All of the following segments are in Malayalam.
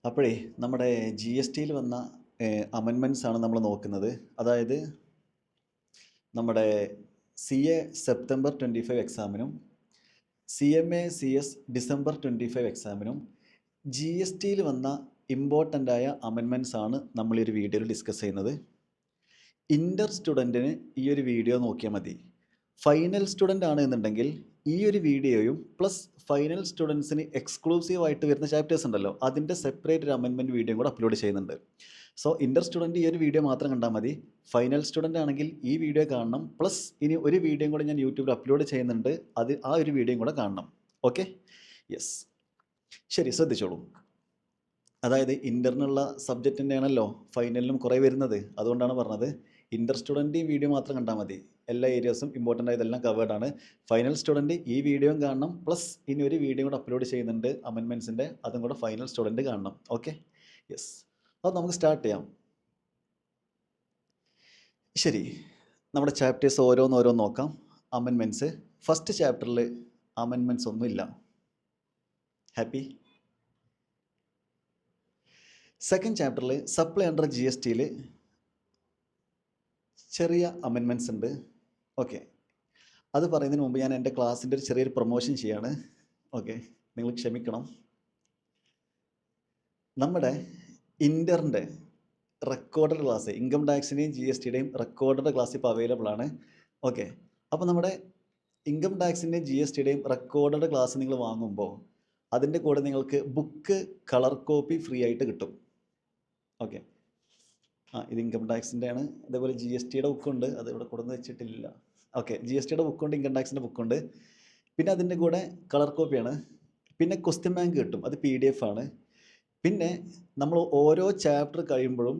അപ്പോഴേ നമ്മുടെ ജി എസ് ടിയിൽ വന്ന അമെൻമെൻറ്റ്സ് ആണ് നമ്മൾ നോക്കുന്നത്. അതായത് നമ്മുടെ സി എ സെപ്റ്റംബർ 25 എക്സാമിനും C M A C S December 25 എക്സാമിനും ജി എസ് ടിയിൽ വന്ന ഇമ്പോർട്ടൻ്റ് ആയ അമെൻമെൻറ്റ്സ് ആണ് നമ്മൾ ഈ ഒരു വീഡിയോയിൽ ഡിസ്കസ് ചെയ്യുന്നത്. ഇൻ്റർ സ്റ്റുഡൻറ്റിന് ഈ ഒരു വീഡിയോ നോക്കിയാൽ മതി. ഫൈനൽ സ്റ്റുഡൻ്റ് ആണ് എന്നുണ്ടെങ്കിൽ ഈ ഒരു വീഡിയോയും പ്ലസ് ഫൈനൽ സ്റ്റുഡൻസിന് എക്സ്ക്ലൂസീവ് ആയിട്ട് വരുന്ന ചാപ്റ്റേഴ്സ് ഉണ്ടല്ലോ, അതിൻ്റെ സെപ്പറേറ്റ് ഒരു അമെൻമെൻറ്റ് വീഡിയോയും കൂടെ അപ്ലോഡ് ചെയ്യുന്നുണ്ട്. സോ ഇൻ്റർ സ്റ്റുഡൻറ്റ് ഈ ഒരു വീഡിയോ മാത്രം കണ്ടാൽ മതി. ഫൈനൽ സ്റ്റുഡൻ്റ് ആണെങ്കിൽ ഈ വീഡിയോ കാണണം, പ്ലസ് ഇനി ഒരു വീഡിയോയും കൂടെ ഞാൻ യൂട്യൂബിൽ അപ്ലോഡ് ചെയ്യുന്നുണ്ട്, ആ ഒരു വീഡിയോയും കൂടെ കാണണം. ഓക്കെ, യെസ്, ശരി, ശ്രദ്ധിച്ചോളൂ. അതായത് ഇൻ്ററിനുള്ള സബ്ജക്റ്റിൻ്റെ ആണല്ലോ ഫൈനലിനും കുറേ വരുന്നത്, അതുകൊണ്ടാണ് പറഞ്ഞത് ഇൻ്റർ സ്റ്റുഡൻറ്റ് ഈ വീഡിയോ മാത്രം കണ്ടാൽ മതി. എല്ലാ ഏരിയാസും ഇമ്പോർട്ടൻ്റ് ആയതെല്ലാം കവേർഡ് ആണ്. ഫൈനൽ സ്റ്റുഡൻറ്റ് ഈ വീഡിയോയും കാണണം, പ്ലസ് ഇനി ഒരു വീഡിയോ കൂടെ അപ്ലോഡ് ചെയ്യുന്നുണ്ട് അമെൻമെൻറ്റ്സിൻ്റെ, അതും കൂടെ ഫൈനൽ സ്റ്റുഡൻറ്റ് കാണണം. ഓക്കെ, യെസ്, അപ്പോൾ നമുക്ക് സ്റ്റാർട്ട് ചെയ്യാം. ശരി, നമ്മുടെ ചാപ്റ്റേഴ്സ് ഓരോന്നോരോന്ന് നോക്കാം. അമെൻമെൻറ്റ്സ് ഫസ്റ്റ് ചാപ്റ്ററിൽ അമെൻമെൻറ്റ്സ് ഒന്നുമില്ല. ഹാപ്പി. സെക്കൻഡ് ചാപ്റ്ററിൽ സപ്ലൈ അണ്ടർ ജി എസ് ടിയിൽ ചെറിയ അമെൻമെൻറ്റ്സ് ഉണ്ട്. ഓക്കെ, അത് പറയുന്നതിന് മുമ്പ് ഞാൻ എൻ്റെ ക്ലാസ്സിൻ്റെ ഒരു ചെറിയൊരു പ്രൊമോഷൻ ചെയ്യാണ്. ഓക്കെ, നിങ്ങൾ ക്ഷമിക്കണം. നമ്മുടെ ഇൻ്ററിൻ്റെ റെക്കോർഡഡ് ക്ലാസ്, ഇൻകം ടാക്സിൻ്റെയും ജി എസ് ടിയുടെയും റെക്കോർഡഡ് ക്ലാസ് ഇപ്പോൾ അവൈലബിൾ ആണ്. ഓക്കെ, അപ്പോൾ നമ്മുടെ ഇൻകം ടാക്സിൻ്റെയും ജി എസ് ടിയുടെയും റെക്കോർഡഡ് ക്ലാസ് നിങ്ങൾ വാങ്ങുമ്പോൾ അതിൻ്റെ കൂടെ നിങ്ങൾക്ക് ബുക്ക് കളർ കോപ്പി ഫ്രീ ആയിട്ട് കിട്ടും. ഓക്കെ, ഇത് ഇൻകം ടാക്സിൻ്റെ ആണ്. അതേപോലെ ജി എസ് ടിയുടെ ബുക്കുണ്ട്, അത് ഇവിടെ കൊടുന്ന് വെച്ചിട്ടില്ല. ഓക്കെ, ജി എസ് ടിയുടെ ബുക്കുണ്ട്, ഇൻകം ടാക്സിൻ്റെ ബുക്കുണ്ട്, പിന്നെ അതിൻ്റെ കൂടെ കളർ കോപ്പിയാണ്. പിന്നെ ക്വസ്റ്റ്യൻ ബാങ്ക് കിട്ടും, അത് PDF ആണ്. പിന്നെ നമ്മൾ ഓരോ ചാപ്റ്റർ കഴിയുമ്പോഴും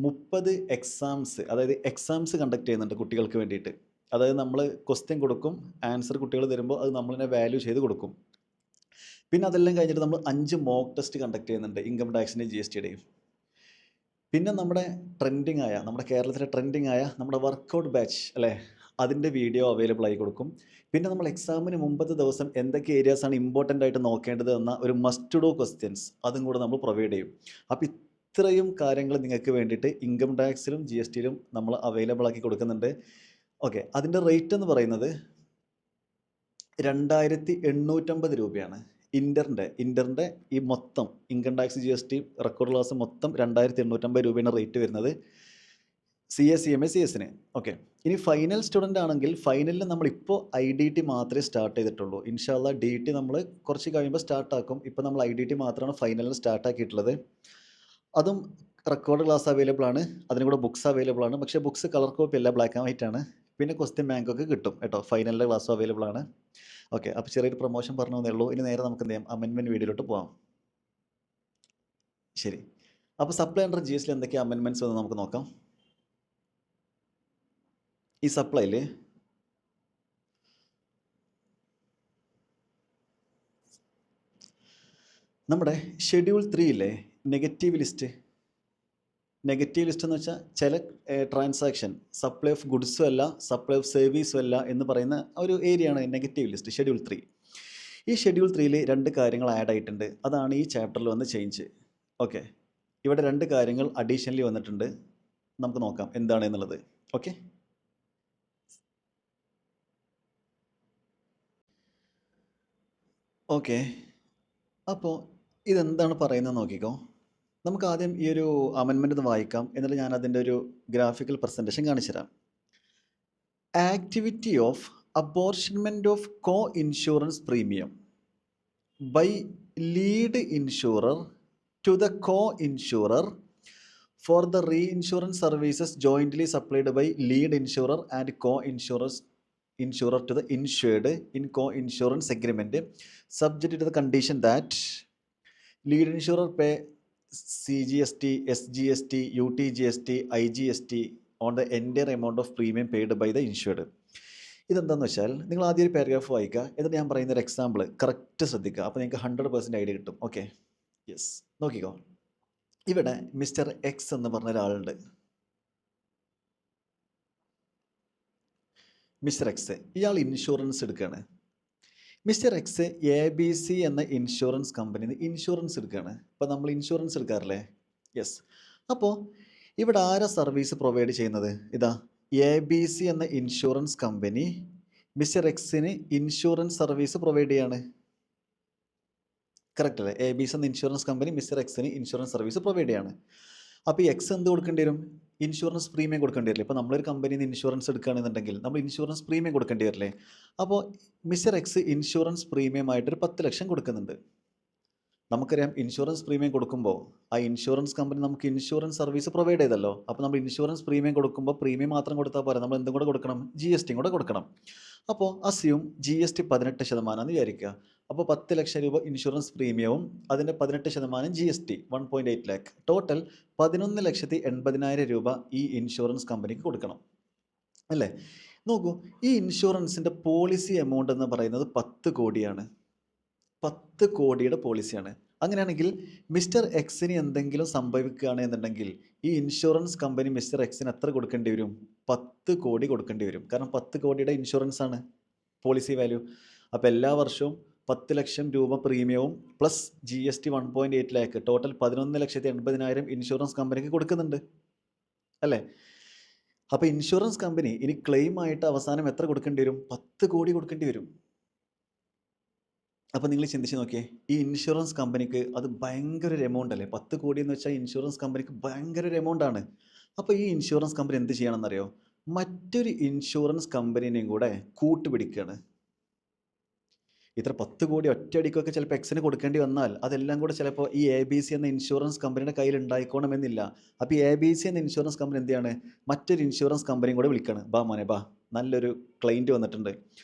30 എക്സാംസ്, അതായത് എക്സാംസ് കണ്ടക്ട് ചെയ്യുന്നുണ്ട് കുട്ടികൾക്ക് വേണ്ടിയിട്ട്. അതായത് നമ്മൾ ക്വസ്റ്റ്യൻ കൊടുക്കും, ആൻസർ കുട്ടികൾ തരുമ്പോൾ അത് നമ്മൾ തന്നെ വാല്യൂ ചെയ്ത് കൊടുക്കും. പിന്നെ അതെല്ലാം കഴിഞ്ഞിട്ട് നമ്മൾ 5 മോക്ക് ടെസ്റ്റ് കണ്ടക്ട് ചെയ്യുന്നുണ്ട് ഇൻകം ടാക്സിൻ്റെയും ജി എസ് ടിയുടെയും. പിന്നെ നമ്മുടെ നമ്മുടെ കേരളത്തിലെ ട്രെൻഡിങ് ആയ നമ്മുടെ വർക്കൗട്ട് ബാച്ച് അല്ലേ, അതിൻ്റെ വീഡിയോ അവൈലബിൾ ആയി കൊടുക്കും. പിന്നെ നമ്മൾ എക്സാമിന് മുമ്പത്തെ ദിവസം എന്തൊക്കെ ഏരിയാസാണ് ഇമ്പോർട്ടൻ്റ് ആയിട്ട് നോക്കേണ്ടത് എന്ന ഒരു മസ്റ്റ് ഡു ക്വസ്റ്റ്യൻസ് അതും കൂടെ നമ്മൾ പ്രൊവൈഡ് ചെയ്യും. അപ്പോൾ ഇത്രയും കാര്യങ്ങൾ നിങ്ങൾക്ക് വേണ്ടിയിട്ട് ഇൻകം ടാക്സിലും ജി എസ് ടിയിലും നമ്മൾ അവൈലബിൾ ആക്കി കൊടുക്കുന്നുണ്ട്. ഓക്കെ, അതിൻ്റെ റേറ്റ് എന്ന് പറയുന്നത് 2850 രൂപയാണ്. ഇൻ്ററിൻ്റെ ഈ മൊത്തം income tax G S T record class മൊത്തം 2850 രൂപയാണ് റേറ്റ് വരുന്നത് C A C M A C എസിന്. ഓക്കെ, ഇനി ഫൈനൽ സ്റ്റുഡൻ്റ് ആണെങ്കിൽ ഫൈനലിൽ നമ്മളിപ്പോൾ IDT മാത്രമേ സ്റ്റാർട്ട് ചെയ്തിട്ടുള്ളൂ. ഇൻഷാല്ല DT നമ്മൾ കുറച്ച് കഴിയുമ്പോൾ സ്റ്റാർട്ടാക്കും. ഇപ്പോൾ നമ്മൾ IDT മാത്രമാണ് ഫൈനലിൽ സ്റ്റാർട്ടാക്കിയിട്ടുള്ളത്. അതും റെക്കോർഡ് ക്ലാസ് അവൈലബിൾ ആണ്, അതിന് കൂടെ ബുക്സ് അവൈലബിൾ ആണ്. പക്ഷേ ബുക്സ് കളർ കോപ്പി അല്ല, ബ്ലാക്ക് ആൻഡ് വൈറ്റ് ആണ്. പിന്നെ ക്വസ്റ്റ്യൻ ബാങ്കൊക്കെ കിട്ടും കേട്ടോ. ഫൈനലിൻ്റെ ക്ലാസ്സും അവൈലബിൾ ആണ്. ഓക്കെ, അപ്പോൾ ചെറിയൊരു പ്രൊമോഷൻ പറഞ്ഞു തന്നേ ഉള്ളൂ. ഇനി നേരെ നമുക്ക് എന്ത് ചെയ്യാം, അമെൻമെൻറ്റ് വീഡിയോയിലോട്ട് പോകാം. ശരി, അപ്പോൾ supply under G S T എന്തൊക്കെയാണ് അമെൻമെൻറ്റ്സ് എന്ന് നമുക്ക് നോക്കാം. ഈ സപ്ലൈയിൽ നമ്മുടെ ഷെഡ്യൂൾ 3 നെഗറ്റീവ് ലിസ്റ്റ് എന്ന് വെച്ചാൽ ചില ട്രാൻസാക്ഷൻ സപ്ലൈ ഓഫ് ഗുഡ്സും അല്ല സപ്ലൈ ഓഫ് സർവീസും അല്ല എന്ന് പറയുന്ന ഒരു ഏരിയയാണ് നെഗറ്റീവ് ലിസ്റ്റ്, ഷെഡ്യൂൾ 3. ഈ ഷെഡ്യൂൾ 3 2 കാര്യങ്ങൾ ആഡ് ആയിട്ടുണ്ട്, അതാണ് ഈ ചാപ്റ്ററിൽ വന്ന ചേഞ്ച്. ഓക്കെ, ഇവിടെ 2 കാര്യങ്ങൾ അഡീഷണലി വന്നിട്ടുണ്ട്, നമുക്ക് നോക്കാം എന്താണ് എന്നുള്ളത്. ഓക്കെ, ഓക്കെ, അപ്പോൾ ഇതെന്താണ് പറയുന്നത് നോക്കിക്കോ. നമുക്ക് ആദ്യം ഈ ഒരു അമെൻമെൻറ്റ് ഒന്ന് വായിക്കാം, എന്നിട്ട് ഞാൻ അതിൻ്റെ ഒരു ഗ്രാഫിക്കൽ പ്രസൻറ്റേഷൻ കാണിച്ചു തരാം. Activity of apportionment of co insurance premium by lead insurer to the co insurer for the reinsurance services jointly supplied by lead insurer and co insurer to the insured in co-insurance agreement subject to the condition that lead insurer pay CGST, SGST, UTGST, IGST on the entire amount of premium paid by the insured. ഇതെന്താണെന്ന് വെച്ചാൽ നിങ്ങൾ ആദ്യം ഒരു പാരഗ്രാഫ് വായിക്കുക, എന്നിട്ട് ഞാൻ പറയുന്ന ഒരു എക്സാമ്പിൾ കറക്റ്റ് ശ്രദ്ധിക്കുക, അപ്പോൾ നിങ്ങൾക്ക് 100% ഐഡിയ കിട്ടും. ഓക്കെ, യെസ്, നോക്കിക്കോ. ഇവിടെ മിസ്റ്റർ എക്സ് എന്ന് പറഞ്ഞ ഒരാളുണ്ട്. മിസ്റ്റർ എക്സ് ഇയാൾ ഇൻഷുറൻസ് എടുക്കുകയാണ്. മിസ്റ്റർ എക്സ് ABC എന്ന ഇൻഷുറൻസ് കമ്പനിയിൽ നിന്ന് ഇൻഷുറൻസ് എടുക്കുകയാണ്. ഇപ്പോൾ നമ്മൾ ഇൻഷുറൻസ് എടുക്കാറില്ലേ? യെസ്. അപ്പോൾ ഇവിടെ ആരാ സർവീസ് പ്രൊവൈഡ് ചെയ്യുന്നത്? ഇതാ ABC എന്ന ഇൻഷുറൻസ് കമ്പനി മിസ്റ്റർ എക്സിന് ഇൻഷുറൻസ് സർവീസ് പ്രൊവൈഡ് ചെയ്യാണ്. കറക്റ്റ് അല്ലേ? ABC എന്ന ഇൻഷുറൻസ് കമ്പനി മിസ്റ്റർ എക്സിന് ഇൻഷുറൻസ് സർവീസ് പ്രൊവൈഡ് ചെയ്യാണ്. അപ്പോൾ ഈ എക്സ് എന്ത് കൊടുക്കേണ്ടി വരും? ഇൻഷുറൻസ് പ്രീമിയം കൊടുക്കേണ്ടി വരില്ലേ? ഇപ്പോൾ നമ്മളൊരു കമ്പനിയിൽ നിന്ന് ഇൻഷുറൻസ് എടുക്കുകയാണെന്നുണ്ടെങ്കിൽ നമ്മൾ ഇൻഷുറൻസ് പ്രീമിയം കൊടുക്കേണ്ടി വരില്ലേ? അപ്പോൾ മിസ്റ്റർ എക്സ് ഇൻഷുറൻസ് പ്രീമിയം ആയിട്ടൊരു 10 ലക്ഷം കൊടുക്കുന്നുണ്ട്. നമുക്കറിയാം ഇൻഷുറൻസ് പ്രീമിയം കൊടുക്കുമ്പോൾ ആ ഇൻഷുറൻസ് കമ്പനി നമുക്ക് ഇൻഷുറൻസ് സർവീസ് പ്രൊവൈഡ് ചെയ്തല്ലോ. അപ്പോൾ നമ്മൾ ഇൻഷുറൻസ് പ്രീമിയം കൊടുക്കുമ്പോൾ പ്രീമിയം മാത്രം കൊടുത്താൽ പോരാ, നമ്മൾ എന്തും കൂടെ കൊടുക്കണം? GST കൂടെ കൊടുക്കണം. അപ്പോൾ അസ്യൂം GST 18% എന്ന് വിചാരിക്കുക. അപ്പോൾ 10 ലക്ഷം രൂപ ഇൻഷുറൻസ് പ്രീമിയവും അതിൻ്റെ 18% GST 1.8 ലാക്ക്, ടോട്ടൽ 11,80,000 രൂപ ഈ ഇൻഷുറൻസ് കമ്പനിക്ക് കൊടുക്കണം അല്ലേ? നോക്കൂ, ഈ ഇൻഷുറൻസിൻ്റെ പോളിസി എമൗണ്ട് എന്ന് പറയുന്നത് 10 കോടിയാണ്. 10 കോടിയുടെ പോളിസിയാണ്. അങ്ങനെയാണെങ്കിൽ മിസ്റ്റർ എക്സിന് എന്തെങ്കിലും സംഭവിക്കുകയാണ് എന്നുണ്ടെങ്കിൽ ഈ ഇൻഷുറൻസ് കമ്പനി മിസ്റ്റർ എക്സിന് എത്ര കൊടുക്കേണ്ടി വരും? 10 കോടി കൊടുക്കേണ്ടി വരും. കാരണം 10 കോടിയുടെ ഇൻഷുറൻസ് ആണ് പോളിസി വാല്യൂ. അപ്പോൾ എല്ലാ വർഷവും 10 ലക്ഷം രൂപ പ്രീമിയവും plus GST 1.8 lakh, total 11,80,000 insurance കമ്പനിക്ക് കൊടുക്കുന്നുണ്ട് അല്ലേ? അപ്പോൾ ഇൻഷുറൻസ് കമ്പനി ഇനി ക്ലെയിം ആയിട്ട് അവസാനം എത്ര കൊടുക്കേണ്ടി വരും? 10 കോടി കൊടുക്കേണ്ടി വരും. അപ്പോൾ നിങ്ങൾ ചിന്തിച്ച് നോക്കിയേ, ഈ ഇൻഷുറൻസ് കമ്പനിക്ക് അത് ഭയങ്കര ഒരു എമൗണ്ട് അല്ലേ? 10 കോടി എന്ന് വെച്ചാൽ ഇൻഷുറൻസ് കമ്പനിക്ക് ഭയങ്കര ഒരു എമൗണ്ട് ആണ്. അപ്പോൾ ഈ ഇൻഷുറൻസ് കമ്പനി എന്ത് ചെയ്യണമെന്നറിയോ? മറ്റൊരു ഇൻഷുറൻസ് കമ്പനിനെയും കൂടെ കൂട്ടുപിടിക്കുകയാണ്. ഇത്ര 10 കോടി ഒറ്റയടിക്കൊക്കെ ചിലപ്പോൾ എക്സിന് കൊടുക്കേണ്ടി വന്നാൽ അതെല്ലാം കൂടെ ചിലപ്പോൾ ഈ ABC എന്ന ഇൻഷുറൻസ് കമ്പനിയുടെ കയ്യിൽ ഉണ്ടായിക്കോണമെന്നില്ല. അപ്പോൾ ഈ ABC എന്ന ഇൻഷുറൻസ് കമ്പനി എന്ത് ചെയ്യാണ്? മറ്റൊരു ഇൻഷുറൻസ് കമ്പനിയും കൂടെ വിളിക്കുകയാണ്. ബാ മോനെ ബാ, നല്ലൊരു ക്ലൈൻറ്റ് വന്നിട്ടുണ്ട്,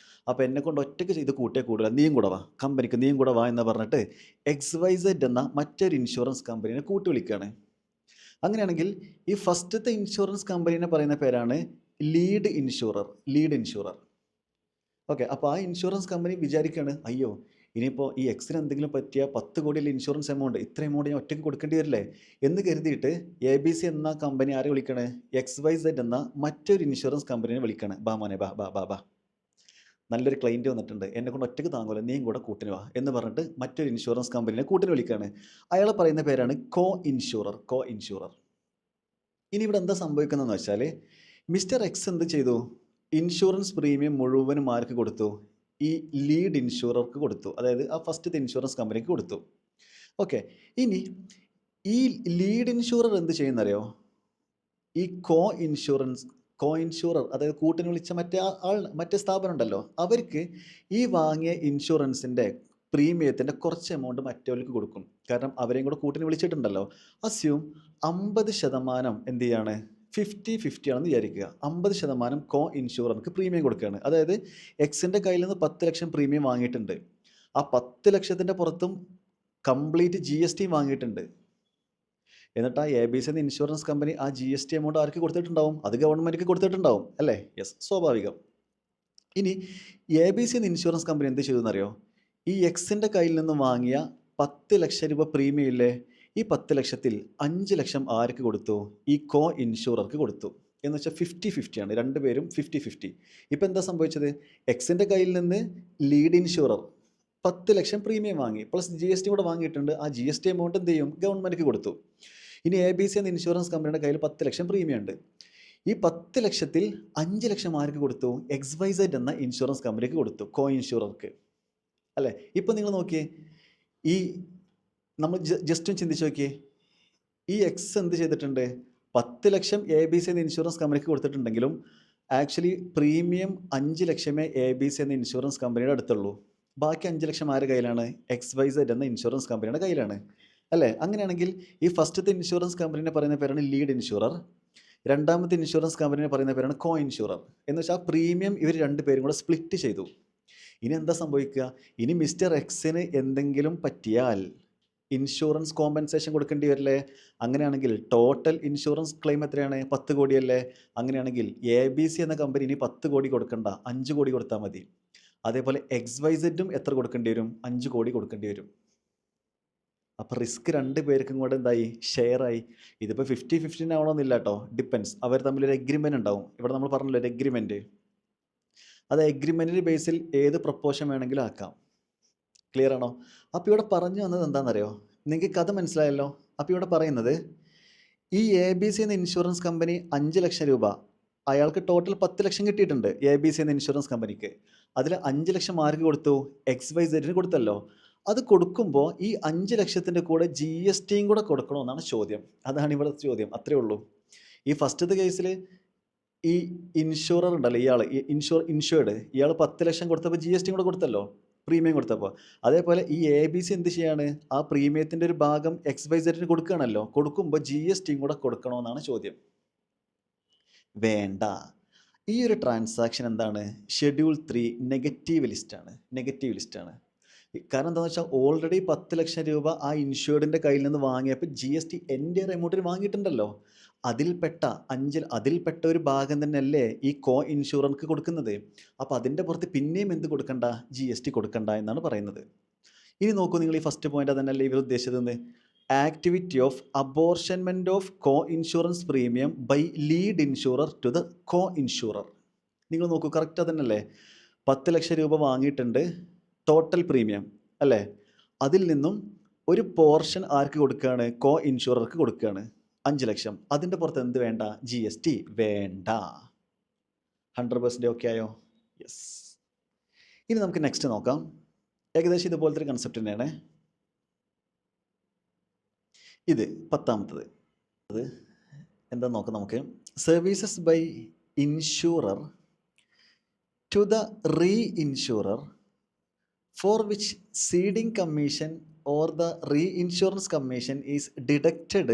അപ്പോൾ എന്നെ കൊണ്ട് ഒറ്റയ്ക്ക് ചെയ്ത് കൂട്ടിയേ കൂടുതല, നീയും കൂടെ വാ, കമ്പനിക്ക് നീയും കൂടെ വാ എന്ന് പറഞ്ഞിട്ട് XYZ എന്ന മറ്റൊരു ഇൻഷുറൻസ് കമ്പനിനെ കൂട്ടി വിളിക്കുകയാണ്. അങ്ങനെയാണെങ്കിൽ ഈ ഫസ്റ്റത്തെ ഇൻഷുറൻസ് കമ്പനീനെ പറയുന്ന പേരാണ് ലീഡ് ഇൻഷുറർ. ഓക്കെ. അപ്പോൾ ആ ഇൻഷുറൻസ് കമ്പനി വിചാരിക്കുകയാണ്, അയ്യോ ഇനിയിപ്പോൾ ഈ എക്സിന് എന്തെങ്കിലും പറ്റിയ 10 കോടിയുള്ള ഇൻഷുറൻസ് എമൗണ്ട്, ഇത്ര എമൗണ്ട് ഞാൻ ഒറ്റയ്ക്ക് കൊടുക്കേണ്ടി വരില്ലേ എന്ന് കരുതിയിട്ട് ABC എന്ന കമ്പനി ആരെ വിളിക്കണേ? XYZ എന്ന മറ്റൊരു ഇൻഷുറൻസ് കമ്പനിനെ വിളിക്കണേ. ബാ മോനെ ബാ ബാ ബാ ബാ, നല്ലൊരു ക്ലൈൻറ്റ് വന്നിട്ടുണ്ട്, എന്നെ കൊണ്ട് ഒറ്റയ്ക്ക് താങ്ങൂല, നീയും കൂടെ കൂട്ടിന് വാ എന്ന് പറഞ്ഞിട്ട് മറ്റൊരു ഇൻഷുറൻസ് കമ്പനിനെ കൂട്ടിന് വിളിക്കുകയാണ്. അയാളെ പറയുന്ന പേരാണ് കോ ഇൻഷുറർ. ഇനി ഇവിടെ എന്താ സംഭവിക്കുന്നതെന്ന് വെച്ചാൽ മിസ്റ്റർ എക്സ് എന്ത് ചെയ്തു? ഇൻഷുറൻസ് പ്രീമിയം മുഴുവനും ആർക്ക് കൊടുത്തു? ഈ ലീഡ് ഇൻഷുറർക്ക് കൊടുത്തു. അതായത് ആ ഫസ്റ്റത്തെ ഇൻഷുറൻസ് കമ്പനിക്ക് കൊടുത്തു. ഓക്കെ. ഇനി ഈ ലീഡ് ഇൻഷുറർ എന്ത് ചെയ്യുന്നറിയോ? ഈ കോ ഇൻഷുറർ, അതായത് കൂട്ടിന് വിളിച്ച മറ്റേ സ്ഥാപനം ഉണ്ടല്ലോ, അവർക്ക് ഈ വാങ്ങിയ ഇൻഷുറൻസിൻ്റെ പ്രീമിയത്തിൻ്റെ കുറച്ച് എമൗണ്ട് മറ്റവർക്ക് കൊടുക്കും. കാരണം അവരെയും കൂടെ കൂട്ടിന് വിളിച്ചിട്ടുണ്ടല്ലോ. അസ്യൂം 50% എന്ത് ചെയ്യാണ്? 50-50 ആണെന്ന് വിചാരിക്കുക. 50% കോ ഇൻഷുറർക്ക് പ്രീമിയം കൊടുക്കുകയാണ്. അതായത് എക്സിൻ്റെ കയ്യിൽ നിന്ന് 10 ലക്ഷം പ്രീമിയം വാങ്ങിയിട്ടുണ്ട്. ആ 10 ലക്ഷത്തിൻ്റെ പുറത്തും കംപ്ലീറ്റ് GST വാങ്ങിയിട്ടുണ്ട്. എന്നിട്ട് ആ ABC എന്ന ഇൻഷുറൻസ് കമ്പനി ആ GST എമൗണ്ട് ആർക്ക് കൊടുത്തിട്ടുണ്ടാവും? അത് ഗവൺമെൻറ്റിക്ക് കൊടുത്തിട്ടുണ്ടാവും അല്ലേ? യെസ്, സ്വാഭാവികം. ഇനി ABC എന്ന ഇൻഷുറൻസ് കമ്പനി എന്ത് ചെയ്തു എന്നറിയോ? ഈ എക്സിൻ്റെ കയ്യിൽ നിന്ന് വാങ്ങിയ 10 ലക്ഷം രൂപ പ്രീമിയം ഇല്ലേ, ഈ 10 ലക്ഷത്തിൽ 5 ലക്ഷം ആർക്ക് കൊടുത്തു? ഈ കോ ഇൻഷുറർക്ക് കൊടുത്തു. എന്ന് വെച്ചാൽ 50-50 ആണ്, രണ്ടുപേരും 50-50. ഇപ്പം എന്താ സംഭവിച്ചത്? എക്സിൻ്റെ കയ്യിൽ നിന്ന് ലീഡ് ഇൻഷുറർ 10 ലക്ഷം പ്രീമിയം വാങ്ങി, പ്ലസ് GST കൂടെ വാങ്ങിയിട്ടുണ്ട്. ആ GST എമൗണ്ട് എന്ത് ചെയ്യും? ഗവൺമെൻറ്റിക്ക് കൊടുത്തു. ഇനി ABC എന്ന ഇൻഷുറൻസ് കമ്പനിയുടെ കയ്യിൽ 10 ലക്ഷം പ്രീമിയം ഉണ്ട്. ഈ 10 ലക്ഷത്തിൽ 5 ലക്ഷം ആർക്ക് കൊടുത്തു? XYZ എന്ന ഇൻഷുറൻസ് കമ്പനിക്ക് കൊടുത്തു, കോ ഇൻഷുറർക്ക് അല്ലേ? ഇപ്പം നിങ്ങൾ നോക്കിയേ, ഈ നമ്മൾ ജസ്റ്റ് ചിന്തിച്ച് നോക്കിയേ, ഈ എക്സ് എന്ത് ചെയ്തിട്ടുണ്ട്? 10 ലക്ഷം ABC എന്ന ഇൻഷുറൻസ് കമ്പനിക്ക് കൊടുത്തിട്ടുണ്ടെങ്കിലും ആക്ച്വലി പ്രീമിയം 5 ലക്ഷമേ ABC എന്ന ഇൻഷുറൻസ് കമ്പനിയുടെ അടുത്തുള്ളൂ. ബാക്കി 5 ലക്ഷം ആരുടെ കയ്യിലാണ്? XYZ എന്ന ഇൻഷുറൻസ് കമ്പനിയുടെ കയ്യിലാണ് അല്ലേ? അങ്ങനെയാണെങ്കിൽ ഈ ഫസ്റ്റത്തെ ഇൻഷുറൻസ് കമ്പനിനെ പറയുന്ന പേരാണ് ലീഡ് ഇൻഷുറർ, രണ്ടാമത്തെ ഇൻഷുറൻസ് കമ്പനിനെ പറയുന്ന പേരാണ് കോ ഇൻഷുറർ. എന്ന് വെച്ചാൽ പ്രീമിയം ഇവർ രണ്ടുപേരും കൂടെ സ്പ്ലിറ്റ് ചെയ്തു. ഇനി എന്താ സംഭവിക്കുക? ഇനി മിസ്റ്റർ എക്സിന് എന്തെങ്കിലും പറ്റിയാൽ ഇൻഷുറൻസ് കോമ്പൻസേഷൻ കൊടുക്കേണ്ടി വരില്ലേ? അങ്ങനെയാണെങ്കിൽ ടോട്ടൽ ഇൻഷുറൻസ് ക്ലെയിം എത്രയാണ്? 10 കോടിയല്ലേ? അങ്ങനെയാണെങ്കിൽ ABC എന്ന കമ്പനി ഇനി 10 കോടി കൊടുക്കണ്ട, 5 കോടി കൊടുത്താൽ മതി. അതേപോലെ XYZും എത്ര കൊടുക്കേണ്ടി വരും? 5 കോടി കൊടുക്കേണ്ടി വരും. അപ്പോൾ റിസ്ക് 2 പേർക്കും കൂടെ എന്തായി? ഷെയറായി. ഇതിപ്പോൾ 50-50 ആവണമെന്നില്ല കേട്ടോ, ഡിപ്പെൻസ്. അവർ തമ്മിലൊരു എഗ്രിമെൻ്റ് ഉണ്ടാവും. ഇവിടെ നമ്മൾ പറഞ്ഞല്ലോ ഒരു എഗ്രിമെൻറ്റ്. അത് എഗ്രിമെൻറ്റിൻ്റെ ബേസിൽ ഏത് പ്രപ്പോർഷൻ വേണമെങ്കിലും ആക്കാം. ക്ലിയർ ആണോ? അപ്പോൾ ഇവിടെ പറഞ്ഞു വന്നത് എന്താണെന്നറിയോ? നിങ്ങൾക്ക് കഥ മനസ്സിലായല്ലോ. അപ്പോൾ ഇവിടെ പറയുന്നത് ഈ എ ബി സി എന്ന ഇൻഷുറൻസ് കമ്പനി 5 ലക്ഷം രൂപ, അയാൾക്ക് ടോട്ടൽ 10 ലക്ഷം കിട്ടിയിട്ടുണ്ട് എ ബി സി എന്ന ഇൻഷുറൻസ് കമ്പനിക്ക്. അതിൽ 5 ലക്ഷം ആർക്ക് കൊടുത്തു? എക്സ് വൈ സെഡിന് കൊടുത്തല്ലോ. അത് കൊടുക്കുമ്പോൾ ഈ 5 ലക്ഷത്തിൻ്റെ കൂടെ ജി എസ് ടിയും കൂടെ കൊടുക്കണമെന്നാണ് ചോദ്യം. അതാണ് ഇവിടെ ചോദ്യം, അത്രേ ഉള്ളൂ. ഈ ഫസ്റ്റത്തെ കേസിൽ ഈ ഇൻഷുറർ ഉണ്ടല്ലോ, ഇയാൾ ഇൻഷുർഡ് ഇയാൾ 10 ലക്ഷം കൊടുത്തപ്പോൾ ജി എസ് ടിയും കൂടെ കൊടുത്തല്ലോ, പ്രീമിയം കൊടുത്തപ്പോൾ. അതേപോലെ ഈ എ ബി സി എന്ത് ചെയ്യാണ്? ആ പ്രീമിയത്തിൻ്റെ ഒരു ഭാഗം എക്സ് വൈ സെഡിന് കൊടുക്കുകയാണല്ലോ. കൊടുക്കുമ്പോൾ ജി എസ് ടിയും കൂടെ കൊടുക്കണമെന്നാണ് ചോദ്യം. വേണ്ട. ഈ ഒരു ട്രാൻസാക്ഷൻ എന്താണ്? ഷെഡ്യൂൾ 3 നെഗറ്റീവ് ലിസ്റ്റാണ്. കാരണം എന്താണെന്ന് വെച്ചാൽ ഓൾറെഡി 10 ലക്ഷം രൂപ ആ ഇൻഷുർഡിൻ്റെ കയ്യിൽ നിന്ന് വാങ്ങിയപ്പോൾ ജി എസ് ടി എൻ്റെ എമൗണ്ടിന് വാങ്ങിയിട്ടുണ്ടല്ലോ. അതിൽപ്പെട്ട ഒരു ഭാഗം തന്നെയല്ലേ ഈ കോ ഇൻഷുറൻക്ക് കൊടുക്കുന്നത്. അപ്പോൾ അതിൻ്റെ പുറത്ത് പിന്നെയും എന്ത് കൊടുക്കണ്ട? ജി എസ് ടി കൊടുക്കണ്ട എന്നാണ് പറയുന്നത്. ഇനി നോക്കൂ നിങ്ങൾ, ഈ ഫസ്റ്റ് പോയിന്റ് അതന്നെയല്ലേ ഇവർ ഉദ്ദേശിച്ചത്? Activity of apportionment of co insurance premium by lead insurer to the co insurer. നിങ്ങൾ നോക്കൂ, കറക്റ്റ് അതന്നെയല്ലേ? 10 ലക്ഷം രൂപ വാങ്ങിയിട്ടുണ്ട് ടോട്ടൽ പ്രീമിയം അല്ലേ? അതിൽ നിന്നും ഒരു പോർഷൻ ആർക്ക് കൊടുക്കുകയാണ്? കോ ഇൻഷുറർക്ക് കൊടുക്കുകയാണ് 5 ലക്ഷം. അതിൻ്റെ പുറത്ത് എന്ത് വേണ്ട? ജി എസ് ടി വേണ്ട. 100% ഓക്കെ ആയോ? യെസ്. ഇനി നമുക്ക് നെക്സ്റ്റ് നോക്കാം. ഏകദേശം ഇതുപോലത്തെ ഒരു കൺസെപ്റ്റ് തന്നെയാണ് ഇത്. 10ാമത്തത് അത് എന്താ നോക്കാം നമുക്ക്. Services by insurer to the reinsurer for which ceding commission or the reinsurance commission is deducted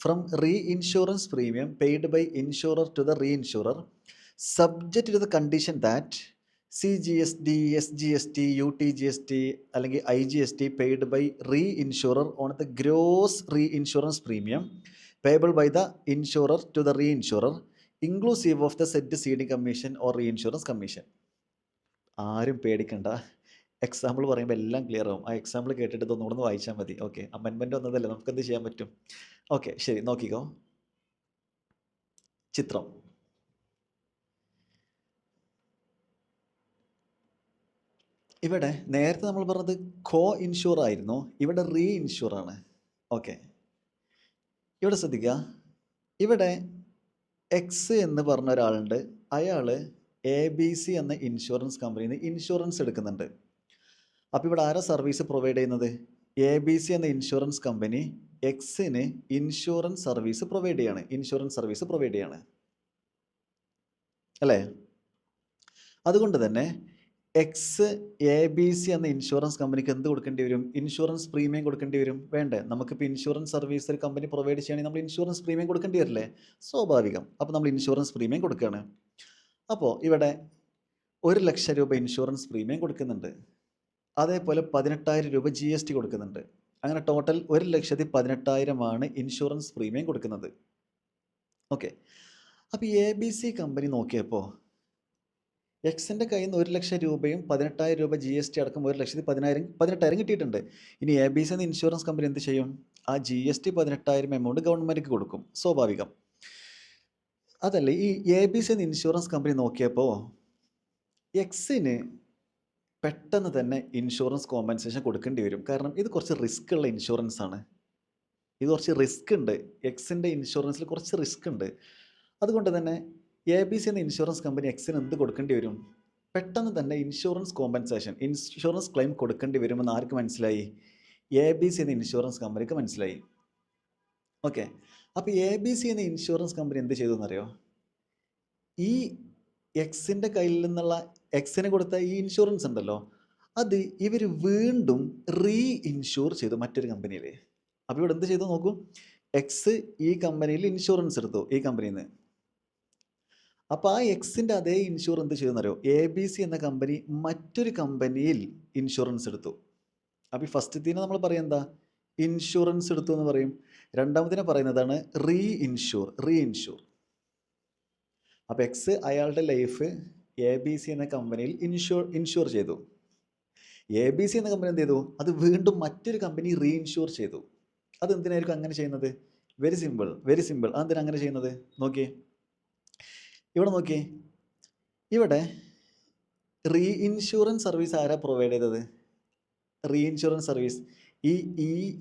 from reinsurance premium paid by insurer to the reinsurer, subject to the condition that CGST, SGST, UTGST അല്ലെങ്കിൽ IGST paid by reinsurer on the gross reinsurance premium payable by the insurer to the reinsurer inclusive of the said ceding commission or reinsurance commission. ആരും പേടിക്കണ്ട, എക്സാമ്പിൾ പറയുമ്പോൾ എല്ലാം ക്ലിയർ ആവും. ആ എക്സാമ്പിൾ കേട്ടിട്ട് ഒന്നുകൂടെ വായിച്ചാൽ മതി. ഓക്കെ, അമെൻമെൻറ്റ് വന്നതല്ലേ, നമുക്ക് എന്ത് ചെയ്യാൻ പറ്റും? ഓക്കെ, ശരി, നോക്കിക്കോ. ചിത്രം ഇവിടെ നേരത്തെ നമ്മൾ പറഞ്ഞത് കോ ഇൻഷുർ ആയിരുന്നു, ഇവിടെ റീ ഇൻഷുർ ആണ്. ഓക്കെ, ഇവിടെ ശ്രദ്ധിക്കുക. ഇവിടെ എക്സ് എന്ന് പറഞ്ഞ ഒരാളുണ്ട്. അയാൾ എ ബി സി എന്ന ഇൻഷുറൻസ് കമ്പനിയിൽ നിന്ന് ഇൻഷുറൻസ് എടുക്കുന്നുണ്ട്. അപ്പോൾ ഇവിടെ ആരാ സർവീസ് പ്രൊവൈഡ് ചെയ്യുന്നത്? എ ബി സി എന്ന ഇൻഷുറൻസ് കമ്പനി എക്സിന് ഇൻഷുറൻസ് സർവീസ് പ്രൊവൈഡ് ചെയ്യാണ് അല്ലേ? അതുകൊണ്ട് തന്നെ എക്സ് എ ബി സി എന്ന ഇൻഷുറൻസ് കമ്പനിക്ക് എന്ത് കൊടുക്കേണ്ടി വരും? ഇൻഷുറൻസ് പ്രീമിയം കൊടുക്കേണ്ടി വരും. വേണ്ടേ? നമുക്കിപ്പോൾ ഇൻഷുറൻസ് സർവീസ് ഒരു കമ്പനി പ്രൊവൈഡ് ചെയ്യുകയാണെങ്കിൽ നമ്മൾ ഇൻഷുറൻസ് പ്രീമിയം കൊടുക്കേണ്ടി വരില്ലേ? സ്വാഭാവികം. അപ്പോൾ നമ്മൾ ഇൻഷുറൻസ് പ്രീമിയം കൊടുക്കുകയാണ്. അപ്പോൾ ഇവിടെ 1 ലക്ഷം രൂപ ഇൻഷുറൻസ് പ്രീമിയം കൊടുക്കുന്നുണ്ട്. അതേപോലെ 18,000 രൂപ ജി എസ് ടി കൊടുക്കുന്നുണ്ട്. അങ്ങനെ ടോട്ടൽ 1,18,000 ഇൻഷുറൻസ് പ്രീമിയം കൊടുക്കുന്നത്. ഓക്കെ, അപ്പോൾ എ ബി സി കമ്പനി നോക്കിയപ്പോൾ എക്സിൻ്റെ കയ്യിൽ നിന്ന് 1 ലക്ഷം രൂപയും 18,000 രൂപ ജി എസ് ടി അടക്കം 1,18,000 കിട്ടിയിട്ടുണ്ട്. ഇനി എ ബി സി എന്ന ഇൻഷുറൻസ് കമ്പനി എന്ത് ചെയ്യും? ആ ജി എസ് ടി 18,000 എമൗണ്ട് ഗവൺമെൻറ്റിക്ക് കൊടുക്കും. സ്വാഭാവികം അതല്ലേ? ഈ എ ബി സി എന്ന ഇൻഷുറൻസ് കമ്പനി നോക്കിയപ്പോൾ എക്സിന് പെട്ടെന്ന് തന്നെ ഇൻഷുറൻസ് കോമ്പൻസേഷൻ കൊടുക്കേണ്ടി വരും. കാരണം ഇത് കുറച്ച് റിസ്ക് ഉള്ള ഇൻഷുറൻസ് ആണ്. ഇത് കുറച്ച് റിസ്ക് ഉണ്ട്. എക്സിൻ്റെ ഇൻഷുറൻസിൽ കുറച്ച് റിസ്ക് ഉണ്ട്. അതുകൊണ്ട് തന്നെ എ ബി സി എന്ന ഇൻഷുറൻസ് കമ്പനി എക്സിന് എന്ത് കൊടുക്കേണ്ടി വരും? പെട്ടെന്ന് തന്നെ ഇൻഷുറൻസ് കോമ്പൻസേഷൻ, ഇൻഷുറൻസ് ക്ലെയിം കൊടുക്കേണ്ടി വരുമെന്ന് ആർക്ക് മനസ്സിലായി? എ ബി സി എന്ന ഇൻഷുറൻസ് കമ്പനിക്ക് മനസ്സിലായി. ഓക്കെ, അപ്പോൾ എ ബി സി എന്ന ഇൻഷുറൻസ് കമ്പനി എന്ത് ചെയ്തു എന്നറിയോ? ഈ എക്സിൻ്റെ കയ്യിൽ നിന്നുള്ള എക്സിന് കൊടുത്ത ഈ ഇൻഷുറൻസ് ഉണ്ടല്ലോ, അത് ഇവർ വീണ്ടും റീ ഇൻഷൂർ ചെയ്തു മറ്റൊരു കമ്പനിയിൽ. അപ്പോൾ ഇവിടെ എന്ത് ചെയ്തു നോക്കൂ. എക്സ് ഈ കമ്പനിയിൽ ഇൻഷുറൻസ് എടുത്തു, ഈ കമ്പനിയിൽ നിന്ന്. അപ്പോൾ ആ എക്സിൻ്റെ അതേ ഇൻഷൂർ എന്ത് ചെയ്തെന്നറിയോ? എ ബി സി എന്ന കമ്പനി മറ്റൊരു കമ്പനിയിൽ ഇൻഷുറൻസ് എടുത്തു. അപ്പോൾ ഈ ഫസ്റ്റത്തിന് നമ്മൾ പറയും എന്താ? ഇൻഷുറൻസ് എടുത്തു എന്ന് പറയും. രണ്ടാമതിനെ പറയുന്നതാണ് റീ ഇൻഷൂർ. അപ്പോൾ എക്സ് അയാളുടെ ലൈഫ് എ ബി സി എന്ന കമ്പനിയിൽ ഇൻഷുർ ചെയ്തു. എ ബി സി എന്ന കമ്പനി എന്ത് ചെയ്തു? അത് വീണ്ടും മറ്റൊരു കമ്പനി റീ ഇൻഷുർ ചെയ്തു. അതെന്തിനായിരിക്കും അങ്ങനെ ചെയ്യുന്നത്? Very simple. അതെന്തിനാ അങ്ങനെ ചെയ്യുന്നത്? നോക്കിയേ, ഇവിടെ നോക്കിയേ. ഇവിടെ റീ ഇൻഷുറൻസ് സർവീസ് ആരാ പ്രൊവൈഡ് ചെയ്തത്? Reinsurance service. ഈ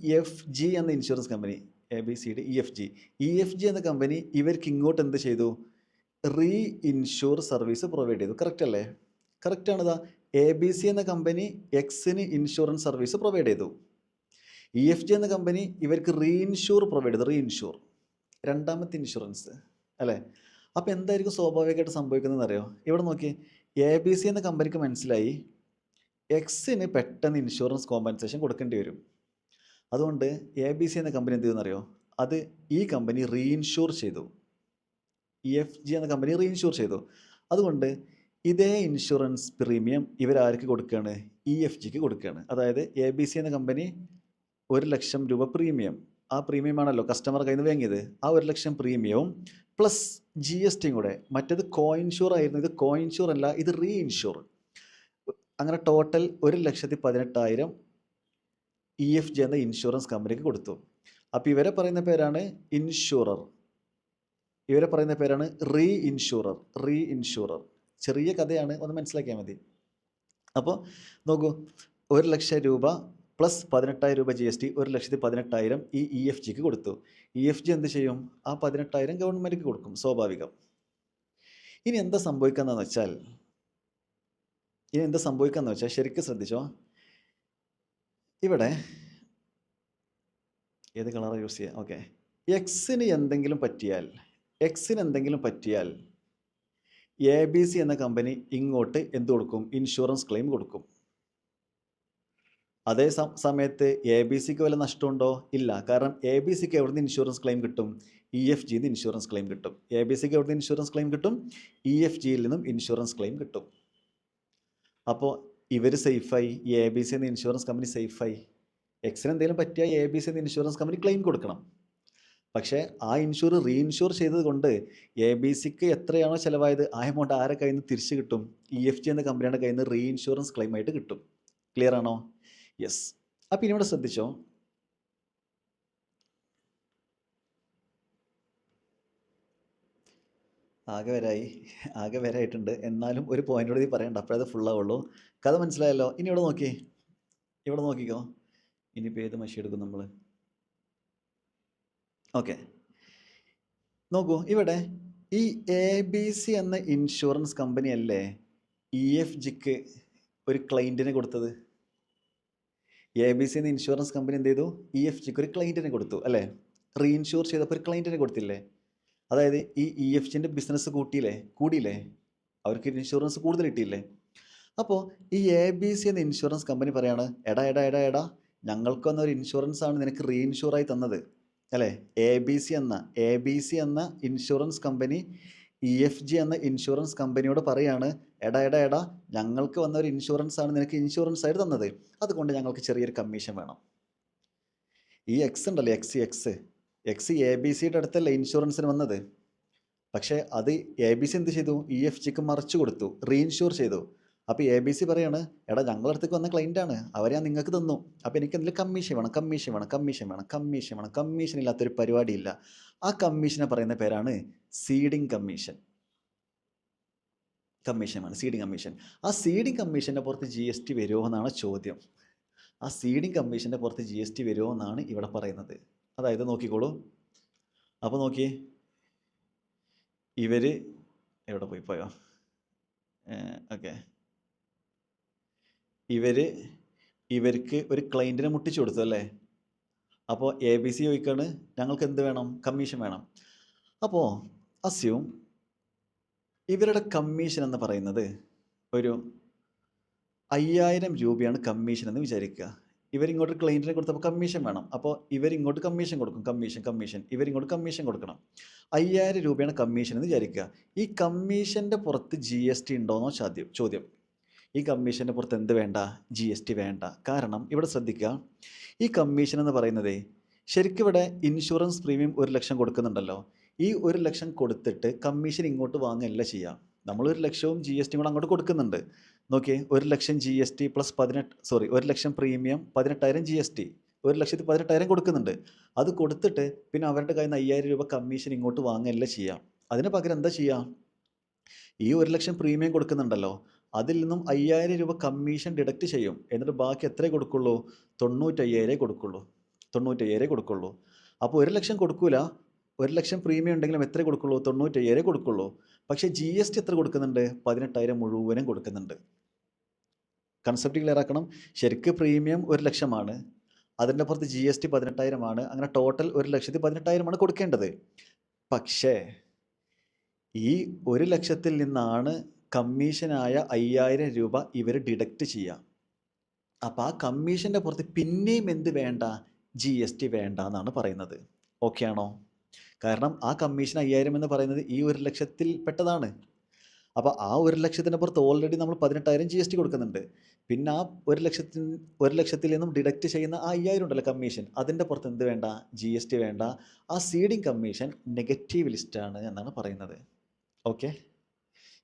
EFG എന്ന ഇൻഷുറൻസ് കമ്പനി, ABCD EFG എന്ന കമ്പനി ഇവർക്ക് ഇങ്ങോട്ട് എന്ത് ചെയ്തു? റീഇൻഷൂർ സർവീസ് പ്രൊവൈഡ് ചെയ്തു. കറക്റ്റ് അല്ലേ? കറക്റ്റ് ആണിതാ. ABC എന്ന കമ്പനി എക്സിന് ഇൻഷുറൻസ് സർവീസ് പ്രൊവൈഡ് ചെയ്തു. EFG എന്ന കമ്പനി ഇവർക്ക് റീഇൻഷൂർ പ്രൊവൈഡ് ചെയ്തു. റീഇൻഷൂർ, രണ്ടാമത്തെ ഇൻഷുറൻസ് അല്ലേ? അപ്പോൾ എന്തായിരിക്കും സ്വാഭാവികമായിട്ട് സംഭവിക്കുന്നതെന്ന് അറിയോ? ഇവിടെ നോക്കി, ABC എന്ന കമ്പനിക്ക് മനസ്സിലായി എക്സിന് പെട്ടെന്ന് ഇൻഷുറൻസ് കോമ്പൻസേഷൻ കൊടുക്കേണ്ടി വരും. അതുകൊണ്ട് ABC എന്ന കമ്പനി എന്ത് ചെയ്യുമെന്നറിയോ? അത് ഈ കമ്പനി റീഇൻഷൂർ ചെയ്തു. EFG എന്ന കമ്പനി റീഇൻഷൂർ ചെയ്തു. അതുകൊണ്ട് ഇതേ ഇൻഷുറൻസ് പ്രീമിയം ഇവരാർക്ക് കൊടുക്കുകയാണ്? EFGക്ക് കൊടുക്കുകയാണ്. അതായത് ABC എന്ന കമ്പനി 1,00,000 രൂപ പ്രീമിയം, ആ പ്രീമിയമാണല്ലോ കസ്റ്റമർ കയ്യിൽ നിന്ന് വാങ്ങിയത്, ആ 1,00,000 പ്രീമിയവും പ്ലസ് GSTയും കൂടെ. മറ്റേത് കോയിൻഷൂർ ആയിരുന്നു, ഇത് കോയിൻഷൂർ അല്ല, ഇത് റീഇൻഷൂർ. അങ്ങനെ ടോട്ടൽ 1,18,000 EFG എന്ന ഇൻഷുറൻസ് കമ്പനിക്ക് കൊടുത്തു. അപ്പോൾ ഇവരെ പറയുന്ന പേരാണ് ഇൻഷുറർ, ഇവരെ പറയുന്ന പേരാണ് റീഇൻഷുറർ. ചെറിയ കഥയാണ്, ഒന്ന് മനസ്സിലാക്കിയാൽ മതി. അപ്പോൾ നോക്കൂ, 1,00,000 രൂപ പ്ലസ് 18,000 രൂപ GST, 1,18,000 ഈ EFGക്ക് കൊടുത്തു. EFG എന്ത് ചെയ്യും? ആ 18,000 ഗവൺമെൻറ്റിക്ക് കൊടുക്കും, സ്വാഭാവികം. ഇനി എന്താ സംഭവിക്കുന്നതെന്ന് വെച്ചാൽ ശരിക്കും ശ്രദ്ധിച്ചോ. ഇവിടെ ഏത് കളറാണ് യൂസ് ചെയ്യുക? ഓക്കെ, എക്സിന് എന്തെങ്കിലും പറ്റിയാൽ ABC എന്ന കമ്പനി ഇങ്ങോട്ട് എന്ത് കൊടുക്കും? ഇൻഷുറൻസ് ക്ലെയിം കൊടുക്കും. അതേ സമയത്ത് ABCക്ക് വല്ല നഷ്ടമുണ്ടോ? ഇല്ല. കാരണം ABCക്ക് എവിടുന്ന് ഇൻഷുറൻസ് ക്ലെയിം കിട്ടും? EFGയിൽ നിന്ന് ഇൻഷുറൻസ് ക്ലെയിം കിട്ടും. ABCക്ക് എവിടുന്ന് ഇൻഷുറൻസ് ക്ലെയിം കിട്ടും? EFGയിൽ നിന്നും ഇൻഷുറൻസ് ക്ലെയിം കിട്ടും. അപ്പോൾ ഇവർ സേഫായി, ഈ ABC എന്ന ഇൻഷുറൻസ് കമ്പനി സേഫായി. എക്സിന് എന്തെങ്കിലും പറ്റിയാൽ ABC എന്ന ഇൻഷുറൻസ് കമ്പനി ക്ലെയിം കൊടുക്കണം. പക്ഷേ ആ റീഇൻഷൂർ ചെയ്തത് കൊണ്ട് ABCക്ക് എത്രയാണോ ചിലവായത് ആ എമൗണ്ട് ആരെ കയ്യിൽ നിന്ന് തിരിച്ചു കിട്ടും? EFG എന്ന കമ്പനിയുടെ കയ്യിൽ നിന്ന് റീഇൻഷുറൻസ് ക്ലെയിം ആയിട്ട് കിട്ടും. ക്ലിയർ ആണോ? യെസ്. അപ്പം ഇനി ഇവിടെ ശ്രദ്ധിച്ചോ, ആകെ വരായിട്ടുണ്ട്. എന്നാലും ഒരു പോയിൻ്റോട് ഇത് പറയണ്ട, അപ്പോഴത് ഫുള്ളാവുള്ളൂ. കഥ മനസ്സിലായല്ലോ? ഇനി ഇവിടെ നോക്കിക്കോ. ഇനിയിപ്പോൾ ഏത് മഷി എടുക്കും നമ്മൾ? ഓക്കെ, നോക്കൂ, ഇവിടെ ഈ ABC എന്ന ഇൻഷുറൻസ് കമ്പനി അല്ലേ EFGക്ക് ഒരു ക്ലയൻറ്റിനെ കൊടുത്തത്? ABC എന്ന ഇൻഷുറൻസ് കമ്പനി എന്ത് ചെയ്തു? EFGക്ക് ഒരു ക്ലയൻറ്റിനെ കൊടുത്തു അല്ലേ? റീഇൻഷൂർ ചെയ്തപ്പോൾ ഒരു ക്ലയൻറ്റിനെ കൊടുത്തില്ലേ? അതായത് ഈ EFGൻ്റെ ബിസിനസ് കൂടിയില്ലേ? അവർക്ക് ഇൻഷുറൻസ് കൂടുതൽ കിട്ടിയില്ലേ? അപ്പോൾ ഈ ABC എന്ന ഇൻഷുറൻസ് കമ്പനി പറയാണ്, എടാ ഞങ്ങൾക്ക് വന്ന ഒരു ഇൻഷുറൻസ് ആണ് നിനക്ക് റീഇൻഷൂറായി തന്നത് അല്ലേ? ABC എന്ന ഇൻഷുറൻസ് കമ്പനി EFG എന്ന ഇൻഷുറൻസ് കമ്പനിയോട് പറയാണ്, എടാ ഞങ്ങൾക്ക് വന്ന ഒരു ഇൻഷുറൻസ് ആണ് നിനക്ക് ഇൻഷുറൻസ് ആയിട്ട് തന്നത്, അതുകൊണ്ട് ഞങ്ങൾക്ക് ചെറിയൊരു കമ്മീഷൻ വേണം. ഈ എക്സ് ഉണ്ടല്ലോ, എക്സ് ABCയുടെ അടുത്തല്ല ഇൻഷുറൻസിന് വന്നത്. പക്ഷേ അത് ABC എന്ത് ചെയ്തു? EFGക്ക് മറിച്ചു കൊടുത്തു, റീഇൻഷൂർ ചെയ്തു. അപ്പോൾ ABC പറയാണ്, എടാ ഞങ്ങളുടെ അടുത്തേക്ക് വന്ന ക്ലൈൻ്റാണ്, അവരെ ഞാൻ നിങ്ങൾക്ക് തന്നു, അപ്പോൾ എനിക്ക് എന്തെങ്കിലും കമ്മീഷൻ ഇല്ലാത്തൊരു പരിപാടിയില്ല. ആ കമ്മീഷനെ പറയുന്ന പേരാണ് സീഡിംഗ് കമ്മീഷനാണ്, സീഡിംഗ് കമ്മീഷൻ. ആ സീഡിംഗ് കമ്മീഷൻ്റെ പുറത്ത് GST വരുമോ എന്നാണ് ചോദ്യം. ആ സീഡിംഗ് കമ്മീഷൻ്റെ പുറത്ത് GST വരുമോ എന്നാണ് ഇവിടെ പറയുന്നത്. അതായത് നോക്കിക്കോളൂ, അപ്പോൾ നോക്കിയേ, ഇവർ എവിടെ പോയോ? ഓക്കെ, ഇവർക്ക് ഒരു ക്ലയൻറ്റിനെ മുട്ടിച്ചു കൊടുത്തു അല്ലേ? അപ്പോൾ ABC ചോദിക്കാണ്, ഞങ്ങൾക്ക് എന്ത് വേണം? കമ്മീഷൻ വേണം. അപ്പോൾ അസ്യൂം ഇവരുടെ കമ്മീഷൻ എന്ന് പറയുന്നത് ഒരു 5,000 രൂപയാണ് കമ്മീഷൻ എന്ന് വിചാരിക്കുക. ഇവരിങ്ങോട്ട് ക്ലയൻറ്റിനെ കൊടുത്തപ്പോൾ കമ്മീഷൻ വേണം, അപ്പോൾ ഇവരിങ്ങോട്ട് കമ്മീഷൻ കൊടുക്കും. ഇവരിങ്ങോട്ട് കമ്മീഷൻ കൊടുക്കണം. 5,000 രൂപയാണ് കമ്മീഷൻ എന്ന് വിചാരിക്കുക. ഈ കമ്മീഷൻ്റെ പുറത്ത് GST ഉണ്ടോയെന്നോ ചോദ്യം. ഈ കമ്മീഷൻ്റെ പുറത്ത് എന്ത് വേണ്ട? GST വേണ്ട. കാരണം ഇവിടെ ശ്രദ്ധിക്കുക, ഈ കമ്മീഷൻ എന്ന് പറയുന്നത് ശരിക്കും ഇവിടെ ഇൻഷുറൻസ് പ്രീമിയം 1,00,000 കൊടുക്കുന്നുണ്ടല്ലോ. ഈ 1,00,000 കൊടുത്തിട്ട് കമ്മീഷൻ ഇങ്ങോട്ട് വാങ്ങുകയല്ല ചെയ്യുക. നമ്മൾ 1,00,000 GST കൂടെ അങ്ങോട്ട് കൊടുക്കുന്നുണ്ട്. നോക്കിയേ, 1,00,000 GST പ്ലസ് 1,00,000 പ്രീമിയം, 18,000 GST, 1,18,000 കൊടുക്കുന്നുണ്ട്. അത് കൊടുത്തിട്ട് പിന്നെ അവരുടെ കയ്യിൽ നിന്ന് 5,000 രൂപ കമ്മീഷൻ ഇങ്ങോട്ട് വാങ്ങുകയല്ല ചെയ്യുക. അതിന് പകരം എന്താ ചെയ്യുക? ഈ 1,00,000 പ്രീമിയം കൊടുക്കുന്നുണ്ടല്ലോ, അതിൽ നിന്നും 5000 രൂപ കമ്മീഷൻ ഡിഡക്റ്റ് ചെയ്യും. എന്നിട്ട് ബാക്കി എത്രയേ കൊടുക്കുള്ളൂ? 95,000 കൊടുക്കുള്ളൂ. 95,000 കൊടുക്കുള്ളൂ. അപ്പോൾ 1 ലക്ഷം കൊടുക്കൂല. 1 ലക്ഷം പ്രീമിയം ഉണ്ടെങ്കിലും എത്ര കൊടുക്കുള്ളൂ? 95,000 കൊടുക്കുള്ളൂ. പക്ഷേ GST എത്ര കൊടുക്കുന്നുണ്ട്? 18,000 മുഴുവനും കൊടുക്കുന്നുണ്ട്. കൺസെപ്റ്റ് ക്ലിയർ ആക്കണം. ശരിക്ക് പ്രീമിയം 1 ലക്ഷമാണ്. അതിൻ്റെ പുറത്ത് GST 18,000 ആണ്. അങ്ങനെ ടോട്ടൽ 1,18,000 ആണ് കൊടുക്കേണ്ടത്. പക്ഷേ ഈ 1 ലക്ഷത്തിൽ നിന്നാണ് കമ്മീഷനായ 5,000 രൂപ ഇവർ ഡിഡക്റ്റ് ചെയ്യുക. അപ്പോൾ ആ കമ്മീഷൻ്റെ പുറത്ത് പിന്നെയും എന്ത് വേണ്ട? GST വേണ്ട എന്നാണ് പറയുന്നത്. ഓക്കെ ആണോ? കാരണം ആ കമ്മീഷൻ 5,000 എന്ന് പറയുന്നത് ഈ 1 ലക്ഷത്തിൽ പെട്ടതാണ്. അപ്പോൾ ആ 1 ലക്ഷത്തിൻ്റെ പുറത്ത് ഓൾറെഡി നമ്മൾ 18,000 GST കൊടുക്കുന്നുണ്ട്. പിന്നെ ആ 1 ലക്ഷത്തിൽ നിന്നും ഡിഡക്റ്റ് ചെയ്യുന്ന ആ 5,000 ഉണ്ടല്ലോ കമ്മീഷൻ, അതിൻ്റെ പുറത്ത് എന്ത് വേണ്ട? GST വേണ്ട. ആ സീഡിങ് കമ്മീഷൻ നെഗറ്റീവ് ലിസ്റ്റാണ് എന്നാണ് പറയുന്നത്. Okay,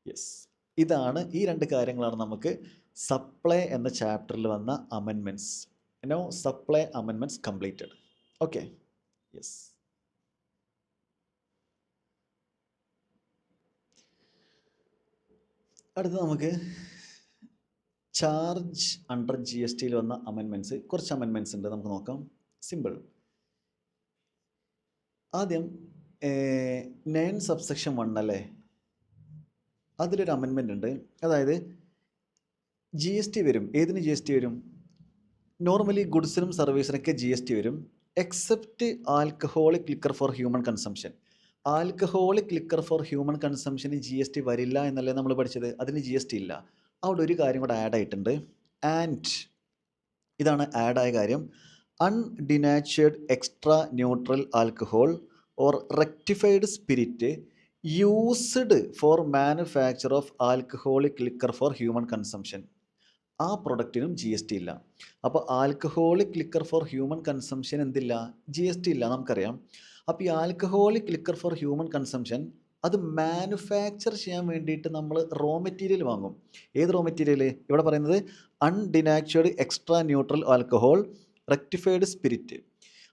yes. ഇതാണ് ഈ 2 കാര്യങ്ങളാണ് നമുക്ക് സപ്ലൈ എന്ന ചാപ്റ്ററിൽ വന്ന amendments. No supply amendments completed. Okay, yes. അടുത്ത് നമുക്ക് ചാർജ് അണ്ടർ GST വന്ന അമെൻമെൻറ്റ്സ്, കുറച്ച് അമെൻമെൻറ്റ്സ് ഉണ്ട്, നമുക്ക് നോക്കാം. സിമ്പിൾ. ആദ്യം 9 സബ്സെക്ഷൻ 1 അല്ലേ, അതിലൊരു അമെൻമെൻ്റ് ഉണ്ട്. അതായത് GST വരും. ഏതിന് GST വരും? നോർമലി ഗുഡ്സിനും സർവീസിനൊക്കെ GST വരും, except alcoholic liquor for human consumption. Alcoholic liquor for human കൺസംഷന് GST വരില്ല എന്നല്ലേ നമ്മൾ പഠിച്ചത്? അതിന് GST ഇല്ല. അവിടെ ഒരു കാര്യം കൂടെ ആഡ് ആയിട്ടുണ്ട്. ആൻഡ് ഇതാണ് ആഡായ കാര്യം. Undenatured extra neutral alcohol or rectified spirit used for manufacture of alcoholic liquor for human consumption. ആ പ്രൊഡക്റ്റിനും GST ഇല്ല. അപ്പോൾ alcoholic liquor for human consumption എന്തില്ല? GST ഇല്ല, നമുക്കറിയാം. അപ്പോൾ ഈ alcoholic liquor for human consumption അത് മാനുഫാക്ചർ ചെയ്യാൻ വേണ്ടിയിട്ട് നമ്മൾ റോ മെറ്റീരിയൽ വാങ്ങും. ഏത് റോ മെറ്റീരിയൽ? ഇവിടെ പറയുന്നത് undenatured extra neutral alcohol rectified spirit.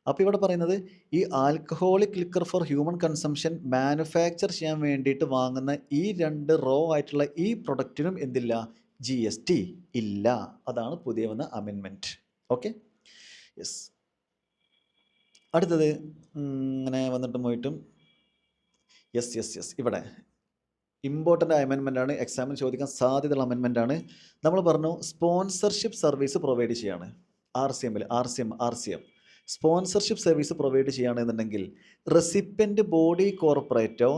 അപ്പോൾ ഇവിടെ പറയുന്നത് ഈ alcoholic liquor for human consumption manufacture ചെയ്യാൻ വേണ്ടിയിട്ട് വാങ്ങുന്ന ഈ 2 റോ ആയിട്ടുള്ള ഈ പ്രൊഡക്റ്റിനും എന്തില്ല? GST ഇല്ല. അതാണ് പുതിയ വന്ന അമെൻമെൻറ്റ്. Okay, yes. അടുത്തത് ഇങ്ങനെ വന്നിട്ടും പോയിട്ടും യെസ് ഇവിടെ ഇമ്പോർട്ടൻ്റ് അമെൻമെൻ്റ് ആണ്, എക്സാമിന് ചോദിക്കാൻ സാധ്യതയുള്ള അമെൻമെൻ്റ് ആണ്. നമ്മൾ പറഞ്ഞു സ്പോൺസർഷിപ്പ് സർവീസ് പ്രൊവൈഡ് ചെയ്യാണ്. RCM സ്പോൺസർഷിപ്പ് സർവീസ് പ്രൊവൈഡ് ചെയ്യുകയാണെന്നുണ്ടെങ്കിൽ റെസിപ്പൻ്റ് ബോഡി കോർപ്പറേറ്റോ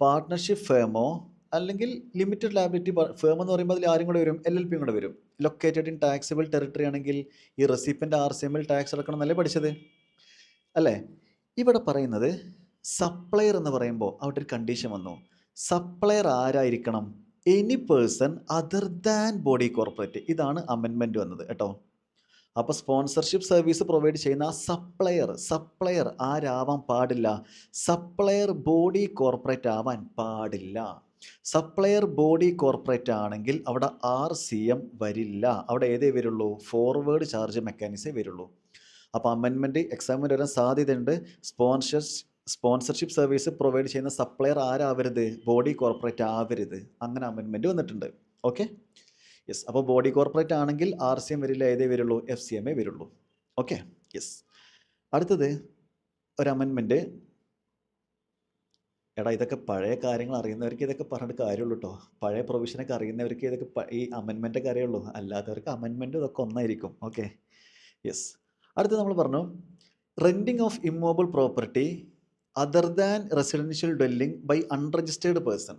പാർട്ട്ണർഷിപ്പ് ഫേമോ അല്ലെങ്കിൽ ലിമിറ്റഡ് ലയബിലിറ്റി ഫേം എന്ന് പറയുമ്പോൾ അതിൽ ആരും കൂടെ വരും? LLP കൂടെ വരും. ലൊക്കേറ്റഡ് ഇൻ ടാക്സിബിൾ ടെറിട്ടറി ആണെങ്കിൽ ഈ റെസിപ്പൻ്റ് RCM ടാക്സ് അടക്കണം എന്നല്ലേ പഠിച്ചത് അല്ലേ? ഇവിടെ പറയുന്നത് സപ്ലയർ എന്ന് പറയുമ്പോൾ അവിടെ ഒരു കണ്ടീഷൻ വന്നു. സപ്ലയർ ആരായിരിക്കണം? Any person other than body corporate. ഇതാണ് അമെൻമെൻറ്റ് വന്നത് കേട്ടോ. അപ്പോൾ സ്പോൺസർഷിപ്പ് സർവീസ് പ്രൊവൈഡ് ചെയ്യുന്ന സപ്ലയർ ആരാവാൻ പാടില്ല? സപ്ലയർ ബോഡി കോർപ്പറേറ്റ് ആവാൻ പാടില്ല. സപ്ലയർ ബോഡി കോർപ്പറേറ്റ് ആണെങ്കിൽ അവിടെ RCM വരില്ല. അവിടെ ഏതേ വരുള്ളൂ? ഫോർവേഡ് ചാർജ് മെക്കാനിസമേ വരുള്ളൂ. അപ്പോൾ അമെൻമെൻറ്റ് എക്സാമിന് വരാൻ സാധ്യതയുണ്ട്. സ്പോൺസർഷിപ്പ് സർവീസ് പ്രൊവൈഡ് ചെയ്യുന്ന സപ്ലയർ ആരാവരുത്? ബോഡി കോർപ്പറേറ്റ് ആവരുത്. അങ്ങനെ അമെൻമെൻറ്റ് വന്നിട്ടുണ്ട്. Okay, yes. അപ്പോൾ ബോഡി കോർപ്പറേറ്റ് ആണെങ്കിൽ RCM വരില്ല, ഏതേ വരുള്ളൂ? FCM വരുള്ളൂ. Okay, yes. അടുത്തത് ഒരു അമെൻമെൻറ്റ്. എടാ ഇതൊക്കെ പഴയ കാര്യങ്ങൾ അറിയുന്നവർക്ക് ഇതൊക്കെ പറഞ്ഞിട്ട് കാര്യമുള്ളൂ കേട്ടോ. പഴയ പ്രൊവിഷനൊക്കെ അറിയുന്നവർക്ക് ഇതൊക്കെ ഈ അമെൻമെൻറ്റൊക്കെ അറിയുള്ളൂ. അല്ലാത്തവർക്ക് അമെൻമെൻറ്റ് ഇതൊക്കെ ഒന്നായിരിക്കും. Okay, yes. അടുത്ത് നമ്മൾ പറഞ്ഞു renting of immovable property other than residential dwelling by unregistered person.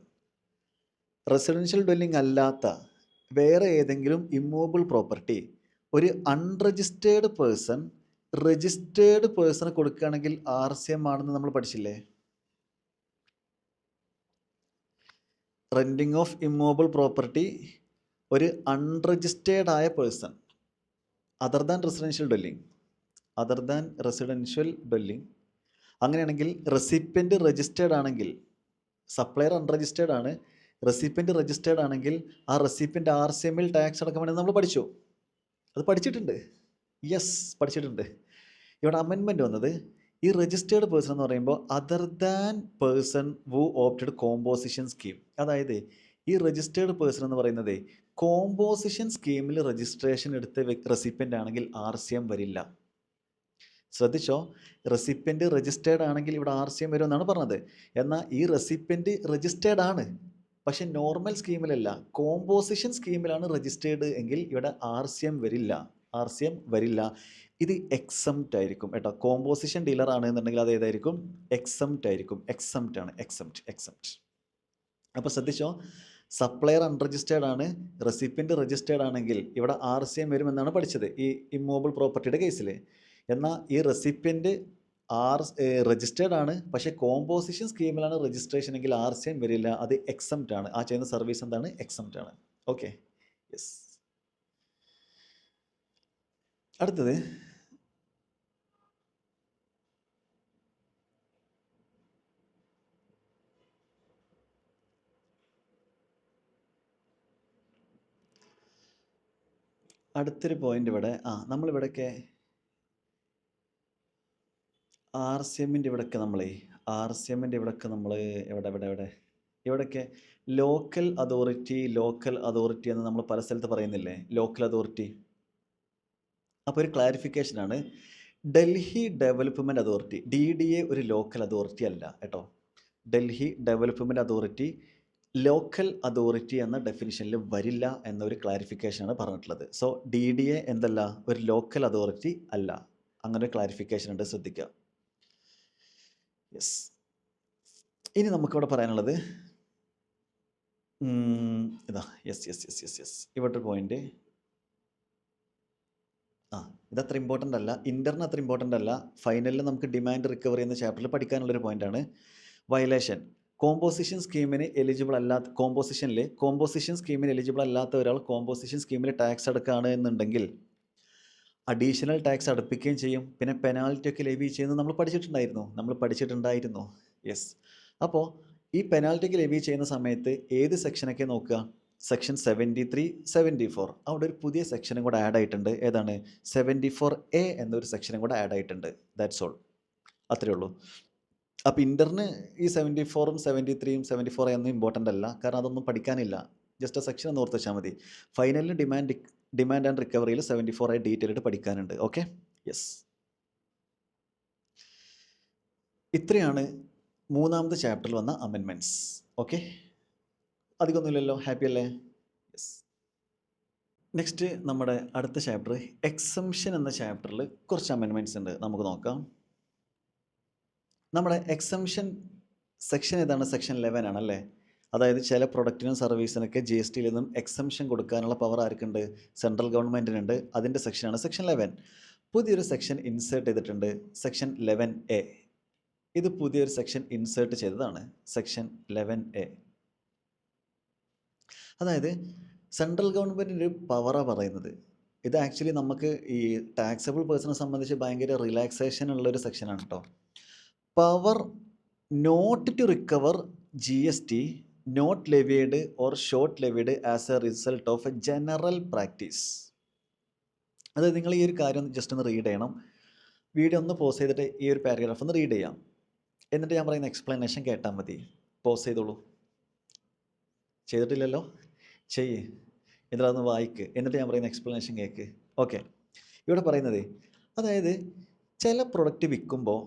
Residential dwelling അല്ലാത്ത വേറെ ഏതെങ്കിലും ഇമ്മൂവബിൾ പ്രോപ്പർട്ടി ഒരു അൺരജിസ്റ്റേർഡ് പേഴ്സൺ രജിസ്റ്റേർഡ് പേഴ്സണ് കൊടുക്കുകയാണെങ്കിൽ RCM ആണെന്ന് നമ്മൾ പഠിച്ചില്ലേ? റെൻറ്റിങ് ഓഫ് ഇമ്മൂവബിൾ പ്രോപ്പർട്ടി ഒരു അൺരജിസ്റ്റേർഡ് ആയ person other than residential dwelling അങ്ങനെയാണെങ്കിൽ റെസിപ്പിയൻ്റ് രജിസ്റ്റേർഡ് ആണെങ്കിൽ, സപ്ലയർ അൺരജിസ്റ്റേർഡ് ആണ്, റെസിപ്പിയൻ്റ് രജിസ്റ്റേർഡ് ആണെങ്കിൽ ആ റെസിപ്പിയൻ്റ് RCMൽ ടാക്സ് അടക്കണമെന്ന് നമ്മൾ പഠിച്ചു. അത് പഠിച്ചിട്ടുണ്ട്. യെസ്, പഠിച്ചിട്ടുണ്ട്. ഇവിടെ അമെൻമെൻറ്റ് വന്നത് ഈ രജിസ്റ്റേർഡ് പേഴ്സൺ എന്ന് പറയുമ്പോൾ അതർ ദാൻ പേഴ്സൺ വു ഓപ്റ്റഡ് കോമ്പോസിഷൻ സ്കീം. അതായത് ഈ രജിസ്റ്റേർഡ് പേഴ്സൺ എന്ന് പറയുന്നത് കോമ്പോസിഷൻ സ്കീമിൽ രജിസ്ട്രേഷൻ എടുത്ത റെസിപ്പിയൻ്റ് ആണെങ്കിൽ RCM വരില്ല. ശ്രദ്ധിച്ചോ, റെസിപ്പിയൻ്റ് രജിസ്റ്റേർഡ് ആണെങ്കിൽ ഇവിടെ RCM വരുമെന്നാണ് പറഞ്ഞത്. എന്നാൽ ഈ റെസിപ്പിയൻ്റ് രജിസ്റ്റേർഡ് ആണ്, പക്ഷെ നോർമൽ സ്കീമിലല്ല, കോമ്പോസിഷൻ സ്കീമിലാണ് രജിസ്റ്റേർഡ് എങ്കിൽ ഇവിടെ RCM വരില്ല. ഇത് എക്സംപ്റ്റ് ആയിരിക്കും കേട്ടോ. കോമ്പോസിഷൻ ഡീലർ ആണ് എന്നുണ്ടെങ്കിൽ അത് ഏതായിരിക്കും? എക്സംപ്റ്റ് ആയിരിക്കും. എക്സംപ്റ്റ്. അപ്പോൾ ശ്രദ്ധിച്ചോ, സപ്ലയർ അൺരജിസ്റ്റേർഡ് ആണ്, റെസിപ്പിയൻ്റ് രജിസ്റ്റേർഡ് ആണെങ്കിൽ ഇവിടെ RCM വരുമെന്നാണ് പഠിച്ചത് ഈ ഇമ്മൂവബിൾ പ്രോപ്പർട്ടിയുടെ കേസിൽ. എന്നാൽ ഈ റെസിപ്പിയൻ്റ് രജിസ്റ്റേർഡ് ആണ്, പക്ഷേ കോമ്പോസിഷൻ സ്കീമിലാണ് രജിസ്ട്രേഷൻ എങ്കിൽ RCM വരില്ല, അത് എക്സംപ്റ്റ് ആണ്. ആ ചെയ്യുന്ന സർവീസ് എന്താണ്? എക്സംപ്റ്റ് ആണ്. Okay, yes. അടുത്തത് അടുത്തൊരു പോയിന്റ് ഇവിടെ നമ്മളിവിടെയൊക്കെ RCMൻ്റെ ഇവിടെയൊക്കെ നമ്മൾ ഇവിടെയൊക്കെ ലോക്കൽ അതോറിറ്റി എന്ന് നമ്മൾ പല സ്ഥലത്ത് പറയുന്നില്ലേ, ലോക്കൽ അതോറിറ്റി. അപ്പോൾ ഒരു ക്ലാരിഫിക്കേഷനാണ്, ഡൽഹി ഡെവലപ്മെൻറ്റ് അതോറിറ്റി DDA ഒരു ലോക്കൽ അതോറിറ്റി അല്ല കേട്ടോ. Delhi development authority local authority എന്ന ഡെഫിനിഷനിൽ വരില്ല എന്നൊരു ക്ലാരിഫിക്കേഷനാണ് പറഞ്ഞിട്ടുള്ളത്. സോ DDA എന്തല്ല, ഒരു ലോക്കൽ അതോറിറ്റി അല്ല. അങ്ങനെ ഒരു ക്ലാരിഫിക്കേഷൻ ഉണ്ട്, ശ്രദ്ധിക്കുക. യെസ്. ഇനി നമുക്കിവിടെ പറയാനുള്ളത് ഇതാ, യെസ്. ഇവിടെ പോയിന്റ് ഇതത്ര ഇമ്പോർട്ടൻ്റ് അല്ല, ഇൻ്ററിന് അത്ര ഇമ്പോർട്ടൻ്റ് അല്ല. ഫൈനലിൽ നമുക്ക് ഡിമാൻഡ് റിക്കവറി എന്ന ചാപ്റ്ററിൽ പഠിക്കാനുള്ളൊരു പോയിൻ്റാണ്. വയലേഷൻ. കോമ്പോസിഷൻ സ്കീമിന് എലിജിബിൾ അല്ലാത്ത ഒരാൾ കോമ്പോസിഷൻ സ്കീമിൽ ടാക്സ് അടക്കുകയാണ് എന്നുണ്ടെങ്കിൽ അഡീഷണൽ ടാക്സ് അടപ്പിക്കുകയും ചെയ്യും. പിന്നെ പെനാൽറ്റി ഒക്കെ ലെവി ചെയ്യുന്നത് നമ്മൾ പഠിച്ചിട്ടുണ്ടായിരുന്നു. യെസ്. അപ്പോൾ ഈ പെനാൽറ്റി ഒക്കെ ലെവി ചെയ്യുന്ന സമയത്ത് ഏത് സെക്ഷനൊക്കെ നോക്കുക? സെക്ഷൻ 73, 74. അവിടെ ഒരു പുതിയ സെക്ഷനും കൂടെ ആഡ് ആയിട്ടുണ്ട്. ഏതാണ്? 74A എന്നൊരു സെക്ഷനും കൂടെ ആഡ് ആയിട്ടുണ്ട്. That's all. അത്രയേ ഉള്ളൂ. അപ്പോൾ ഇൻ്ററിന് ഈ 74ഉം 73ഉം 74A ഒന്നും ഇമ്പോർട്ടൻ്റ് അല്ല, കാരണം അതൊന്നും പഠിക്കാനില്ല. ജസ്റ്റ് ആ സെക്ഷൻ ഒന്ന് ഓർത്ത് വെച്ചാൽ മതി. ഫൈനലിന് ഡിമാൻഡ് ആൻഡ് റിക്കവറിയിൽ 74A ഡീറ്റെയിൽ ആയിട്ട് പഠിക്കാനുണ്ട്. Okay, yes. ഇത്രയാണ് മൂന്നാമത്തെ ചാപ്റ്ററിൽ വന്ന അമെൻമെൻറ്റ്സ്. ഓക്കെ, അധികമൊന്നുമില്ലല്ലോ, ഹാപ്പി അല്ലേ? യെസ്. നെക്സ്റ്റ് നമ്മുടെ അടുത്ത ചാപ്റ്റർ എക്സംഷൻ എന്ന ചാപ്റ്ററിൽ കുറച്ച് അമെൻമെൻറ്റ്സ് ഉണ്ട്, നമുക്ക് നോക്കാം. നമ്മുടെ എക്സംഷൻ സെക്ഷൻ ഏതാണ്? സെക്ഷൻ 11 ആണല്ലേ. അതായത് ചില പ്രൊഡക്റ്റിനും സർവീസിനൊക്കെ GSTയിൽ നിന്നും എക്സംഷൻ കൊടുക്കാനുള്ള പവർ ആർക്കുണ്ട്? സെൻട്രൽ ഗവൺമെൻറ്റിനുണ്ട്. അതിൻ്റെ സെക്ഷനാണ് സെക്ഷൻ 11. പുതിയൊരു സെക്ഷൻ ഇൻസേർട്ട് ചെയ്തിട്ടുണ്ട്, സെക്ഷൻ 11A. ഇത് പുതിയൊരു സെക്ഷൻ ഇൻസേർട്ട് ചെയ്തതാണ്, സെക്ഷൻ 11A. അതായത് സെൻട്രൽ ഗവൺമെൻറ്റിൻ്റെ ഒരു പവറാണ് പറയുന്നത്. ഇത് ആക്ച്വലി നമുക്ക് ഈ ടാക്സബിൾ പേഴ്സണെ സംബന്ധിച്ച് ഭയങ്കര റിലാക്സേഷൻ ഉള്ളൊരു സെക്ഷനാണ് കേട്ടോ. Power not to recover GST not levied or short levied as a result of a general practice. അതായത് നിങ്ങൾ ഈ ഒരു കാര്യം ജസ്റ്റ് ഒന്ന് റീഡ് ചെയ്യണം. വീഡിയോ ഒന്ന് പോസ് ചെയ്തിട്ട് ഈ ഒരു പാരഗ്രാഫ് ഒന്ന് റീഡ് ചെയ്യാം, എന്നിട്ട് ഞാൻ പറയുന്ന എക്സ്പ്ലനേഷൻ കേട്ടാൽ മതി. പോസ് ചെയ്തോളൂ. ചെയ്തിട്ടില്ലല്ലോ? ചെയ്യ്, എന്നിട്ട് അതൊന്ന് വായിക്ക്, എന്നിട്ട് ഞാൻ പറയുന്ന എക്സ്പ്ലനേഷൻ കേൾക്ക്. ഓക്കെ, ഇവിടെ പറയുന്നത്, അതായത് ചില പ്രൊഡക്റ്റ് വിൽക്കുമ്പോൾ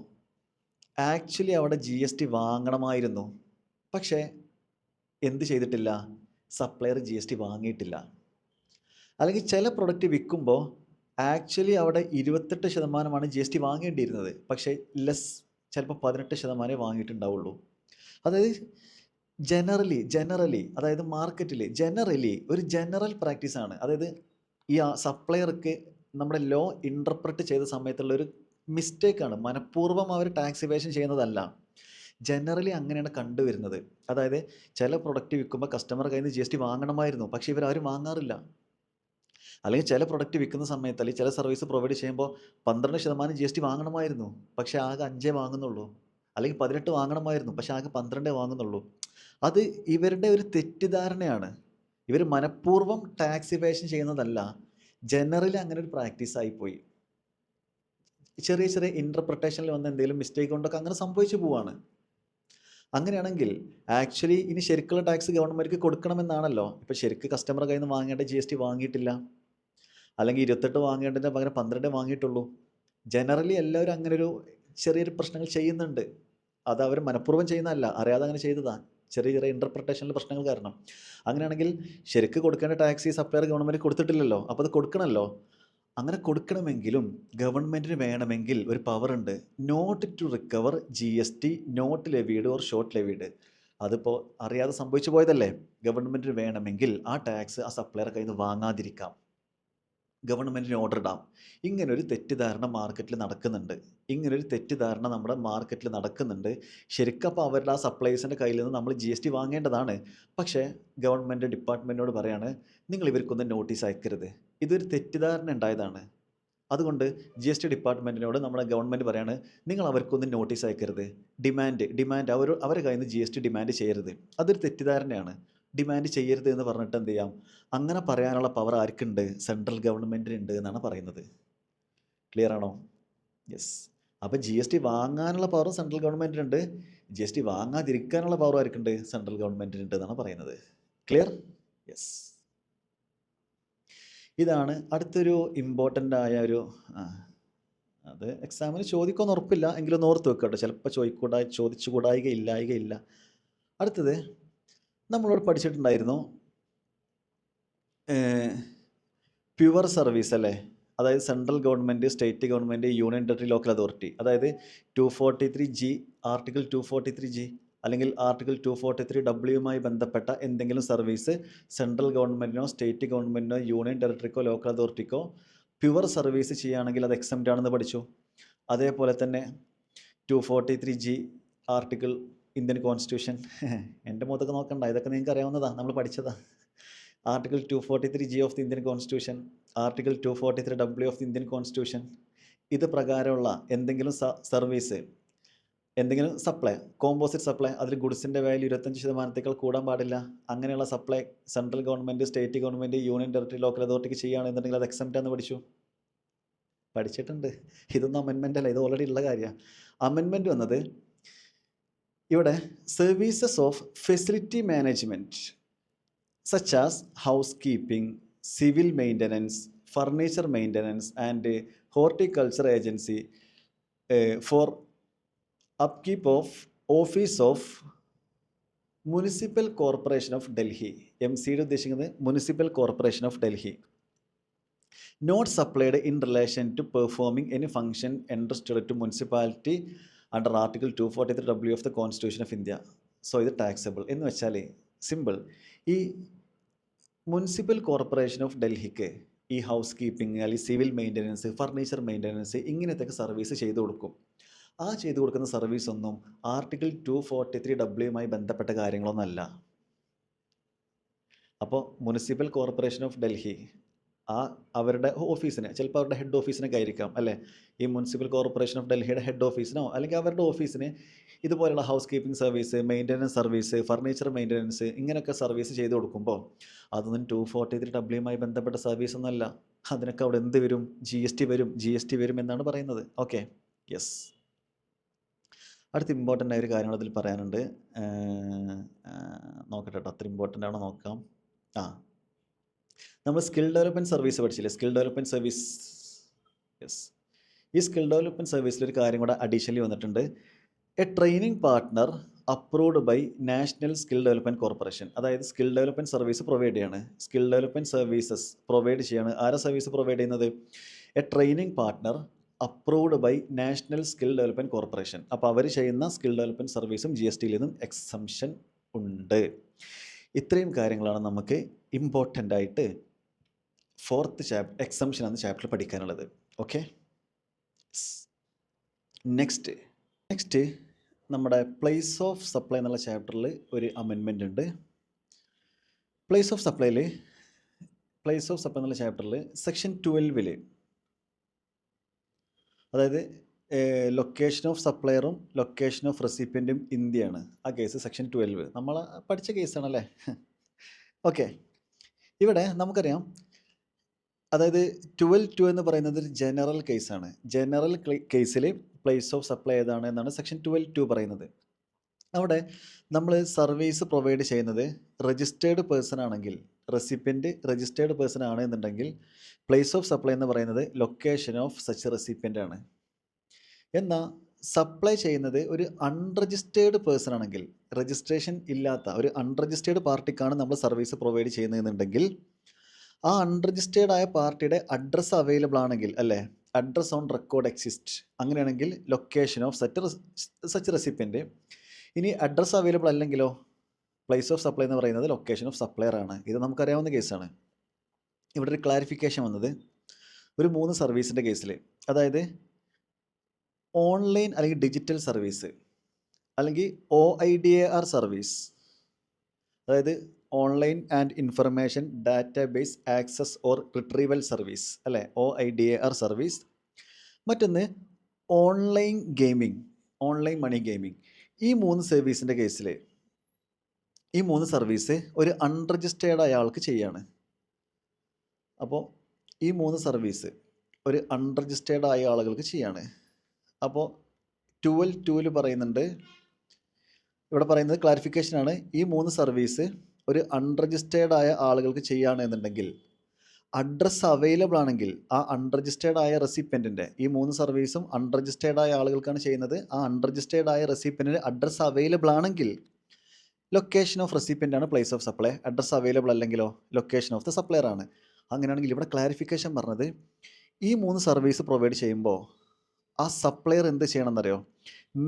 ആക്ച്വലി അവിടെ GST വാങ്ങണമായിരുന്നു, പക്ഷേ എന്ത് ചെയ്തിട്ടില്ല? സപ്ലയർ GST വാങ്ങിയിട്ടില്ല. അല്ലെങ്കിൽ ചില പ്രൊഡക്റ്റ് വിൽക്കുമ്പോൾ ആക്ച്വലി അവിടെ 28% GST വാങ്ങേണ്ടിയിരുന്നത്, പക്ഷേ ചിലപ്പോൾ 18% വാങ്ങിയിട്ടുണ്ടാവുള്ളൂ. അതായത് ജനറലി അതായത് മാർക്കറ്റിൽ ഒരു ജനറൽ പ്രാക്ടീസാണ്. അതായത് ഈ സപ്ലയർക്ക് നമ്മുടെ ലോ ഇൻ്റർപ്രറ്റ് ചെയ്ത സമയത്തുള്ളൊരു മിസ്റ്റേക്കാണ്, മനഃപൂർവ്വം അവർ ടാക്സ് ഇവേഷൻ ചെയ്യുന്നതല്ല. ജനറലി അങ്ങനെയാണ് കണ്ടുവരുന്നത്. അതായത് ചില പ്രൊഡക്റ്റ് വിൽക്കുമ്പോൾ കസ്റ്റമർ കയ്യിൽ നിന്ന് GST വാങ്ങണമായിരുന്നു, പക്ഷേ ഇവരാരും വാങ്ങാറില്ല. അല്ലെങ്കിൽ ചില പ്രൊഡക്റ്റ് വിൽക്കുന്ന സമയത്ത് അല്ലെങ്കിൽ ചില സർവീസ് പ്രൊവൈഡ് ചെയ്യുമ്പോൾ 12% GST വാങ്ങണമായിരുന്നു, പക്ഷേ ആകെ 5 വാങ്ങുന്നുള്ളൂ. അല്ലെങ്കിൽ 18 വാങ്ങണമായിരുന്നു, പക്ഷേ ആകെ 12 വാങ്ങുന്നുള്ളൂ. അത് ഇവരുടെ ഒരു തെറ്റിദ്ധാരണയാണ്. ഇവർ മനഃപൂർവ്വം ടാക്സ് ഇവേഷൻ ചെയ്യുന്നതല്ല, ജനറലി അങ്ങനെ ഒരു പ്രാക്ടീസ് ആയിപ്പോയി. ചെറിയ ഇൻ്റർപ്രിട്ടേഷനിൽ വന്ന എന്തെങ്കിലും മിസ്റ്റേക്ക് കൊണ്ടൊക്കെ അങ്ങനെ സംഭവിച്ചു പോവാണ്. അങ്ങനെയാണെങ്കിൽ ആക്ച്വലി ഇനി ശരിക്കുള്ള ടാക്സ് ഗവൺമെൻറ്റിക്ക് കൊടുക്കണമെന്നാണല്ലോ. ഇപ്പോൾ ശരിക്ക് കസ്റ്റമറുടെ കയ്യിൽ നിന്ന് വാങ്ങേണ്ട GST വാങ്ങിയിട്ടില്ല, അല്ലെങ്കിൽ 28 വാങ്ങേണ്ടതിന് പകരം 12 വാങ്ങിയിട്ടുള്ളൂ. ജനറലി എല്ലാവരും അങ്ങനെ ഒരു ചെറിയൊരു പ്രശ്നങ്ങൾ ചെയ്യുന്നുണ്ട്. അത് അവർ മനഃപൂർവ്വം ചെയ്യുന്നതല്ല, അറിയാതെ അങ്ങനെ ചെയ്തതാണ്. ചെറിയ ചെറിയ ഇൻ്റർപ്രിട്ടേഷനിൽ പ്രശ്നങ്ങൾ കാരണം. അങ്ങനെയാണെങ്കിൽ ശരിക്ക് കൊടുക്കേണ്ട ടാക്സ് ഈ സപ്ലയർ ഗവൺമെൻറ് കൊടുത്തിട്ടില്ലല്ലോ, അപ്പോൾ അത് കൊടുക്കണമല്ലോ. അങ്ങനെ കൊടുക്കണമെങ്കിലും ഗവൺമെൻറ്റിന് വേണമെങ്കിൽ ഒരു പവർ ഉണ്ട്, not to recover GST not levied or short levied. അതിപ്പോൾ അറിയാതെ സംഭവിച്ചു പോയതല്ലേ. ഗവൺമെൻറ്റിന് വേണമെങ്കിൽ ആ ടാക്സ് ആ സപ്ലയർ കയ്യിൽ നിന്ന് വാങ്ങാതിരിക്കാം, ഗവൺമെൻറ്റിന് ഓർഡർ ഇടാം. ഇങ്ങനൊരു തെറ്റിദ്ധാരണ മാർക്കറ്റിൽ നടക്കുന്നുണ്ട്. ഇങ്ങനൊരു തെറ്റിദ്ധാരണ നമ്മുടെ മാർക്കറ്റിൽ നടക്കുന്നുണ്ട്. ശരിക്കും അപ്പോൾ അവരുടെ ആ സപ്ലൈസിൻ്റെ കയ്യിൽ നിന്ന് നമ്മൾ GST വാങ്ങേണ്ടതാണ്. പക്ഷേ ഗവൺമെൻറ് ഡിപ്പാർട്ട്മെൻറ്റിനോട് പറയാണ്, നിങ്ങൾ ഇവർക്കൊന്നും നോട്ടീസ് അയക്കരുത്. ഇതൊരു തെറ്റിദ്ധാരണ ഉണ്ടായതാണ്. അതുകൊണ്ട് GST ഡിപ്പാർട്ട്മെൻറ്റിനോട് നമ്മുടെ ഗവൺമെൻറ് പറയാണ്, നിങ്ങൾ അവർക്കൊന്നും നോട്ടീസ് അയക്കരുത്. ഡിമാൻഡ് അവരുടെ കയ്യിൽ നിന്ന് GST ഡിമാൻഡ് ചെയ്യരുത്. അതൊരു തെറ്റിദ്ധാരണയാണ്. ഡിമാൻഡ് ചെയ്യരുത് എന്ന് പറഞ്ഞിട്ട് എന്ത് ചെയ്യാം, അങ്ങനെ പറയാനുള്ള പവർ ആർക്കുണ്ട്? സെൻട്രൽ ഗവൺമെൻറ്റിനുണ്ട് എന്നാണ് പറയുന്നത്. ക്ലിയർ ആണോ? യെസ്. അപ്പോൾ GST വാങ്ങാനുള്ള പവർ സെൻട്രൽ ഗവൺമെൻറ്റിനുണ്ട്, GST വാങ്ങാതിരിക്കാനുള്ള പവർ ആർക്കുണ്ട്? സെൻട്രൽ ഗവൺമെൻറ്റിനുണ്ട് എന്നാണ് പറയുന്നത്. ക്ലിയർ? യെസ്. ഇതാണ് അടുത്തൊരു ഇമ്പോർട്ടൻ്റ് ആയ ഒരു അത് എക്സാമിന് ചോദിക്കുമെന്ന് ഉറപ്പില്ല, എങ്കിലും ഒന്ന് ഓർത്ത് വെക്കട്ടെ, ചിലപ്പോൾ ചോദിച്ചുകൂടായികയില്ല. അടുത്തത് നമ്മളോട് പഠിച്ചിട്ടുണ്ടായിരുന്നു പ്യുവർ സർവീസ് അല്ലേ, അതായത് central government, state government, union territory local authority, അതായത് 243G, ആർട്ടിക്കിൾ 243G അല്ലെങ്കിൽ ആർട്ടിക്കിൾ 243W ബന്ധപ്പെട്ട എന്തെങ്കിലും സർവീസ് സെൻട്രൽ ഗവൺമെൻറ്റിനോ സ്റ്റേറ്റ് ഗവൺമെൻറ്റിനോ യൂണിയൻ ടെറിട്ടറിക്കോ ലോക്കൽ അതോറിറ്റിക്കോ പ്യുവർ സർവീസ് ചെയ്യുകയാണെങ്കിൽ അത് എക്സംപ്റ്റ് ആണെന്ന് പഠിച്ചു. അതേപോലെ തന്നെ 243G ആർട്ടിക്കിൾ ഇന്ത്യൻ കോൺസ്റ്റിറ്റ്യൂഷൻ, എൻ്റെ മുഖത്തൊക്കെ നോക്കണ്ട, ഇതൊക്കെ നിങ്ങൾക്ക് അറിയാവുന്നതാണ്, നമ്മൾ പഠിച്ചതാണ്. Article 243G of the Indian constitution, article 243W of the Indian constitution, ഇത് പ്രകാരമുള്ള എന്തെങ്കിലും സർവീസ്, എന്തെങ്കിലും സപ്ലൈ, കോമ്പോസിറ്റ് സപ്ലൈ, അതിൽ ഗുഡ്സിൻ്റെ വാല്യൂ 25% കൂടാൻ പാടില്ല. അങ്ങനെയുള്ള supply central government, state government, union territory local അതോറിറ്റിക്ക് ചെയ്യുകയാണെന്നുണ്ടെങ്കിൽ അത് എക്സംപ്റ്റ് ആണെന്ന് പഠിച്ചിട്ടുണ്ട്. ഇതൊന്നും അമെൻമെൻ്റ് അല്ല, ഇത് ഓൾറെഡി ഉള്ള കാര്യമാണ്. അമെൻമെൻറ്റ് വന്നത് ഇവിടെ services of facility management such as housekeeping, civil maintenance, furniture maintenance and horticulture agency for upkeep of office of Municipal Corporation of Delhi. MCയുടെ ഉദ്ദേശിക്കുന്നത് municipal corporation of Delhi. Not supplied in relation to performing any function entrusted to municipality under article 243W of the constitution of India. So ഇത് ടാക്സബിൾ എന്ന് വെച്ചാൽ സിമ്പിൾ, ഈ മുനിസിപ്പൽ കോർപ്പറേഷൻ ഓഫ് ഡൽഹിക്ക് ഈ ഹൗസ് കീപ്പിംഗ് അല്ലെങ്കിൽ സിവിൽ മെയിൻ്റനൻസ്, ഫർണിച്ചർ മെയിൻ്റനൻസ് ഇങ്ങനത്തെ സർവീസ് ചെയ്തു കൊടുക്കും. ആ ചെയ്തു കൊടുക്കുന്ന സർവീസ് ഒന്നും ആർട്ടിക്കിൾ 243W ബന്ധപ്പെട്ട കാര്യങ്ങളൊന്നുമല്ല. അപ്പോൾ മുനിസിപ്പൽ കോർപ്പറേഷൻ ഓഫ് ഡൽഹി അവരുടെ ഓഫീസിന്, ചിലപ്പോൾ അവരുടെ ഹെഡ് ഓഫീസിനൊക്കെ ആയിരിക്കാം അല്ലേ, ഈ മുനിസിപ്പൽ കോർപ്പറേഷൻ ഓഫ് ഡൽഹിയുടെ ഹെഡ് ഓഫീസിനോ അല്ലെങ്കിൽ അവരുടെ ഓഫീസിന് ഇതുപോലെയുള്ള house keeping service, maintenance service, furniture maintenance ഇങ്ങനെയൊക്കെ സർവീസ് ചെയ്ത് കൊടുക്കുമ്പോൾ അതൊന്നും 243W ബന്ധപ്പെട്ട സർവീസ് ഒന്നുമല്ല. അതിനൊക്കെ അവിടെ എന്ത് വരും? GST വരും എന്നാണ് പറയുന്നത്. Okay, yes. അടുത്ത ഇമ്പോർട്ടൻ്റ് ആയ ഒരു കാര്യങ്ങൾ അതിൽ പറയാനുണ്ട്. നോക്കട്ടെ കേട്ടോ, അത്ര ഇമ്പോർട്ടൻ്റ് ആണോ നോക്കാം. നമ്മൾ സ്കിൽ ഡെവലപ്മെൻറ്റ് സർവീസ് പഠിച്ചില്ലേ, സ്കിൽ ഡെവലപ്മെൻറ്റ് സർവീസ്. യെസ്, ഈ സ്കിൽ ഡെവലപ്മെൻറ്റ് സർവീസിലൊരു കാര്യം കൂടെ അഡീഷണലി വന്നിട്ടുണ്ട്. A training partner approved by national skill development corporation. അതായത് സ്കിൽ ഡെവലപ്മെൻറ്റ് സർവീസ് പ്രൊവൈഡ് ചെയ്യാണ്, സ്കിൽ ഡെവലപ്മെൻറ്റ് സർവീസസ് പ്രൊവൈഡ് ചെയ്യാണ്. ആരാ സർവീസ് പ്രൊവൈഡ് ചെയ്യുന്നത്? A training partner approved by national skill development corporation. അപ്പോൾ അവർ ചെയ്യുന്ന സ്കിൽ ഡെവലപ്മെൻറ്റ് സർവീസും GSTയിൽ നിന്നും എക്സംഷൻ ഉണ്ട്. ഇത്രയും കാര്യങ്ങളാണ് നമുക്ക് ഇമ്പോർട്ടൻ്റ് ആയിട്ട് 4th ചാപ്റ്റർ എക്സംഷൻ എന്ന ചാപ്റ്ററിൽ പഠിക്കാനുള്ളത്. ഓക്കെ, നെക്സ്റ്റ് നമ്മുടെ പ്ലേസ് ഓഫ് സപ്ലൈ എന്നുള്ള ചാപ്റ്ററിൽ ഒരു അമെൻമെൻ്റ് ഉണ്ട്. പ്ലേസ് ഓഫ് സപ്ലൈ എന്നുള്ള ചാപ്റ്ററിൽ സെക്ഷൻ 12 അതായത് ലൊക്കേഷൻ ഓഫ് സപ്ലയറും ലൊക്കേഷൻ ഓഫ് റെസിപ്പിയൻറ്റും ഇന്ത്യയാണ്. ആ കേസ് സെക്ഷൻ 12 നമ്മൾ പഠിച്ച കേസാണല്ലേ. ഓക്കെ, ഇവിടെ നമുക്കറിയാം, അതായത് 12(2) എന്ന് പറയുന്നത് ഒരു ജനറൽ കേസാണ്. ജനറൽ കേസിൽ പ്ലേസ് ഓഫ് സപ്ലൈ ഏതാണ് എന്നാണ് സെക്ഷൻ 12(2) പറയുന്നത്. അവിടെ നമ്മൾ സർവീസ് പ്രൊവൈഡ് ചെയ്യുന്നത് രജിസ്റ്റേർഡ് പേഴ്സൺ ആണെങ്കിൽ, റെസിപ്പിയൻറ്റ് രജിസ്റ്റേർഡ് പേഴ്സൺ ആണ് എന്നുണ്ടെങ്കിൽ പ്ലേസ് ഓഫ് സപ്ലൈ എന്ന് പറയുന്നത് ലൊക്കേഷൻ ഓഫ് സച്ച് റെസിപ്പിയൻ്റ് ആണ്. എന്നാൽ സപ്ലൈ ചെയ്യുന്നത് ഒരു അൺരജിസ്റ്റേർഡ് പേഴ്സൺ ആണെങ്കിൽ, രജിസ്ട്രേഷൻ ഇല്ലാത്ത ഒരു അൺരജിസ്റ്റേർഡ് പാർട്ടിക്കാണ് നമ്മൾ സർവീസ് പ്രൊവൈഡ് ചെയ്യുന്നതെന്നുണ്ടെങ്കിൽ ആ അൺരജിസ്റ്റേർഡ് ആയ പാർട്ടിയുടെ അഡ്രസ്സ് അവൈലബിൾ ആണെങ്കിൽ, അല്ലേ, അഡ്രസ് ഓൺ റെക്കോർഡ് എക്സിസ്റ്റ്, അങ്ങനെയാണെങ്കിൽ ലൊക്കേഷൻ ഓഫ് സച്ച് റെസിപ്പിയൻ്റ്. ഇനി അഡ്രസ്സ് അവൈലബിൾ അല്ലെങ്കിലോ പ്ലേസ് ഓഫ് സപ്ലൈ എന്ന് പറയുന്നത് ലൊക്കേഷൻ ഓഫ് സപ്ലയർ ആണ്. ഇത് നമുക്കറിയാവുന്ന കേസാണ്. ഇവിടെ ഒരു ക്ലാരിഫിക്കേഷൻ വന്നത് ഒരു 3 സർവീസിൻ്റെ കേസിൽ, അതായത് ഓൺലൈൻ അല്ലെങ്കിൽ ഡിജിറ്റൽ സർവീസ്, അല്ലെങ്കിൽ OIDAR സർവീസ്, അതായത് online and information database access or retrieval service, അല്ലേ, OIDAR സർവീസ്. മറ്റൊന്ന് online gaming, online money gaming. ഈ 3 സർവീസിൻ്റെ കേസിൽ ഈ 3 സർവീസ് ഒരു അൺരജിസ്റ്റേർഡ് ആയ ആൾക്ക് ചെയ്യാണ്. അപ്പോൾ ഈ 3 സർവീസ് ഒരു അൺരജിസ്റ്റേർഡ് ആയ ആളുകൾക്ക് ചെയ്യാണ്. അപ്പോൾ 12 പറയുന്നുണ്ട്, ഇവിടെ പറയുന്നത് ക്ലാരിഫിക്കേഷനാണ്. ഈ 3 സർവീസ് ഒരു അൺരജിസ്റ്റേർഡ് ആയ ആളുകൾക്ക് ചെയ്യുകയാണ് എന്നുണ്ടെങ്കിൽ അഡ്രസ്സ് അവൈലബിൾ ആണെങ്കിൽ ആ അൺരജിസ്റ്റേർഡ് ആയ റെസിപ്പിയൻറ്റിൻ്റെ, ഈ 3 സർവീസും അൺരജിസ്റ്റേർഡ് ആയ ആളുകൾക്കാണ് ചെയ്യുന്നത്, ആ അൺരജിസ്റ്റേർഡ് ആയ റെസിപ്പിയൻറ്റിൻ്റെ അഡ്രസ്സ് അവൈലബിൾ ആണെങ്കിൽ ലൊക്കേഷൻ ഓഫ് റെസിപ്പിയൻ്റ് ആണ് place of supply. Address available അല്ലെങ്കിലോ ലൊക്കേഷൻ ഓഫ് ദ സപ്ലയർ ആണ്. അങ്ങനെയാണെങ്കിൽ ഇവിടെ ക്ലാരിഫിക്കേഷൻ പറഞ്ഞത് ഈ 3 സർവീസ് പ്രൊവൈഡ് ചെയ്യുമ്പോൾ ആ സപ്ലയർ എന്ത് ചെയ്യണം എന്നറിയോ?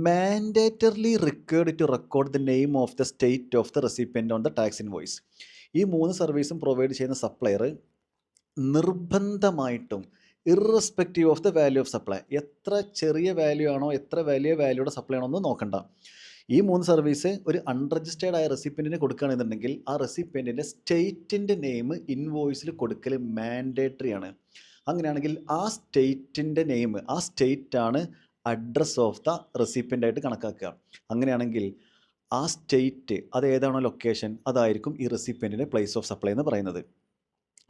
Mandatorily required to record the name of the state of the recipient on the tax invoice. ഈ 3 സർവീസും പ്രൊവൈഡ് ചെയ്യുന്ന സപ്ലയർ നിർബന്ധമായിട്ടും irrespective of the value of supply, എത്ര ചെറിയ വാല്യൂ ആണോ എത്ര വലിയ വാല്യൂയുടെ സപ്ലൈ ആണോ എന്ന് നോക്കണ്ട, ഈ 3 സർവീസ് ഒരു അൺരജിസ്റ്റേർഡ് ആയ റെസിപ്പിയൻറ്റിന് കൊടുക്കുകയാണെന്നുണ്ടെങ്കിൽ ആ റെസിപ്പിയൻറ്റിൻ്റെ സ്റ്റേറ്റിൻ്റെ നെയിം ഇൻവോയ്സിൽ കൊടുക്കൽ മാൻഡേറ്ററി ആണ്. അങ്ങനെയാണെങ്കിൽ ആ സ്റ്റേറ്റിൻ്റെ നെയിം, ആ സ്റ്റേറ്റാണ് അഡ്രസ് ഓഫ് ദ റെസിപ്പിയൻ്റ് ആയിട്ട് കണക്കാക്കുക. അങ്ങനെയാണെങ്കിൽ ആ സ്റ്റേറ്റ് അത് ഏതാണോ ലൊക്കേഷൻ അതായിരിക്കും ഈ റെസിപ്പിയൻറ്റിൻ്റെ പ്ലേസ് ഓഫ് സപ്ലൈ എന്ന് പറയുന്നത്.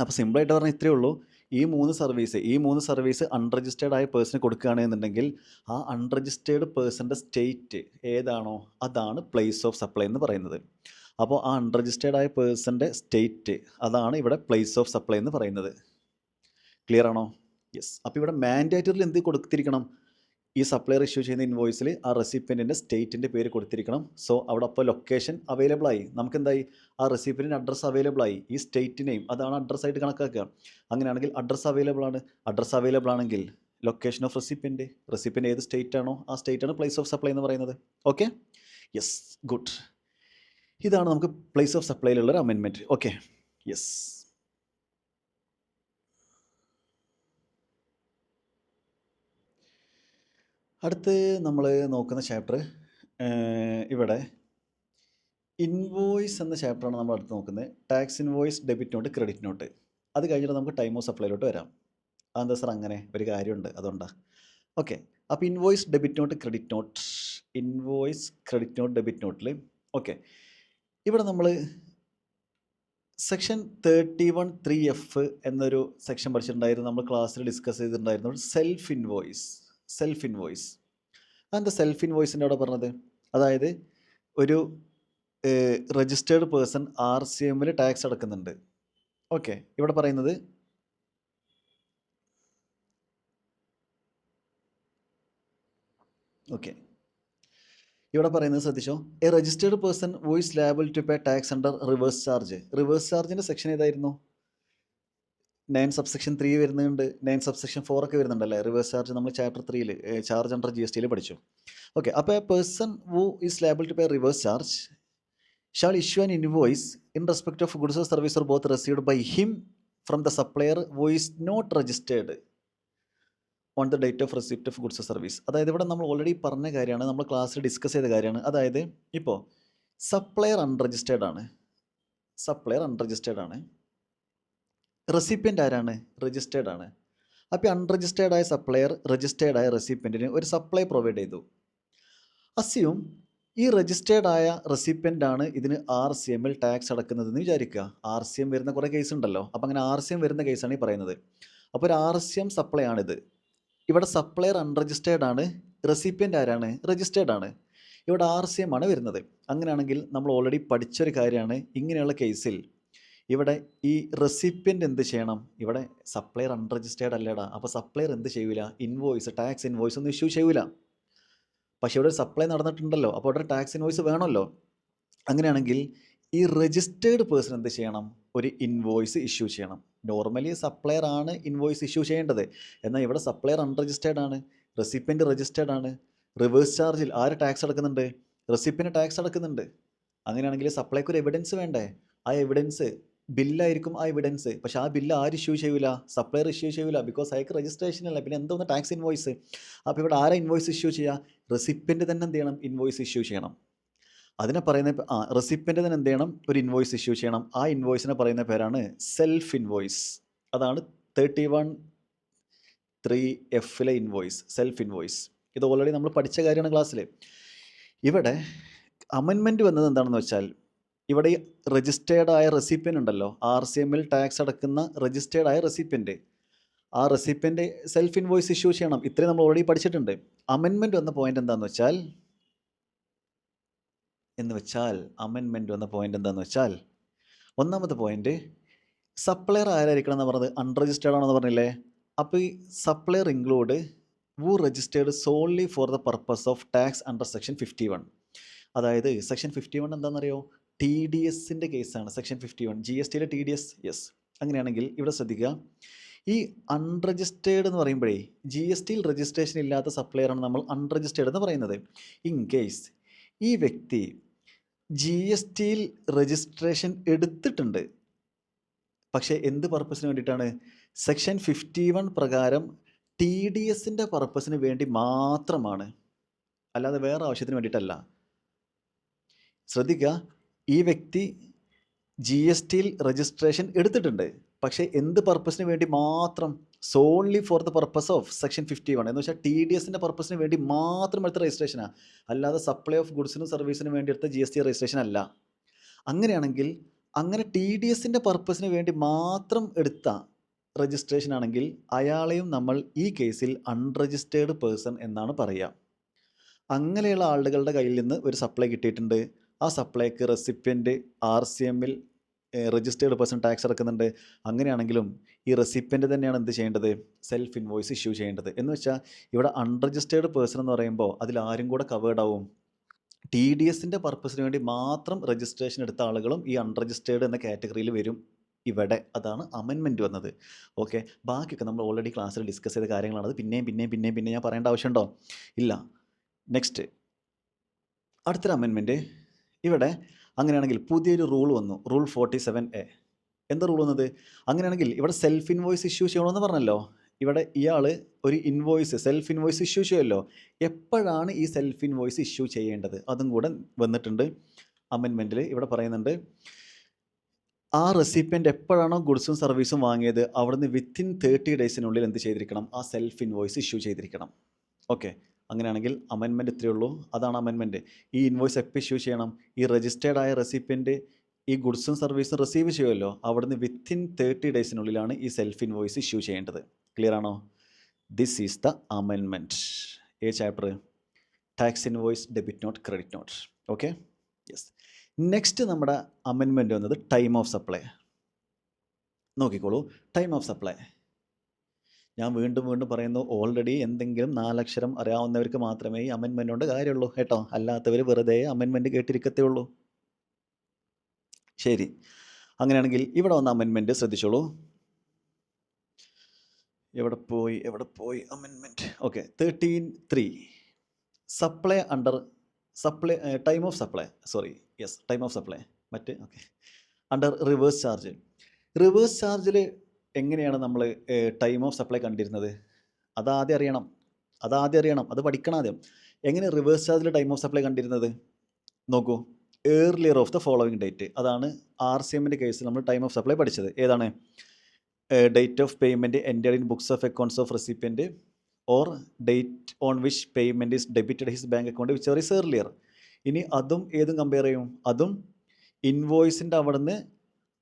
അപ്പോൾ സിമ്പിളായിട്ട് പറഞ്ഞാൽ ഇത്രയേ ഉള്ളൂ. ഈ 3 സർവീസ് അൺരജിസ്റ്റേർഡ് ആയ പേഴ്സണ് കൊടുക്കുകയാണെന്നുണ്ടെങ്കിൽ ആ അൺരജിസ്റ്റേർഡ് പേഴ്സൻ്റെ സ്റ്റേറ്റ് ഏതാണോ അതാണ് പ്ലേസ് ഓഫ് സപ്ലൈ എന്ന് പറയുന്നത്. അപ്പോൾ ആ അൺരജിസ്റ്റേർഡ് ആയ പേഴ്സൻ്റെ സ്റ്റേറ്റ് അതാണ് ഇവിടെ പ്ലേസ് ഓഫ് സപ്ലൈ എന്ന് പറയുന്നത്. ക്ലിയർ ആണോ? യെസ്. അപ്പോൾ ഇവിടെ മാൻഡേറ്ററിൽ എന്ത് കൊടുത്തിരിക്കണം? ഈ സപ്ലയർ ഇഷ്യൂ ചെയ്യുന്ന ഇൻവോയ്സിൽ ആ റെസിപ്പിയൻറ്റിൻ്റെ സ്റ്റേറ്റിൻ്റെ പേര് കൊടുത്തിരിക്കണം. സോ അവിടെ അപ്പോൾ ലൊക്കേഷൻ അവൈലബിൾ ആയി, നമുക്കെന്തായി, ആ റെസിപ്പിയൻറ്റിൻ്റെ അഡ്രസ്സ് അവൈലബിൾ ആയി, ഈ സ്റ്റേറ്റ് നെയിം അതാണ് അഡ്രസ്സായിട്ട് കണക്കാക്കുക. അങ്ങനെയാണെങ്കിൽ അഡ്രസ്സ് അവൈലബിൾ ആണ്. അഡ്രസ്സ് അവൈലബിൾ ആണെങ്കിൽ ലൊക്കേഷൻ ഓഫ് റെസിപ്പിയൻ്റ് ഏത് സ്റ്റേറ്റ് ആണോ ആ സ്റ്റേറ്റാണ് പ്ലേസ് ഓഫ് സപ്ലൈ എന്ന് പറയുന്നത്. Okay, yes, good. ഇതാണ് നമുക്ക് പ്ലേസ് ഓഫ് സപ്ലൈയിലുള്ളൊരു അമെൻമെൻറ്റ്. Okay, yes. അടുത്ത് നമ്മൾ നോക്കുന്ന ചാപ്റ്റർ ഇവിടെ ഇൻവോയ്സ് എന്ന ചാപ്റ്ററാണ് നമ്മൾ അടുത്ത് നോക്കുന്നത്. Tax invoice, debit not, credit note. അത് കഴിഞ്ഞിട്ട് നമുക്ക് ടൈം ഓഫ് സപ്ലൈയിലോട്ട് വരാം. അതെന്താ സാർ അങ്ങനെ ഒരു കാര്യമുണ്ട്, അതുകൊണ്ടാണ്. ഓക്കെ, അപ്പോൾ invoice, debit not, credit note, invoice, credit note, debit നോട്ടിൽ ഓക്കെ, ഇവിടെ നമ്മൾ സെക്ഷൻ 31(3)(f) എന്നൊരു സെക്ഷൻ പഠിച്ചിട്ടുണ്ടായിരുന്നു. നമ്മൾ ക്ലാസ്സിൽ ഡിസ്കസ് ചെയ്തിട്ടുണ്ടായിരുന്നു സെൽഫ് ഇൻവോയ്സ്. അതെന്താ സെൽഫ് ഇൻവോയ്സിൻ്റെ അവിടെ പറഞ്ഞത്? അതായത് ഒരു രജിസ്റ്റേർഡ് പേഴ്സൺ RCMൽ ടാക്സ് അടക്കുന്നുണ്ട്. ഓക്കെ, ഇവിടെ പറയുന്നത് ശ്രദ്ധിച്ചോ, a registered person who is liable to pay tax under reverse charge. Reverse ചാർജിൻ്റെ സെക്ഷൻ ഏതായിരുന്നു? 9(3) വരുന്നുണ്ട്, 9(4) ഒക്കെ വരുന്നുണ്ടല്ലേ. റിവേഴ്സ് ചാർജ് നമ്മൾ ചാപ്റ്റർ 3 ചാർജ് അണ്ടർ GST പഠിച്ചു. ഓക്കെ, അപ്പോൾ a person who is liable to pay reverse charge shall issue an invoice in respect of goods or service or both received by him from the supplier who is not registered on the date of receipt of goods or service. അതായത് ഇവിടെ നമ്മൾ ഓൾറെഡി പറഞ്ഞ കാര്യമാണ്, നമ്മൾ ക്ലാസ്സിൽ ഡിസ്കസ് ചെയ്ത കാര്യമാണ്. അതായത് ഇപ്പോൾ സപ്ലയർ അൺരജിസ്റ്റേർഡ് ആണ്, റെസിപ്പിയൻ്റ് ആരാണ്? രജിസ്റ്റേർഡ് ആണ്. അപ്പോൾ അൺരജിസ്റ്റേർഡ് ആയ സപ്ലയർ രജിസ്റ്റേർഡ് ആയ റെസിപ്പിയൻറ്റിന് ഒരു സപ്ലൈ പ്രൊവൈഡ് ചെയ്തു. അസ്യൂം ഈ രജിസ്റ്റേർഡ് ആയ റെസിപ്പിയൻ്റ് ആണ് ഇതിന് RCMൽ ടാക്സ് അടക്കുന്നതെന്ന് വിചാരിക്കുക. RCM വരുന്ന കുറേ കേസ് ഉണ്ടല്ലോ. അപ്പോൾ അങ്ങനെ RCM വരുന്ന കേസാണ് ഈ പറയുന്നത്. അപ്പോൾ ഒരു RCM സപ്ലൈ ആണിത്. ഇവിടെ സപ്ലയർ അൺരജിസ്റ്റേർഡ് ആണ്, റെസിപ്പിയൻ്റ് ആരാണ്? രജിസ്റ്റേർഡ് ആണ്. ഇവിടെ RCM ആണ് വരുന്നത്. അങ്ങനെയാണെങ്കിൽ നമ്മൾ ഓൾറെഡി പഠിച്ചൊരു കാര്യമാണ്, ഇങ്ങനെയുള്ള കേസിൽ ഇവിടെ ഈ റെസിപ്പിയൻ്റ് എന്ത് ചെയ്യണം? ഇവിടെ സപ്ലയർ അൺരജിസ്റ്റേർഡ് അല്ലേടാ, അപ്പോൾ സപ്ലയർ എന്ത് ചെയ്യൂല? ഇൻവോയ്സ്, ടാക്സ് ഇൻവോയ്സ് ഒന്നും ഇഷ്യൂ ചെയ്യൂല. പക്ഷേ ഇവിടെ സപ്ലൈ നടന്നിട്ടുണ്ടല്ലോ, അപ്പോൾ ഇവിടെ ടാക്സ് ഇൻവോയ്സ് വേണമല്ലോ. അങ്ങനെയാണെങ്കിൽ ഈ രജിസ്റ്റേർഡ് പേഴ്സൺ എന്ത് ചെയ്യണം? ഒരു ഇൻവോയ്സ് ഇഷ്യൂ ചെയ്യണം. നോർമലി സപ്ലയർ ആണ് ഇൻവോയ്സ് ഇഷ്യൂ ചെയ്യേണ്ടത്, എന്നാൽ ഇവിടെ സപ്ലയർ അൺരജിസ്റ്റേർഡ് ആണ്, റെസിപ്പിയൻ്റ് രജിസ്റ്റേർഡ് ആണ്. റിവേഴ്സ് ചാർജിൽ ആര് ടാക്സ് അടക്കുന്നുണ്ട്? റെസിപ്പിയൻ്റ് ടാക്സ് അടക്കുന്നുണ്ട്. അങ്ങനെയാണെങ്കിൽ സപ്ലൈക്ക് ഒരു എവിഡൻസ് വേണ്ടേ? ആ എവിഡൻസ് ബില്ലായിരിക്കും ആ എവിഡൻസ്. പക്ഷേ ആ ബില്ല് ആര് ഇഷ്യൂ ചെയ്യൂല? സപ്ലയർ ഇഷ്യൂ ചെയ്യൂല, ബിക്കോസ് അയാൾക്ക് രജിസ്ട്രേഷൻ അല്ല. പിന്നെ എന്തോന്ന് ടാക്സ് ഇൻവോയ്സ്? അപ്പോൾ ഇവിടെ ആരാ ഇൻവോയ്സ് ഇഷ്യൂ ചെയ്യുക? റെസിപ്പിയൻ്റ് തന്നെ എന്ത് ചെയ്യണം? ഇൻവോയ്സ് ഇഷ്യൂ ചെയ്യണം. അതിനെ പറയുന്ന റെസിപ്പിയൻ്റ് തന്നെ എന്ത് ചെയ്യണം? ഒരു ഇൻവോയ്സ് ഇഷ്യൂ ചെയ്യണം. ആ ഇൻവോയ്സിനെ പറയുന്ന പേരാണ് സെൽഫ് ഇൻവോയ്സ്. അതാണ് 31(3)(f) ഇൻവോയ്സ്, സെൽഫ് ഇൻവോയ്സ്. ഇത് ഓൾറെഡി നമ്മൾ പഠിച്ച കാര്യമാണ് ക്ലാസ്സിൽ. ഇവിടെ അമെൻമെൻറ്റ് വന്നത് എന്താണെന്ന് വെച്ചാൽ, ഇവിടെ ഈ രജിസ്റ്റേർഡ് ആയ റെസിപ്പിയൻ്റ് ഉണ്ടല്ലോ, RCMൽ ടാക്സ് അടക്കുന്ന രജിസ്റ്റേർഡ് ആയ റെസിപ്പിയൻ്റ്, ആ റെസിപ്പിയൻ്റ് സെൽഫ് ഇൻവോയ്സ് ഇഷ്യൂ ചെയ്യണം. ഇത്രയും നമ്മൾ ഓൾറെഡി പഠിച്ചിട്ടുണ്ട്. അമെൻമെൻറ്റ് വന്ന പോയിന്റ് എന്താണെന്ന് വെച്ചാൽ ഒന്നാമത്തെ പോയിന്റ്, സപ്ലയർ ആരായിരിക്കണം എന്ന് പറഞ്ഞത്? അൺരജിസ്റ്റേർഡ് ആണെന്ന് പറഞ്ഞില്ലേ? അപ്പോൾ ഈ supplier include who registered solely for the purpose of tax under section 51. അതായത് സെക്ഷൻ 51 എന്താണെന്നറിയോ? TDSൻ്റെ കേസാണ് സെക്ഷൻ 51. GSTയിലെ TDS. യെസ്. അങ്ങനെയാണെങ്കിൽ ഇവിടെ ശ്രദ്ധിക്കുക, ഈ അൺരജിസ്റ്റേർഡ് എന്ന് പറയുമ്പോഴേ GSTയിൽ രജിസ്ട്രേഷൻ ഇല്ലാത്ത സപ്ലയറാണ് നമ്മൾ അൺരജിസ്റ്റേർഡ് എന്ന് പറയുന്നത്. ഇൻ കേസ് ഈ വ്യക്തി GSTയിൽ രജിസ്ട്രേഷൻ എടുത്തിട്ടുണ്ട്, പക്ഷേ എന്ത് പർപ്പസിന് വേണ്ടിയിട്ടാണ്? സെക്ഷൻ 51 പ്രകാരം TDSൻ്റെ പർപ്പസിന് വേണ്ടി മാത്രമാണ്, അല്ലാതെ വേറെ ആവശ്യത്തിന് വേണ്ടിയിട്ടല്ല. ശ്രദ്ധിക്കുക, ഈ വ്യക്തി GSTയിൽ രജിസ്ട്രേഷൻ എടുത്തിട്ടുണ്ട്, പക്ഷേ എന്ത് പർപ്പസിന് വേണ്ടി മാത്രം? സോൺലി for the purpose of section 51 എന്ന് വെച്ചാൽ TDSൻ്റെ പർപ്പസിന് വേണ്ടി മാത്രം എടുത്ത രജിസ്ട്രേഷനാണ്, അല്ലാതെ സപ്ലൈ ഓഫ് ഗുഡ്സിനും സർവീസിനും വേണ്ടി എടുത്ത GST രജിസ്ട്രേഷൻ അല്ല. അങ്ങനെയാണെങ്കിൽ അങ്ങനെ TDSൻ്റെ പർപ്പസിന് വേണ്ടി മാത്രം എടുത്ത രജിസ്ട്രേഷൻ ആണെങ്കിൽ അയാളെയും നമ്മൾ ഈ കേസിൽ അൺരജിസ്റ്റേർഡ് പേഴ്സൺ എന്നാണ് പറയുക. അങ്ങനെയുള്ള ആളുകളുടെ കയ്യിൽ നിന്ന് ഒരു സപ്ലൈ കിട്ടിയിട്ടുണ്ട്, ആ സപ്ലൈക്ക് റെസിപ്പിയൻ്റ് RCMൽ രജിസ്റ്റേർഡ് പേഴ്സൺ ടാക്സ് അടക്കുന്നുണ്ട്. അങ്ങനെയാണെങ്കിലും ഈ റെസിപ്പിയൻ്റ് തന്നെയാണ് എന്ത് ചെയ്യേണ്ടത്? സെൽഫ് ഇൻവോയ്സ് ഇഷ്യൂ ചെയ്യേണ്ടത്. എന്ന് വെച്ചാൽ ഇവിടെ അൺരജിസ്റ്റേർഡ് പേഴ്സൺ എന്ന് പറയുമ്പോൾ അതിൽ ആരും കൂടെ കവേർഡ് ആവും? TDSൻ്റെ പർപ്പസിന് വേണ്ടി മാത്രം രജിസ്ട്രേഷൻ എടുത്ത ആളുകളും ഈ അൺരജിസ്റ്റേർഡ് എന്ന കാറ്റഗറിയിൽ വരും ഇവിടെ. അതാണ് അമെൻമെൻറ്റ് വന്നത്. ഓക്കെ, ബാക്കിയൊക്കെ നമ്മൾ ഓൾറെഡി ക്ലാസ്സിൽ ഡിസ്കസ് ചെയ്ത കാര്യങ്ങളാണ്. അത് പിന്നെയും ഞാൻ പറയേണ്ട ആവശ്യമുണ്ടോ? ഇല്ല. നെക്സ്റ്റ്, അടുത്തൊരു അമെൻമെൻറ്റ്. ഇവിടെ അങ്ങനെയാണെങ്കിൽ പുതിയൊരു റൂൾ വന്നു, റൂൾ 47A. എന്താ റൂൾ വന്നത്? അങ്ങനെയാണെങ്കിൽ ഇവിടെ സെൽഫ് ഇൻവോയ്സ് ഇഷ്യൂ ചെയ്യണമെന്ന് പറഞ്ഞല്ലോ. ഇവിടെ ഇയാൾ ഒരു ഇൻവോയ്സ്, സെൽഫ് ഇൻവോയ്സ് ഇഷ്യൂ ചെയ്യുമല്ലോ. എപ്പോഴാണ് ഈ സെൽഫ് ഇൻവോയ്സ് ഇഷ്യൂ ചെയ്യേണ്ടത്? അതും കൂടെ വന്നിട്ടുണ്ട് അമെൻമെൻറ്റിൽ. ഇവിടെ പറയുന്നുണ്ട്, ആ റെസിപ്പിയൻ്റ് എപ്പോഴാണോ ഗുഡ്സും സർവീസും വാങ്ങിയത് അവിടുന്ന് വിത്തിൻ 30 ഡേയ്സിനുള്ളിൽ എന്ത് ചെയ്തിരിക്കണം? ആ സെൽഫ് ഇൻവോയ്സ് ഇഷ്യൂ ചെയ്തിരിക്കണം. ഓക്കെ, അങ്ങനെയാണെങ്കിൽ അമെൻമെൻറ്റ് ഇത്രയേ ഉള്ളൂ. അതാണ് അമെൻമെൻറ്റ്. ഈ ഇൻവോയ്സ് എപ്പോൾ ഇഷ്യൂ ചെയ്യണം? ഈ രജിസ്റ്റേർഡ് ആയ റെസിപ്പിയൻ്റ് ഈ ഗുഡ്സും സർവീസും റിസീവ് ചെയ്യുമല്ലോ, അവിടുന്ന് വിത്തിൻ 30 ഡേയ്സിനുള്ളിലാണ് ഈ സെൽഫ് ഇൻവോയ്സ് ഇഷ്യൂ ചെയ്യേണ്ടത്. ക്ലിയർ ആണോ? This is the amendment. Chapter tax invoice, debit not, credit note. Okay, yes. Next നമ്മുടെ അമെൻമെൻറ്റ് വന്നത് ടൈം ഓഫ് സപ്ലൈ. നോക്കിക്കോളൂ, ടൈം ഓഫ് സപ്ലൈ. ഞാൻ വീണ്ടും പറയുന്നു, ഓൾറെഡി എന്തെങ്കിലും 4 അക്ഷരം അറിയാവുന്നവർക്ക് മാത്രമേ ഈ അമെൻമെൻറ്റ് കൊണ്ട് കാര്യമുള്ളൂ കേട്ടോ, അല്ലാത്തവർ വെറുതെ അമെൻമെൻറ്റ് കേട്ടിരിക്കത്തേ ഉള്ളൂ. ശരി, അങ്ങനെയാണെങ്കിൽ ഇവിടെ വന്ന അമെൻമെൻറ്റ് ശ്രദ്ധിച്ചോളൂ. എവിടെ പോയി amendment? Okay, 13(3) supply under supply time of supply, time of supply okay, under reverse charge. Reverse ചാർജിൽ എങ്ങനെയാണ് നമ്മൾ ടൈം ഓഫ് സപ്ലൈ കണ്ടിരുന്നത്? അതാദ്യം അറിയണം, അത് പഠിക്കണം ആദ്യം. എങ്ങനെ റിവേഴ്സ് ചാർജിൽ ടൈം ഓഫ് സപ്ലൈ കണ്ടിരുന്നത്? നോക്കൂ, earlier of the following date. അതാണ് RCMൻ്റെ കേസിൽ നമ്മൾ ടൈം ഓഫ് സപ്ലൈ പഠിച്ചത്. ഏതാണ്? Date of payment entered in books of accounts of recipient or date on which payment is debited his bank account which is earlier. ഇനി അതും ഏതും കമ്പയർ ചെയ്യും? അതും ഇൻവോയ്സിൻ്റെ അവിടുന്ന്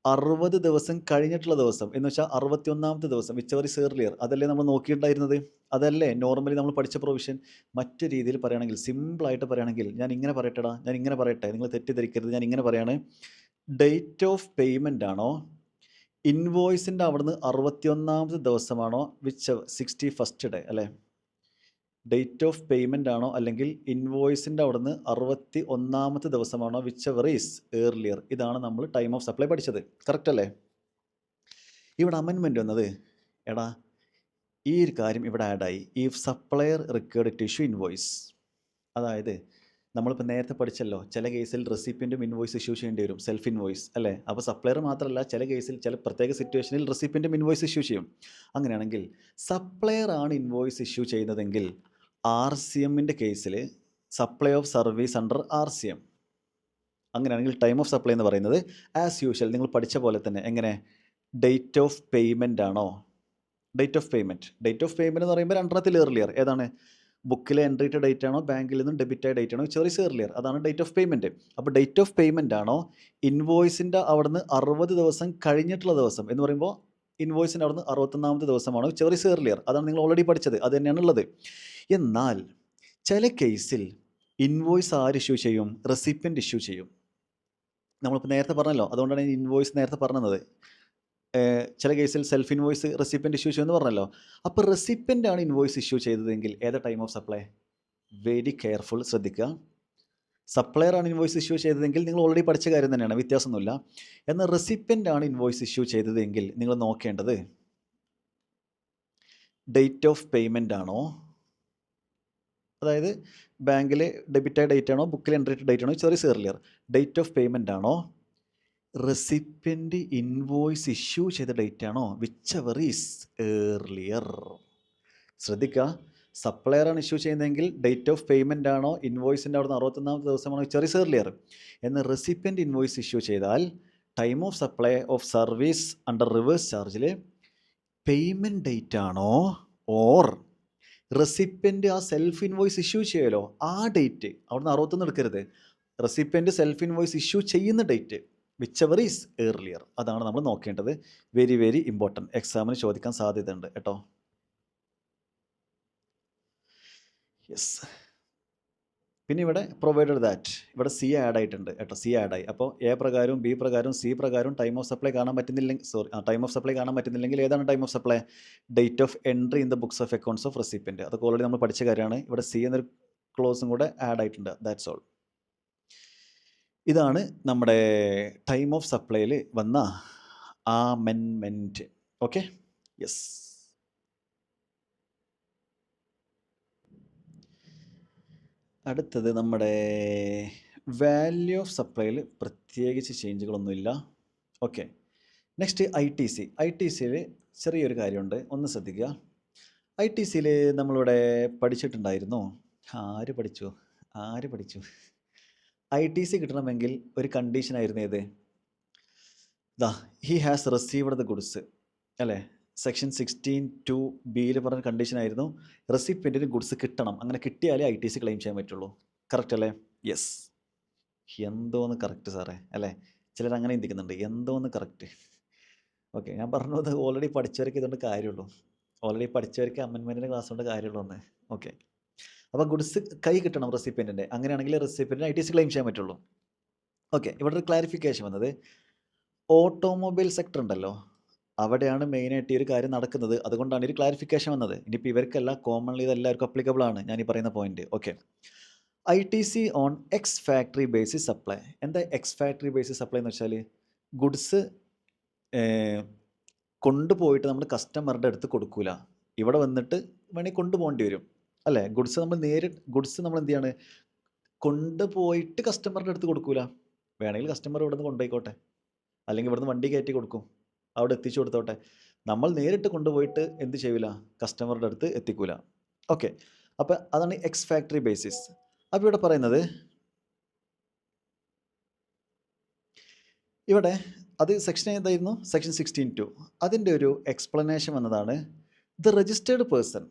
60 ദിവസം കഴിഞ്ഞിട്ടുള്ള ദിവസം എന്ന് വെച്ചാൽ 61ാമത്തെ ദിവസം വിച്ച് എവർ ഈസ് ഏർലിയർ. അതല്ലേ നമ്മൾ നോക്കിയിട്ടുണ്ടായിരുന്നത്? അതല്ലേ നോർമലി നമ്മൾ പഠിച്ച പ്രൊവിഷൻ. മറ്റു രീതിയിൽ പറയുകയാണെങ്കിൽ, സിമ്പിളായിട്ട് പറയുകയാണെങ്കിൽ, ഞാൻ ഇങ്ങനെ പറയട്ടെടാ, ഞാൻ ഇങ്ങനെ പറയട്ടെ, നിങ്ങൾ തെറ്റിദ്ധരിക്കരുത്. ഞാൻ ഇങ്ങനെ പറയാണ്, ഡേറ്റ് ഓഫ് പേയ്മെൻ്റ് ആണോ ഇൻവോയ്സിൻ്റെ അവിടുന്ന് 61ാമത്തെ ദിവസമാണോ വിച്ച് 61st ഡേ അല്ലേ? ഡേറ്റ് ഓഫ് പേയ്മെൻ്റ് ആണോ അല്ലെങ്കിൽ ഇൻവോയ്സിൻ്റെ അവിടുന്ന് 61ാമത്തെ ദിവസമാണോ വിച്ച് എവർ ഈസ് ഏർലിയർ. ഇതാണ് നമ്മൾ ടൈം ഓഫ് സപ്ലൈ പഠിച്ചത്. കറക്റ്റ് അല്ലേ? ഇവിടെ അമെൻമെൻറ്റ് വന്നത്, എടാ ഈ ഒരു കാര്യം ഇവിടെ ആഡായി. If supplier required to issue invoice, അതായത് നമ്മളിപ്പോൾ നേരത്തെ പഠിച്ചല്ലോ, ചില കേസിൽ റെസിപ്പിയൻറ്റും ഇൻവോയ്സ് ഇഷ്യൂ ചെയ്യേണ്ടി വരും, സെൽഫ് ഇൻവോയ്സ് അല്ലേ? അപ്പോൾ സപ്ലയർ മാത്രമല്ല, ചില കേസിൽ ചില പ്രത്യേക സിറ്റുവേഷനിൽ റെസിപ്പിയൻറ്റും ഇൻവോയ്സ് ഇഷ്യൂ ചെയ്യും. അങ്ങനെയാണെങ്കിൽ സപ്ലയർ ആണ് ഇൻവോയ്സ് ഇഷ്യൂ ചെയ്യുന്നതെങ്കിൽ RCMൻ്റെ കേസിൽ supply of service under RCM. അങ്ങനെയാണെങ്കിൽ ടൈം ഓഫ് സപ്ലൈ എന്ന് പറയുന്നത് ആസ് യൂഷ്വൽ നിങ്ങൾ പഠിച്ച പോലെ തന്നെ എങ്ങനെ, ഡേറ്റ് ഓഫ് പേയ്മെൻ്റ് ആണോ? ഡേറ്റ് ഓഫ് പേയ്മെൻറ്റ് എന്ന് പറയുമ്പോൾ രണ്ടെണ്ണത്തിൽ ഏർലിയർ ഏതാണ്? ബുക്കിലെ എൻട്രി ഇട്ട ഡേറ്റ് ആണോ, ബാങ്കിൽ നിന്നും ഡെബിറ്റ് ആയ ഡേറ്റ് ആണോ, ചെറിയ ഏർലിയർ, അതാണ് ഡേറ്റ് ഓഫ് പേയ്മെൻറ്റ്. അപ്പോൾ ഡേറ്റ് ഓഫ് പേയ്മെൻ്റ് ആണോ ഇൻവോയ്സിൻ്റെ അവിടുന്ന് 60 ദിവസം കഴിഞ്ഞിട്ടുള്ള ദിവസം എന്ന് പറയുമ്പോൾ ഇൻവോയ്സിൻ്റെ അവിടുന്ന് 61ാമത്തെ ദിവസമാണോ ചെറിയ ഏർലിയർ, അതാണ് നിങ്ങൾ ഓൾറെഡി പഠിച്ചത്, അത് തന്നെയാണ് ഉള്ളത്. എന്നാൽ ചില കേസിൽ ഇൻവോയ്സ് ആര് ഇഷ്യൂ ചെയ്യും? റെസിപ്പിയൻ്റ് ഇഷ്യൂ ചെയ്യും. നമ്മളിപ്പോൾ നേരത്തെ പറഞ്ഞല്ലോ, അതുകൊണ്ടാണ് ഇൻവോയ്സ് നേരത്തെ പറഞ്ഞത്. ചില കേസിൽ സെൽഫ് ഇൻവോയ്സ് റെസിപ്പിയൻ്റ് ഇഷ്യൂ ചെയ്യുമെന്ന് പറഞ്ഞല്ലോ. അപ്പോൾ റെസിപ്പിയൻ്റ് ആണ് ഇൻവോയ്സ് ഇഷ്യൂ ചെയ്തതെങ്കിൽ ഏതാ time of supply? Very careful, ശ്രദ്ധിക്കുക. സപ്ലയർ ആണ് ഇൻവോയ്സ് ഇഷ്യൂ ചെയ്തതെങ്കിൽ നിങ്ങൾ ഓൾറെഡി പഠിച്ച കാര്യം തന്നെയാണ്, വ്യത്യാസമൊന്നുമില്ല. എന്നാൽ റെസിപ്പിയൻ്റ് ആണ് ഇൻവോയ്സ് ഇഷ്യൂ ചെയ്തതെങ്കിൽ നിങ്ങൾ നോക്കേണ്ടത് ഡേറ്റ് ഓഫ് പേയ്മെൻ്റ് ആണോ, അതായത് ബാങ്കിൽ ഡെബിറ്റ് ആയ ഡേറ്റ് ആണോ, ബുക്കിൽ എൻട്രി ഇട്ട ഡേറ്റ് ആണോ, ചെറിയ ഏർലിയർ. ഡേറ്റ് ഓഫ് പേയ്മെൻ്റ് ആണോ റെസിപ്പിയൻ്റ് ഇൻവോയ്സ് ഇഷ്യൂ ചെയ്ത ഡേറ്റ് ആണോ വിച്ച് എവർ ഈസ് ഏർലിയർ. ശ്രദ്ധിക്കുക, സപ്ലയർ ആണ് ഇഷ്യൂ ചെയ്യുന്നതെങ്കിൽ ഡേറ്റ് ഓഫ് പേയ്മെൻ്റ് ആണോ ഇൻവോയ്സിൻ്റെ അവിടുന്ന് 61ാമത്തെ ദിവസമാണോ ചെറിയ ഏർലിയർ. എന്നാൽ റെസിപ്പിയൻ്റ് ഇൻവോയ്സ് ഇഷ്യൂ ചെയ്താൽ time of supply of service under reverse ചാർജിൽ പേയ്മെൻറ്റ് ഡേറ്റ് ആണോ ഓർ റെസിപ്പിയൻ്റ് ആ സെൽഫ് ഇൻവോയ്സ് ഇഷ്യൂ ചെയ്യലോ ആ ഡേറ്റ് അവിടുന്ന് 61 എടുക്കരുത്, റെസിപ്പിയൻ്റ് സെൽഫ് ഇൻവോയ്സ് ഇഷ്യൂ ചെയ്യുന്ന date which ever is earlier, അതാണ് നമ്മൾ നോക്കേണ്ടത്. വെരി വെരി ഇമ്പോർട്ടൻറ്റ്, എക്സാമിന് ചോദിക്കാൻ സാധ്യതയുണ്ട് കേട്ടോ. യെസ്. പിന്നെ ഇവിടെ പ്രൊവൈഡഡ് ദാറ്റ്, ഇവിടെ C ആഡ് ആയിട്ടുണ്ട് കേട്ടോ, C ആഡായി. അപ്പോൾ A പ്രകാരവും B പ്രകാരവും C പ്രകാരവും ടൈം ഓഫ് സപ്ലൈ കാണാൻ പറ്റുന്നില്ലെങ്കിൽ, ടൈം ഓഫ് സപ്ലൈ കാണാൻ പറ്റുന്നില്ലെങ്കിൽ ഏതാണ് time of supply? Date of entry in the books of accounts of recipient. അതൊക്കെ ഓൾറെഡി നമ്മൾ പഠിച്ച കാര്യമാണ്. ഇവിടെ C എന്നൊരു ക്ലോസും കൂടെ ആഡ് ആയിട്ടുണ്ട്, ദാറ്റ്സ് ഓൾ. ഇതാണ് നമ്മുടെ ടൈം ഓഫ് സപ്ലൈയിൽ വന്ന അമെൻമെൻറ്റ്. Okay, yes. അടുത്തത് നമ്മുടെ വാല്യൂ ഓഫ് സപ്ലൈയിൽ പ്രത്യേകിച്ച് ചേഞ്ചുകളൊന്നുമില്ല. Okay, next ITC. ITCയിൽ ചെറിയൊരു കാര്യമുണ്ട്, ഒന്ന് ശ്രദ്ധിക്കുക. ITCയിൽ നമ്മളിവിടെ പഠിച്ചിട്ടുണ്ടായിരുന്നു, ആര് പഠിച്ചു ITC കിട്ടണമെങ്കിൽ ഒരു കണ്ടീഷനായിരുന്നു ഏത്? He has received the goods അല്ലേ? സെക്ഷൻ 16(2)(b) പറഞ്ഞ കണ്ടീഷനായിരുന്നു റെസിപ്പിയൻറ്റിന് ഗുഡ്സ് കിട്ടണം. അങ്ങനെ കിട്ടിയാലേ ITC ക്ലെയിം ചെയ്യാൻ പറ്റുള്ളൂ. കറക്റ്റ് അല്ലേ? യെസ്. എന്തോന്ന് കറക്റ്റ് സാറേ അല്ലേ? ചിലർ അങ്ങനെ ചിന്തിക്കുന്നുണ്ട്, എന്തോന്ന് കറക്റ്റ്. ഓക്കെ, ഞാൻ പറഞ്ഞത് ഓൾറെഡി പഠിച്ചവർക്ക് ഇതുകൊണ്ട് കാര്യമുള്ളൂ. ഓൾറെഡി പഠിച്ചവർക്ക് അമെൻമെൻറ്റിൻ്റെ ക്ലാസ് കൊണ്ട് കാര്യമുള്ളൂ എന്ന്. ഓക്കെ, അപ്പോൾ ഗുഡ്സ് കൈ കിട്ടണം റെസിപ്പിയൻറ്റിൻ്റെ, അങ്ങനെയാണെങ്കിൽ റെസിപ്പിയൻറ്റിന് ITC ക്ലെയിം ചെയ്യാൻ പറ്റുള്ളൂ. ഓക്കെ, ഇവിടെ ഒരു ക്ലാരിഫിക്കേഷൻ വന്നത്, ഓട്ടോമൊബൈൽ സെക്ടർ ഉണ്ടല്ലോ, അവിടെയാണ് മെയിനായിട്ട് ഈ ഒരു കാര്യം നടക്കുന്നത്. അതുകൊണ്ടാണ് ഒരു ക്ലാരിഫിക്കേഷൻ വന്നത്. ഇനിയിപ്പോൾ ഇവർക്കല്ല, കോമൺലി ഇത് എല്ലാവർക്കും അപ്ലിക്കബിൾ ആണ് ഞാൻ ഈ പറയുന്ന point. Okay, ITC on X factory basis supply. എന്താ എക്സ് ഫാക്ടറി ബേസിസ് സപ്ലൈ എന്ന് വെച്ചാൽ, ഗുഡ്സ് കൊണ്ടുപോയിട്ട് നമ്മൾ കസ്റ്റമറുടെ അടുത്ത് കൊടുക്കൂല, ഇവിടെ വന്നിട്ട് വേണമെങ്കിൽ കൊണ്ടുപോകേണ്ടി വരും അല്ലേ? ഗുഡ്സ് നമ്മൾ എന്ത് ചെയ്യാണ്, കൊണ്ടുപോയിട്ട് കസ്റ്റമറുടെ അടുത്ത് കൊടുക്കൂല. വേണമെങ്കിൽ കസ്റ്റമർ ഇവിടെ നിന്ന് കൊണ്ടുപോയിക്കോട്ടെ, അല്ലെങ്കിൽ ഇവിടുന്ന് വണ്ടി കയറ്റി കൊടുക്കും, അവിടെ എത്തിച്ചു കൊടുത്തോട്ടെ. നമ്മൾ നേരിട്ട് കൊണ്ടുപോയിട്ട് എന്ത് ചെയ്യൂല, കസ്റ്റമറുടെ അടുത്ത് എത്തിക്കൂല. ഓക്കെ, അപ്പോൾ അതാണ് എക്സ് ഫാക്ടറി ബേസിസ്. അപ്പോൾ ഇവിടെ പറയുന്നത്, ഇവിടെ അത് സെക്ഷൻ ഏതായിരുന്നു? സെക്ഷൻ 16(2). അതിൻ്റെ ഒരു എക്സ്പ്ലനേഷൻ വന്നതാണ്, the registered person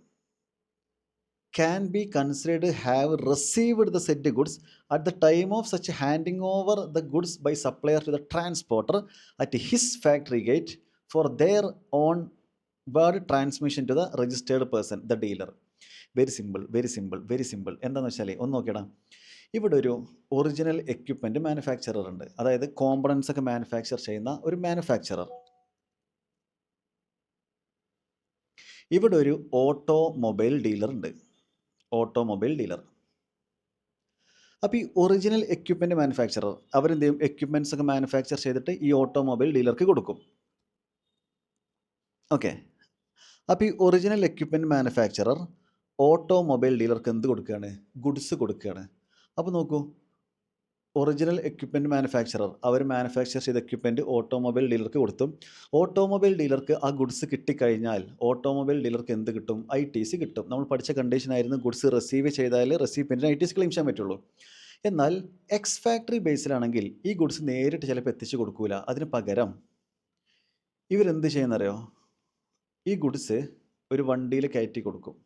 can be considered have received the said goods at the time of such handing over the goods by supplier to the transporter at his factory gate for their own word transmission to the registered person, the dealer. Very simple very simple very simple. എന്താണെന്ന് വെച്ചാൽ ഒന്ന് നോക്കിയടാ, ഇവിടെ ഒരു ഒറിജിനൽ എക്യുപ്മെൻറ്റ് മാനുഫാക്ചറർ ഉണ്ട്, അതായത് കോമ്പണൻസ് ഒക്കെ മാനുഫാക്ചർ ചെയ്യുന്ന ഒരു മാനുഫാക്ചറർ. ഇവിടെ ഒരു ഓട്ടോമൊബൈൽ ഡീലർ ഉണ്ട്, ഓട്ടോമൊബൈൽ ഡീലർ. അപ്പോൾ ഈ ഒറിജിനൽ എക്യുപ്മെൻറ്റ് മാനുഫാക്ചറർ അവരെന്ത് ചെയ്യും, എക്യുപ്മെൻറ്റ്സ് ഒക്കെ മാനുഫാക്ചർ ചെയ്തിട്ട് ഈ ഓട്ടോമൊബൈൽ ഡീലർക്ക് കൊടുക്കും. ഓക്കെ, അപ്പോൾ ഈ ഒറിജിനൽ എക്യുപ്മെൻറ്റ് മാനുഫാക്ചറർ ഓട്ടോമൊബൈൽ ഡീലർക്ക് എന്ത് കൊടുക്കുകയാണ്, ഗുഡ്സ് കൊടുക്കുകയാണ്. അപ്പോൾ നോക്കൂ, ഒറിജിനൽ എക്യുപ്മെൻറ്റ് മാനുഫാക്ചറർ അവർ മാനുഫാക്ചർ ചെയ്ത എക്യുപ്മെൻറ്റ് ഓട്ടോമൊബൈൽ ഡീലർക്ക് കൊടുത്തു. ഓട്ടോമൊബൈൽ ഡീലർക്ക് ആ ഗുഡ്സ് കിട്ടിക്കഴിഞ്ഞാൽ ഓട്ടോമൊബൈൽ ഡീലർക്ക് എന്ത് കിട്ടും, ITC കിട്ടും. നമ്മൾ പഠിച്ച കണ്ടീഷനായിരുന്നു ഗുഡ്സ് റിസീവ് ചെയ്താൽ റെസിപ്പിയൻറ്റിന് ITC ക്ലെയിം ചെയ്യാൻ പറ്റുള്ളൂ. എന്നാൽ എക്സ് ഫാക്ടറി ബേസിലാണെങ്കിൽ ഈ ഗുഡ്സ് നേരിട്ട് ചിലപ്പോൾ എത്തിച്ചു കൊടുക്കൂല. അതിന് പകരം ഇവരെന്ത് ചെയ്യുന്നറിയോ, ഈ ഗുഡ്സ് ഒരു വണ്ടിയിൽ കയറ്റി കൊടുക്കും.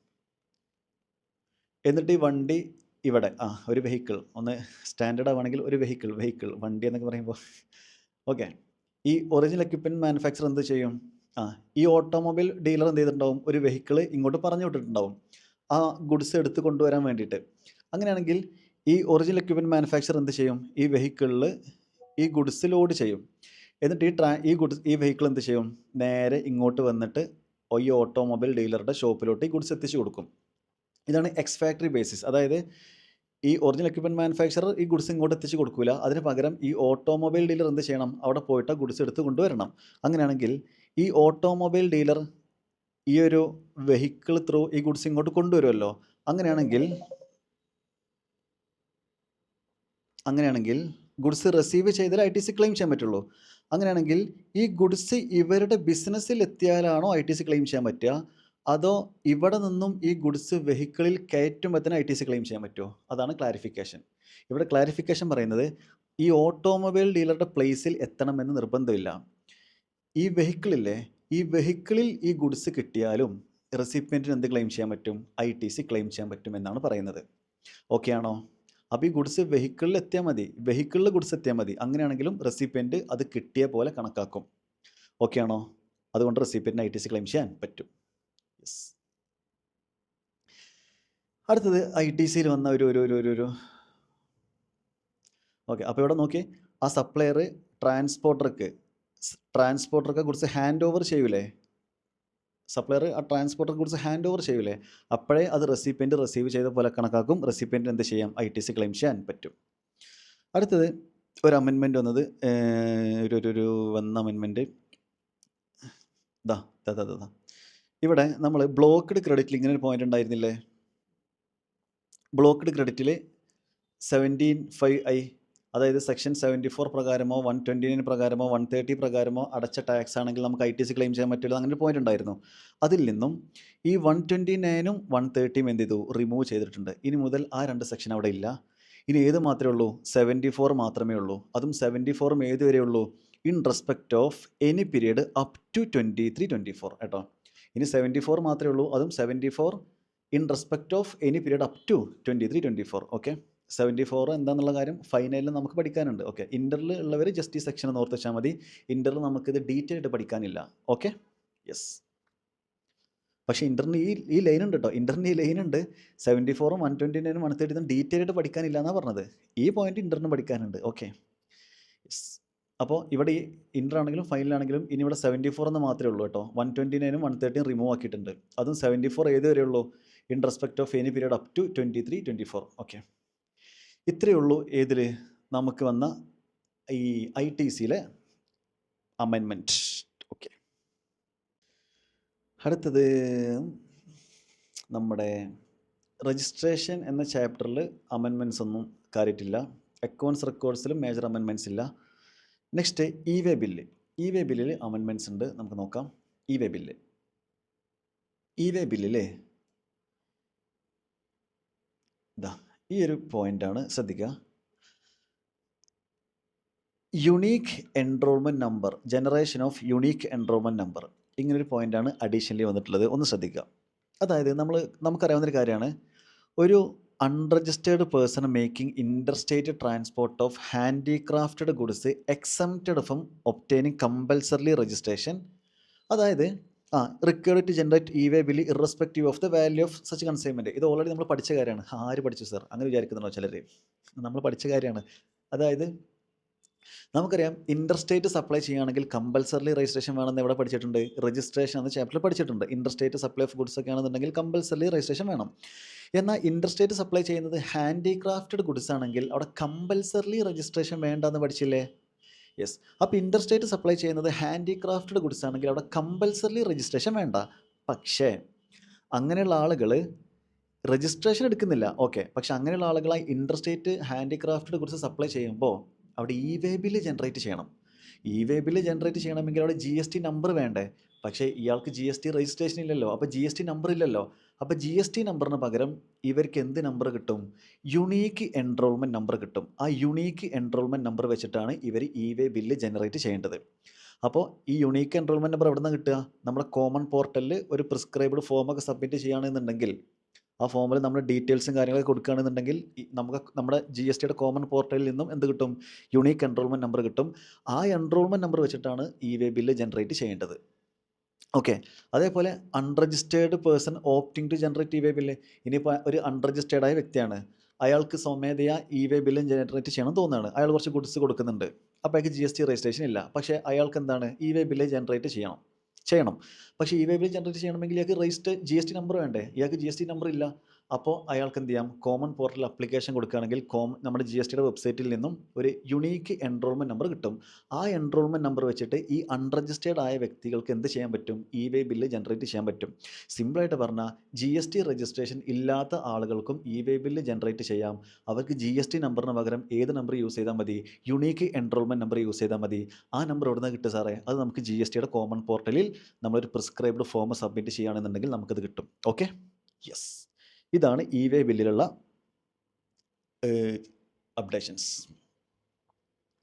എന്നിട്ട് ഈ വണ്ടി ഇവിടെ ഒരു വെഹിക്കിൾ, ഒന്ന് സ്റ്റാൻഡേർഡ് ആവുകയാണെങ്കിൽ ഒരു വെഹിക്കിൾ വണ്ടി എന്നൊക്കെ പറയുമ്പോൾ ഓക്കെ, ഈ ഒറിജിനൽ എക്യുപ്മെൻറ്റ് മാനുഫാക്ചർ എന്ത് ചെയ്യും, ഈ ഓട്ടോമൊബൈൽ ഡീലർ എന്ത് ചെയ്തിട്ടുണ്ടാവും, ഒരു വെഹിക്കിൾ ഇങ്ങോട്ട് പറഞ്ഞു വിട്ടിട്ടുണ്ടാവും ആ ഗുഡ്സ് എടുത്ത് കൊണ്ടുവരാൻ വേണ്ടിയിട്ട്. അങ്ങനെയാണെങ്കിൽ ഈ ഒറിജിനൽ എക്യുപ്മെൻറ്റ് മാനുഫാക്ചർ എന്ത് ചെയ്യും, ഈ വെഹിക്കിളിൽ ഈ ഗുഡ്സ് ലോഡ് ചെയ്യും. എന്നിട്ട് ഈ വെഹിക്കിൾ എന്ത് ചെയ്യും, നേരെ ഇങ്ങോട്ട് വന്നിട്ട് ഈ ഓട്ടോമൊബൈൽ ഡീലറുടെ ഷോപ്പിലോട്ട് ഈ ഗുഡ്സ് എത്തിച്ചു കൊടുക്കും. ഇതാണ് എക്സ് ഫാക്ടറി ബേസിസ്. അതായത് ഈ ഒറിജിനൽ എക്യുപ്മെൻറ്റ് മാനുഫാക്ചറർ ഈ ഗുഡ്സ് ഇങ്ങോട്ട് എത്തിച്ച് കൊടുക്കില്ല. അതിന് പകരം ഈ ഓട്ടോമൊബൈൽ ഡീലർ എന്ത് ചെയ്യണം, അവിടെ പോയിട്ട് ഗുഡ്സ് എടുത്ത് കൊണ്ടുവരണം. അങ്ങനെയാണെങ്കിൽ ഈ ഓട്ടോമൊബൈൽ ഡീലർ ഈ ഒരു വെഹിക്കിൾ ത്രൂ ഈ ഗുഡ്സ് ഇങ്ങോട്ട് കൊണ്ടുവരുമല്ലോ. അങ്ങനെയാണെങ്കിൽ ഗുഡ്സ് റിസീവ് ചെയ്താൽ ITC ക്ലെയിം ചെയ്യാൻ പറ്റുള്ളൂ. അങ്ങനെയാണെങ്കിൽ ഈ ഗുഡ്സ് ഇവരുടെ ബിസിനസ്സിൽ എത്തിയാലാണോ ITC ക്ലെയിം ചെയ്യാൻ പറ്റുക, അതോ ഇവിടെ നിന്നും ഈ ഗുഡ്സ് വെഹിക്കിളിൽ കയറ്റുമ്പോൾ തന്നെ ITC ക്ലെയിം ചെയ്യാൻ പറ്റുമോ? അതാണ് ക്ലാരിഫിക്കേഷൻ. ഇവിടെ ക്ലാരിഫിക്കേഷൻ പറയുന്നത് ഈ ഓട്ടോമൊബൈൽ ഡീലറുടെ പ്ലേസിൽ എത്തണമെന്ന് നിർബന്ധമില്ല. ഈ വെഹിക്കിളില്ലേ, ഈ വെഹിക്കിളിൽ ഈ ഗുഡ്സ് കിട്ടിയാലും റെസിപ്പിയൻറ്റിന് എന്ത് ക്ലെയിം ചെയ്യാൻ പറ്റും, ITC ക്ലെയിം ചെയ്യാൻ പറ്റും എന്നാണ് പറയുന്നത്. ഓക്കെ ആണോ? അപ്പോൾ ഈ ഗുഡ്സ് വെഹിക്കിളിൽ എത്തിയാൽ മതി, വെഹിക്കിളിൽ ഗുഡ്സ് എത്തിയാൽ മതി. അങ്ങനെയാണെങ്കിലും റെസിപ്പിയൻറ്റ് അത് കിട്ടിയ പോലെ കണക്കാക്കും. ഓക്കെ ആണോ? അതുകൊണ്ട് റെസിപ്പിയൻറ്റിന് ITC ക്ലെയിം ചെയ്യാൻ പറ്റും. അടുത്തത് ITCയിൽ വന്ന ഒരു ഓക്കെ. അപ്പോൾ ഇവിടെ നോക്കി, ആ സപ്ലയർ ട്രാൻസ്പോർട്ടർക്ക് ഗുഡ്സ് ഹാൻഡ് ഓവർ ചെയ്യൂലേ, സപ്ലയർ ആ ട്രാൻസ്പോർട്ടർ ഗുഡ്സ് ഹാൻഡ് ഓവർ ചെയ്യൂലേ, അപ്പോഴേ അത് റെസിപ്പിയൻറ്റ് റിസീവ് ചെയ്ത പോലെ കണക്കാക്കും. റെസിപ്പിയൻറ്റ് എന്ത് ചെയ്യാം, ITC ക്ലെയിം ചെയ്യാൻ പറ്റും. അടുത്തത് ഒരു അമെൻമെൻറ്റ് വന്നത്, വന്ന അമെൻമെൻറ്റ് ഇതാ. ഇവിടെ നമ്മൾ ബ്ലോക്ക്ഡ് ക്രെഡിറ്റിൽ ഇങ്ങനെ ഒരു പോയിന്റ് ഉണ്ടായിരുന്നില്ലേ, ബ്ലോക്ക്ഡ് ക്രെഡിറ്റിൽ 17(5)(i), അതായത് സെക്ഷൻ 74 പ്രകാരമോ 129 പ്രകാരമോ 130 പ്രകാരമോ അടച്ച ടാക്സ് ആണെങ്കിൽ നമുക്ക് ITC ക്ലെയിം ചെയ്യാൻ പറ്റില്ല. അങ്ങനെ ഒരു പോയിന്റ് ഉണ്ടായിരുന്നു. അതിൽ നിന്നും ഈ 129ഉം 130ഉം എന്ത് ചെയ്തു, റിമൂവ് ചെയ്തിട്ടുണ്ട്. ഇനി മുതൽ ആ രണ്ട് സെക്ഷൻ അവിടെ ഇല്ല. ഇനി ഏത് മാത്രമേ ഉള്ളൂ, 74 മാത്രമേ ഉള്ളൂ. അതും 74ഉം ഏത് വരെ ഉള്ളൂ, in respect of any period up to 23-24 കേട്ടോ. ഇനി 74 മാത്രമേ ഉള്ളൂ, അതും 74 in respect of any period up to 23-24. Okay, 74 എന്താണെന്നുള്ള കാര്യം ഫൈനലിൽ നമുക്ക് പഠിക്കാനുണ്ട്. ഓക്കെ, ഇൻ്ററിൽ ഉള്ളവർ ജസ്റ്റ് ഈ സെക്ഷൻ ഓർത്ത് വെച്ചാൽ മതി. ഇൻ്ററിൽ നമുക്കിത് ഡീറ്റെയിൽ ആയിട്ട് പഠിക്കാനില്ല. Okay, yes. പക്ഷേ ഇൻ്ററിന് ഈ ലൈൻ ഉണ്ട് കേട്ടോ, ഇൻ്ററിന് ഈ ലൈൻ ഉണ്ട്. 74ഉം 129ഉം 130ഉം ഡീറ്റെയിൽ ആയിട്ട് പഠിക്കാനില്ല എന്നാണ് പറഞ്ഞത്. ഈ പോയിന്റ് ഇൻ്ററിന് പഠിക്കാനുണ്ട്. Okay, yes. അപ്പോൾ ഇവിടെ ഈ ഇൻ്റർ ആണെങ്കിലും ഫൈനലാണെങ്കിലും ഇനി ഇവിടെ 74 എന്ന് മാത്രമേ ഉള്ളൂ കേട്ടോ. 129ഉം 130ഉം റിമൂവ് ആക്കിയിട്ടുണ്ട്. അതും 74 ഏത് വരെ ഉള്ളൂ, in respect of any period up to 23-24. Okay, ഇത്രയേ ഉള്ളൂ ഏതിൽ നമുക്ക് വന്ന ഈ ITCയിലെ അമെൻമെൻറ്റ്. ഓക്കെ, അടുത്തത് നമ്മുടെ രജിസ്ട്രേഷൻ എന്ന ചാപ്റ്ററിൽ അമെൻമെൻറ്റ്സ് ഒന്നും കാര്യമായിട്ടില്ല. അക്കൗണ്ട്സ് റെക്കോർഡ്സിലും മേജർ അമെൻമെൻറ്റ്സ് ഇല്ല. നെക്സ്റ്റ് ഇ-വേ ബില്ലിൽ അമെൻമെൻറ്റ്സ് ഉണ്ട്, നമുക്ക് നോക്കാം. ഇ-വേ ബില്ലിലെ ഇതാ ഈ ഒരു പോയിൻ്റാണ് ശ്രദ്ധിക്കുക. Unique enrolment number, generation of unique enrolment number, ഇങ്ങനൊരു പോയിൻ്റാണ് അഡീഷണലി വന്നിട്ടുള്ളത്. ഒന്ന് ശ്രദ്ധിക്കുക. അതായത് നമുക്കറിയാവുന്നൊരു കാര്യമാണ്, ഒരു unregistered person making interstate transport of handicrafted goods exempted from obtaining compulsorily registration. അതായത് required to generate e way bill irrespective of the value of such consignment. ഇത് ഓൾറെഡി നമ്മൾ പഠിച്ച കാര്യമാണ്. ആര് പഠിച്ചു സർ അങ്ങനെ വിചാരിക്കുന്നുണ്ടോ ചിലർ? നമ്മൾ പഠിച്ച കാര്യമാണ്. അതായത് നമുക്കറിയാം ഇൻ്റർസ്റ്റേറ്റ് സപ്ലൈ ചെയ്യുകയാണെങ്കിൽ കമ്പൽസറിലി രജിസ്ട്രേഷൻ വേണമെന്ന് എവിടെ പഠിച്ചിട്ടുണ്ട്? രജിസ്ട്രേഷൻ എന്ന ചാപ്റ്ററിൽ പഠിച്ചിട്ടുണ്ട്. ഇൻ്റർസ്റ്റേറ്റ് സപ്ലൈ ഓഫ് ഗുഡ്സ് ഒക്കെ ആണെന്നുണ്ടെങ്കിൽ കമ്പൽസറിലി രജിസ്ട്രേഷൻ വേണം. എന്നാൽ ഇൻ്റർസ്റ്റേറ്റ് സപ്ലൈ ചെയ്യുന്നത് ഹാൻഡിക്രാഫ്റ്റഡ് ഗുഡ്സ് ആണെങ്കിൽ അവിടെ കമ്പൽസറിലി രജിസ്ട്രേഷൻ വേണ്ടെന്ന് പഠിച്ചില്ലേ? യെസ്. അപ്പോൾ ഇൻ്റർസ്റ്റേറ്റ് സപ്ലൈ ചെയ്യുന്നത് ഹാൻഡിക്രാഫ്റ്റഡ് ഗുഡ്സ് ആണെങ്കിൽ അവിടെ കമ്പൽസറിലി രജിസ്ട്രേഷൻ വേണ്ട. പക്ഷേ അങ്ങനെയുള്ള ആളുകൾ രജിസ്ട്രേഷൻ എടുക്കുന്നില്ല, ഓക്കെ. പക്ഷെ അങ്ങനെയുള്ള ആളുകൾ ഇൻ്റർസ്റ്റേറ്റ് ഹാൻഡിക്രാഫ്റ്റഡ് ഗുഡ്സ് സപ്ലൈ ചെയ്യുമ്പോൾ അവിടെ ഇ വേ ബില്ല് ജനറേറ്റ് ചെയ്യണം. ഇ വേ ബില്ല് ജനറേറ്റ് ചെയ്യണമെങ്കിൽ അവിടെ GST നമ്പർ വേണ്ടേ? പക്ഷേ ഇയാൾക്ക് GST രജിസ്ട്രേഷൻ ഇല്ലല്ലോ, അപ്പോൾ GST നമ്പർ ഇല്ലല്ലോ. അപ്പോൾ GST നമ്പറിന് പകരം ഇവർക്ക് എന്ത് നമ്പർ കിട്ടും? യുണീക്ക് എൻറോൾമെൻറ്റ് നമ്പർ കിട്ടും. ആ യുണീക്ക് എൻറോൾമെൻറ്റ് നമ്പർ വെച്ചിട്ടാണ് ഇവർ ഇ വേ ബില്ല് ജനറേറ്റ് ചെയ്യേണ്ടത്. അപ്പോൾ ഈ യുണീക്ക് എൻറോൾമെൻറ്റ് നമ്പർ എവിടെ നിന്ന് കിട്ടുക? നമ്മുടെ കോമൺ പോർട്ടലിൽ ഒരു പ്രിസ്ക്രൈബ്ഡ് ഫോമൊക്കെ സബ്മിറ്റ് ചെയ്യുകയാണെന്നുണ്ടെങ്കിൽ ആ ഫോമിൽ നമ്മൾ ഡീറ്റെയിൽസും കാര്യങ്ങളൊക്കെ കൊടുക്കുകയാണെന്നുണ്ടെങ്കിൽ നമുക്ക് നമ്മുടെ GSTയുടെ കോമൺ പോർട്ടലിൽ നിന്നും എന്ത് കിട്ടും? യുണീക്ക് എൻറോൾമെൻറ്റ് നമ്പർ കിട്ടും. ആ എൻറോൾമെൻറ്റ് നമ്പർ വെച്ചിട്ടാണ് ഇ വേ ബില്ല് ജനറേറ്റ് ചെയ്യേണ്ടത്. ഓക്കെ. അതേപോലെ unregistered person opting to generate e way bill. ഇനിയിപ്പോൾ ഒരു അൺരജിസ്റ്റേർഡ് ആയ വ്യക്തിയാണ്, അയാൾക്ക് സ്വമേധയാ ഇ വേ ബില്ല് ജനറേറ്റ് ചെയ്യണം തോന്നുകയാണ്. അയാൾ കുറച്ച് ഗുഡ്സ് കൊടുക്കുന്നുണ്ട്, അപ്പോൾ അയാൾക്ക് GST രജിസ്ട്രേഷൻ ഇല്ല. പക്ഷേ അയാൾക്ക് എന്താണ്? ഇ വേ ബില്ല് ജനറേറ്റ് ചെയ്യണം. പക്ഷേ ഇ വേ ബില്ല് ജനറേറ്റ് ചെയ്യണമെങ്കിൽ ഇയാൾക്ക് GST നമ്പർ വേണ്ടേ? ഇയാൾക്ക് GST നമ്പർ ഇല്ല. അപ്പോൾ അയാൾക്ക് എന്ത് ചെയ്യാം? കോമൺ പോർട്ടൽ അപ്ലിക്കേഷൻ കൊടുക്കുകയാണെങ്കിൽ നമ്മുടെ GSTയുടെ വെബ്സൈറ്റിൽ നിന്നും ഒരു യുണീക്ക് എൻറോൾമെൻറ്റ് നമ്പർ കിട്ടും. ആ എൻറോൾമെൻറ്റ് നമ്പർ വെച്ചിട്ട് ഈ അൺരജിസ്റ്റേർഡ് ആയ വ്യക്തികൾക്ക് എന്ത് ചെയ്യാൻ പറ്റും? ഇ വേ ബില്ല് ജനറേറ്റ് ചെയ്യാൻ പറ്റും. സിമ്പിളായിട്ട് പറഞ്ഞാൽ GST രജിസ്ട്രേഷൻ ഇല്ലാത്ത ആളുകൾക്കും ഇ വേ ബില്ല് ജനറേറ്റ് ചെയ്യാം. അവർക്ക് GST നമ്പറിന് പകരം ഏത് നമ്പർ യൂസ് ചെയ്താൽ മതി? യുണീക്ക് എൻറോൾമെൻറ്റ് നമ്പർ യൂസ് ചെയ്താൽ മതി. ആ നമ്പർ എവിടെ നിന്ന് കിട്ടും സാറേ? അത് നമുക്ക് GSTയുടെ കോമൺ പോർട്ടലിൽ നമ്മളൊരു പ്രിസ്ക്രൈബ്ഡ് ഫോം സബ്മിറ്റ് ചെയ്യുകയാണെന്നുണ്ടെങ്കിൽ നമുക്കത് കിട്ടും. Okay, yes. ഇതാണ് ഇ വേ ബില്ലിലുള്ള അപ്ഡേഷൻസ്.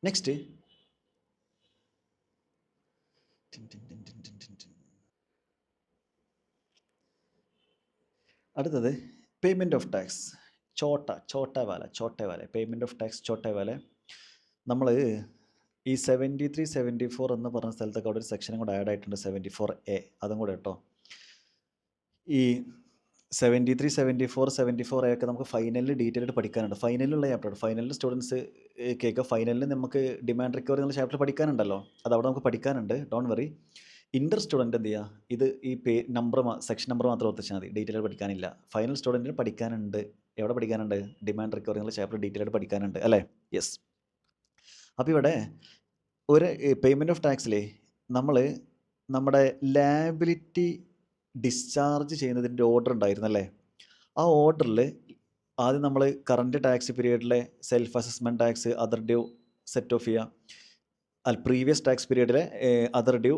നെക്സ്റ്റ് അടുത്തത് പേയ്മെൻറ്റ് ഓഫ് ടാക്സ്. ചോട്ട വാല പേയ്മെൻറ്റ് ഓഫ് ടാക്സ് ചോട്ട വാല. നമ്മൾ ഈ 73, 74 എന്ന് പറഞ്ഞ സ്ഥലത്തൊക്കെ അവിടെ ഒരു സെക്ഷനും കൂടെ ആഡ് ആയിട്ടുണ്ട്, 74A. അതും കൂടെ കേട്ടോ. ഈ 73, 74, 74A ഒക്കെ നമുക്ക് ഫൈനലിൽ ഡീറ്റെയിൽ ആയിട്ട് പഠിക്കാനുണ്ട്. ഫൈനലിലുള്ള ചാപ്റ്റർ, ഫൈനലിൽ സ്റ്റുഡൻസ് കേൾക്കുക. ഫൈനലിൽ നമുക്ക് ഡിമാൻഡ് റിക്കവറി എന്നുള്ള ചാപ്റ്റർ പഠിക്കാനുണ്ടല്ലോ, അത് അവിടെ നമുക്ക് പഠിക്കാനുണ്ട്. Don't worry. ഇൻ്റർ സ്റ്റുഡൻറ്റ് എന്ത് ചെയ്യുക? ഇത് ഈ സെക്ഷൻ നമ്പർ മാത്രം ഓർത്തിച്ചാൽ മതി, ഡീറ്റെയിൽ പഠിക്കാനില്ല. ഫൈനൽ സ്റ്റുഡൻറ്റിന് പഠിക്കാനുണ്ട്. എവിടെ പഠിക്കാനുണ്ട്? ഡിമാൻഡ് റിക്കവറി എന്നുള്ള ചാപ്റ്റർ ഡീറ്റെയിൽ ആയിട്ട് പഠിക്കാനുണ്ട് അല്ലേ? യെസ്. അപ്പോൾ ഇവിടെ ഒരു പേയ്മെൻറ്റ് ഓഫ് ടാക്സിലെ നമ്മൾ നമ്മുടെ ലാബിലിറ്റി ഡിസ്ചാർജ് ചെയ്യുന്നതിൻ്റെ ഓർഡർ ഉണ്ടായിരുന്നല്ലേ? ആ ഓർഡറിൽ ആദ്യം നമ്മൾ കറൻറ്റ് ടാക്സ് പീരീഡിലെ self assessment tax, other due set off ചെയ്യുക. പ്രീവിയസ് ടാക്സ് പീരീഡിലെ other due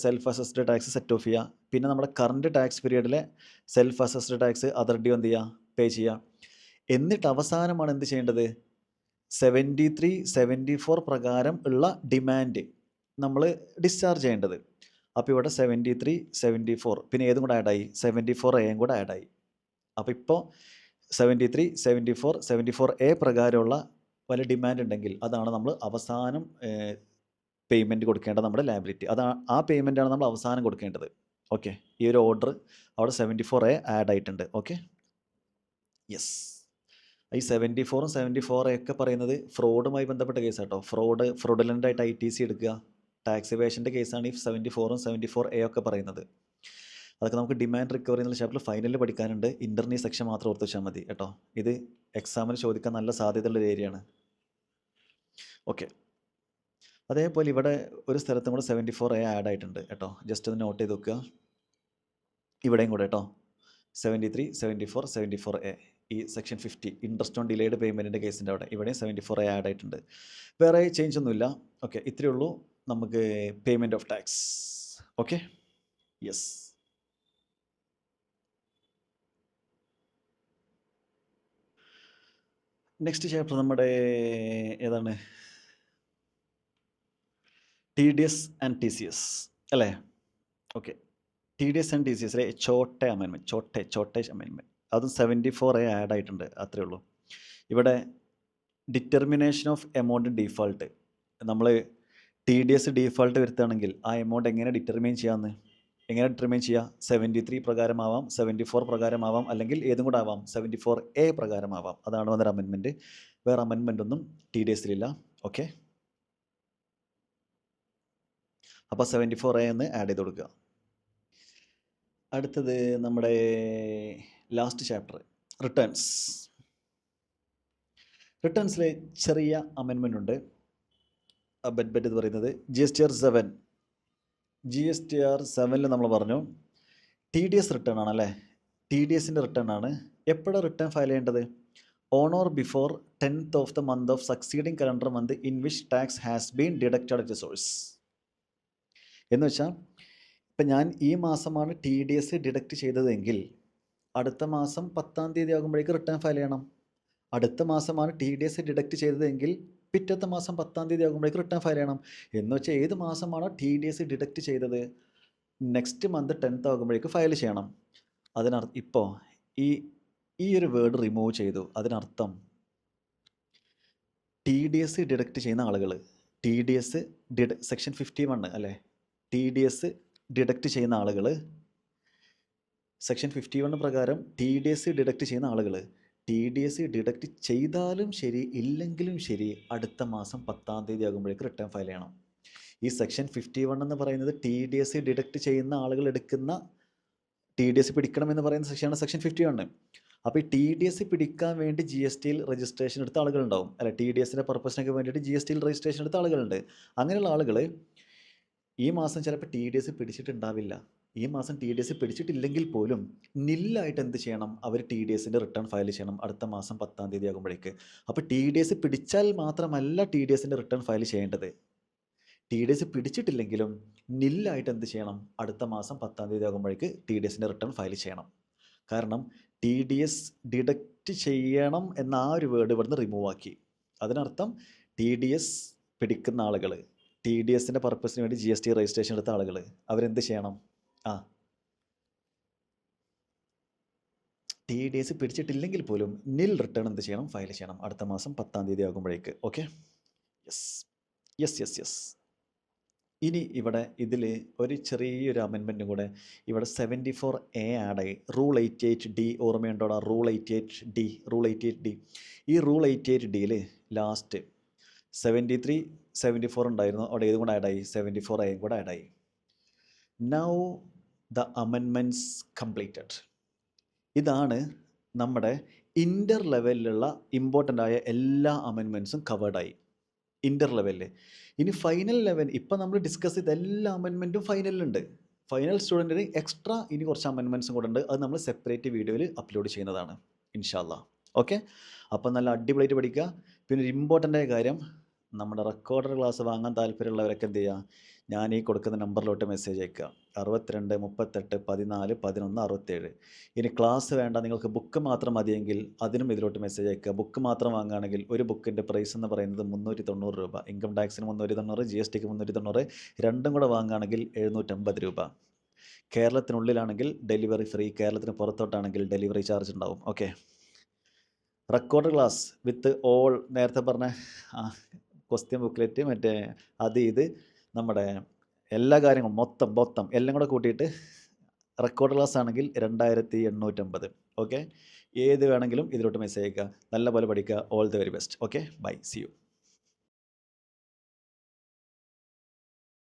self assessed tax set off ചെയ്യുക. പിന്നെ നമ്മുടെ കറൻറ്റ് ടാക്സ് പീരീഡിലെ self assessed tax, other due എന്ത് ചെയ്യുക? പേ ചെയ്യുക. എന്നിട്ട് അവസാനമാണ് എന്ത് ചെയ്യേണ്ടത്? 73, 74 പ്രകാരം ഉള്ള ഡിമാൻഡ് നമ്മൾ ഡിസ്ചാർജ് ചെയ്യേണ്ടത്. അപ്പോൾ ഇവിടെ 73, 74 പിന്നെ ഏതും കൂടെ ആഡായി? 74A കൂടെ ആഡായി. അപ്പോൾ ഇപ്പോൾ 73, 74, 74A പ്രകാരമുള്ള വല്ല ഡിമാൻഡ് ഉണ്ടെങ്കിൽ അതാണ് നമ്മൾ അവസാനം പേയ്മെൻറ്റ് കൊടുക്കേണ്ടത്, നമ്മുടെ ലാബിലിറ്റി. ആ പേയ്മെൻറ്റാണ് നമ്മൾ അവസാനം കൊടുക്കേണ്ടത്. ഓക്കെ, ഈ ഒരു ഓർഡർ അവിടെ 74A ആഡ് ആയിട്ടുണ്ട്. Okay, yes. ഈ 74ഉം 74A ഒക്കെ പറയുന്നത് ഫ്രോഡുമായി ബന്ധപ്പെട്ട കേസ് കേട്ടോ. ഫ്രോഡുലൻ്റ് ആയിട്ട് ITC എടുക്കുക, ടാക്സ് ഇവേഷൻ്റെ കേസാണ് ഈ 74ഉം 74A ഒക്കെ പറയുന്നത്. അതൊക്കെ നമുക്ക് ഡിമാൻഡ് റിക്കവറി എന്നുള്ള ചാപ്റ്റർ ഫൈനലിൽ പഠിക്കാനുണ്ട്. ഇൻ്റർണീ സെക്ഷൻ മാത്രം ഓർത്ത് വെച്ചാൽ മതി കേട്ടോ. ഇത് എക്സാമിന് ചോദിക്കാൻ നല്ല സാധ്യതയുള്ള ഒരു ഏരിയയാണ്. ഓക്കെ, അതേപോലെ ഇവിടെ ഒരു സ്ഥലത്തും കൂടെ 74A ആഡ് ആയിട്ടുണ്ട് കേട്ടോ. ജസ്റ്റ് ഒന്ന് നോട്ട് ചെയ്ത് വെക്കുക. ഇവിടെയും കൂടെ കേട്ടോ 73, 74, 74A. ഈ സെക്ഷൻ 50 ഇൻട്രസ്റ്റ് ഓൺ ഡിലേഡ് പേയ്മെൻറ്റിൻ്റെ കേസിൻ്റെ അവിടെ ഇവിടെയും 74A ആഡ് ആയിട്ടുണ്ട്. വേറെ ചേഞ്ച് ഒന്നുമില്ല. ഓക്കെ, ഇത്രയേ ഉള്ളൂ നമുക്ക് payment of tax. Okay, yes. Next chapter നമ്മുടെ ഏതാണ്? TDS ആൻഡ് TCS അല്ലേ? ഓക്കെ, TDS ആൻഡ് TCS ചോട്ട അമെൻമെൻറ്റ്. അതും 74A ആഡ് ആയിട്ടുണ്ട്, അത്രേ ഉള്ളൂ. ഇവിടെ ഡിറ്റർമിനേഷൻ ഓഫ് എമൗണ്ട് ഡീഫാൾട്ട്, നമ്മൾ TDS ഡീഫാൾട്ട് വരുത്തുകയാണെങ്കിൽ ആ എമൗണ്ട് എങ്ങനെ ഡിറ്റർമൈൻ ചെയ്യാമെന്ന്, എങ്ങനെ ഡിറ്റർമൈൻ ചെയ്യുക? 73 പ്രകാരമാവാം, 74 പ്രകാരമാവാം, അല്ലെങ്കിൽ ഏതും കൂടെ ആവാം, 74A പ്രകാരമാവാം. അതാണ് വന്നൊരു അമെൻമെൻറ്റ്. വേറെ അമെൻമെൻ്റ് ഒന്നും TDSലില്ല. ഓക്കെ, അപ്പോൾ 74A എന്ന് ആഡ് ചെയ്ത് കൊടുക്കുക. അടുത്തത് നമ്മുടെ ലാസ്റ്റ് ചാപ്റ്റർ റിട്ടേൺസ്. റിട്ടേൺസിൽ ചെറിയ അമെൻമെൻ്റ് ഉണ്ട്. ബെറ്റ് എന്ന് പറയുന്നത് GSTR 7. GSTR 7ൽ നമ്മൾ പറഞ്ഞു TDS റിട്ടേൺ ആണല്ലേ, TDSൻ്റെ റിട്ടേൺ ആണ്. എപ്പോഴാണ് റിട്ടേൺ ഫയൽ ചെയ്യേണ്ടത്? On or before 10th of the month of succeeding calendar month in which tax has been deducted at the source. എന്ന് വെച്ചാൽ ഇപ്പം ഞാൻ ഈ മാസമാണ് TDS ഡിഡക്റ്റ് ചെയ്തതെങ്കിൽ അടുത്ത മാസം 10ാം തീയതി ആകുമ്പോഴേക്ക് റിട്ടേൺ ഫയൽ ചെയ്യണം. അടുത്ത മാസമാണ് TDS ഡിഡക്റ്റ് ചെയ്തതെങ്കിൽ പിറ്റത്തെ മാസം 10ാം തീയതി ആകുമ്പോഴേക്ക് റിട്ടേൺ ഫയൽ ചെയ്യണം. എന്ന് വെച്ചാൽ ഏത് മാസമാണോ TDS ഡിഡക്റ്റ് ചെയ്തത് നെക്സ്റ്റ് മന്ത് 10th ആകുമ്പോഴേക്ക് ഫയൽ ചെയ്യണം. അതിനർത്ഥം ഇപ്പോൾ ഈ ഒരു വേർഡ് റിമൂവ് ചെയ്തു. അതിനർത്ഥം TDS ഡിഡക്റ്റ് ചെയ്യുന്ന ആളുകൾ, TDS സെക്ഷൻ 51 അല്ലേ, TDS ഡിഡക്റ്റ് ചെയ്യുന്ന ആളുകൾ, സെക്ഷൻ 51 പ്രകാരം TDS ഡിഡക്റ്റ് ചെയ്യുന്ന ആളുകൾ TDS ഡിഡക്റ്റ് ചെയ്താലും ശരി ഇല്ലെങ്കിലും ശരി അടുത്ത മാസം 10ാം തീയതി ആകുമ്പോഴേക്ക് റിട്ടേൺ ഫയൽ ചെയ്യണം. ഈ സെക്ഷൻ 51 എന്ന് പറയുന്നത് TDS ഡിഡക്റ്റ് ചെയ്യുന്ന ആളുകൾ എടുക്കുന്ന TDS പിടിക്കണമെന്ന് പറയുന്ന സെക്ഷനാണ് സെക്ഷൻ 51. അപ്പോൾ ഈ TDS പിടിക്കാൻ വേണ്ടി GSTയിൽ രജിസ്ട്രേഷൻ എടുത്ത ആളുകളുണ്ടാവും, അല്ല TDSൻ്റെ പർപ്പസിനൊക്കെ വേണ്ടിയിട്ട് GSTയിൽ രജിസ്ട്രേഷൻ എടുത്ത ആളുകളുണ്ട്. അങ്ങനെയുള്ള ആളുകൾ ഈ മാസം ചിലപ്പോൾ TDS പിടിച്ചിട്ടുണ്ടാവില്ല. ഈ മാസം TDS പിടിച്ചിട്ടില്ലെങ്കിൽ പോലും നില്ലായിട്ട് എന്ത് ചെയ്യണം? അവർ TDSൻ്റെ റിട്ടേൺ ഫയൽ ചെയ്യണം അടുത്ത മാസം 10ാം തീയതി ആകുമ്പോഴേക്ക്. അപ്പോൾ TDS പിടിച്ചാൽ മാത്രമല്ല TDSൻ്റെ റിട്ടേൺ ഫയൽ ചെയ്യേണ്ടത്. TDS പിടിച്ചിട്ടില്ലെങ്കിലും നില്ലായിട്ട് എന്ത് ചെയ്യണം? അടുത്ത മാസം 10ാം തീയതി ആകുമ്പോഴേക്ക് TDSൻ്റെ റിട്ടേൺ ഫയൽ ചെയ്യണം. കാരണം TDS ഡിഡക്റ്റ് ചെയ്യണം എന്ന ആ ഒരു വേർഡ് ഇവിടുന്ന് റിമൂവ് ആക്കി. അതിനർത്ഥം TDS പിടിക്കുന്ന ആളുകൾ, TDSൻ്റെ പർപ്പസിന് വേണ്ടി GST രജിസ്ട്രേഷൻ എടുത്ത ആളുകൾ അവരെന്ത് ചെയ്യണം? TDS പിടിച്ചിട്ടില്ലെങ്കിൽ പോലും നിൽ റിട്ടേൺ എന്ത് ചെയ്യണം? ഫയൽ ചെയ്യണം അടുത്ത മാസം 10ാം തീയതി ആകുമ്പോഴേക്ക്. Okay, yes. ഇനി ഇവിടെ ഇതിൽ ഒരു ചെറിയൊരു അമെൻമെൻറ്റും കൂടെ ഇവിടെ 74A ആഡായി. Rule 88D ഓർമ്മയുണ്ടോടാ? Rule 88D. ഈ റൂൾ 88Dയിൽ ലാസ്റ്റ് 73, 74 ഉണ്ടായിരുന്നു, അവിടെ ഏതും കൂടെ ആഡായി? 74A കൂടെ ആഡായി. Now the amendments completed. ഇതാണ് നമ്മുടെ ഇൻ്റർ ലെവലിലുള്ള ഇമ്പോർട്ടൻ്റ് ആയ എല്ലാ അമെൻമെൻറ്റ്സും കവേർഡായി ഇൻ്റർ ലെവലിൽ. ഇനി ഫൈനൽ ലെവൽ ഇപ്പം നമ്മൾ ഡിസ്കസ് ചെയ്ത എല്ലാ അമെൻമെൻറ്റും ഫൈനലിലുണ്ട്. ഫൈനൽ സ്റ്റുഡൻറ്റിന് എക്സ്ട്രാ ഇനി കുറച്ച് അമെൻമെൻറ്റ്സും കൂടെ ഉണ്ട്. അത് നമ്മൾ സെപ്പറേറ്റ് വീഡിയോയിൽ അപ്ലോഡ് ചെയ്യുന്നതാണ് ഇൻഷാ അല്ലാ. ഓക്കെ, അപ്പം നല്ല അടിപൊളിയായിട്ട് പഠിക്കുക. പിന്നെ ഒരു ഇമ്പോർട്ടൻ്റ് ആയ കാര്യം, നമ്മുടെ റെക്കോർഡർ ക്ലാസ് വാങ്ങാൻ താല്പര്യമുള്ളവരൊക്കെ എന്ത് ചെയ്യുക? ഞാൻ ഈ കൊടുക്കുന്ന നമ്പറിലോട്ട് മെസ്സേജ് അയക്കുക, 62 38 14 11 67. ഇനി ക്ലാസ് വേണ്ട, നിങ്ങൾക്ക് ബുക്ക് മാത്രം മതിയെങ്കിൽ അതിനും ഇതിലോട്ട് മെസ്സേജ് അയക്കുക. ബുക്ക് മാത്രം വാങ്ങുകയാണെങ്കിൽ ഒരു ബുക്കിൻ്റെ പ്രൈസ് എന്ന് പറയുന്നത് 390 രൂപ. ഇൻകം ടാക്സിന് 390, GSTക്ക് 390, രണ്ടും കൂടെ വാങ്ങുകയാണെങ്കിൽ 750 രൂപ. കേരളത്തിനുള്ളിലാണെങ്കിൽ ഡെലിവറി ഫ്രീ, കേരളത്തിന് പുറത്തോട്ടാണെങ്കിൽ ഡെലിവറി ചാർജ് ഉണ്ടാവും. Okay, record class with all നേരത്തെ പറഞ്ഞ ക്വസ്റ്റ്യൻ ബുക്ക്ലെറ്റ്, മറ്റേ ഇത് നമ്മുടെ എല്ലാ കാര്യങ്ങളും മൊത്തം എല്ലാം കൂടെ കൂട്ടിയിട്ട് റെക്കോർഡ് ക്ലാസ് ആണെങ്കിൽ 2850. ഓക്കെ, ഏത് വേണമെങ്കിലും ഇതിലോട്ട് മെസ്സേജ് അയക്കുക. നല്ലപോലെ പഠിക്കുക. All the very best. Okay, bye, see U.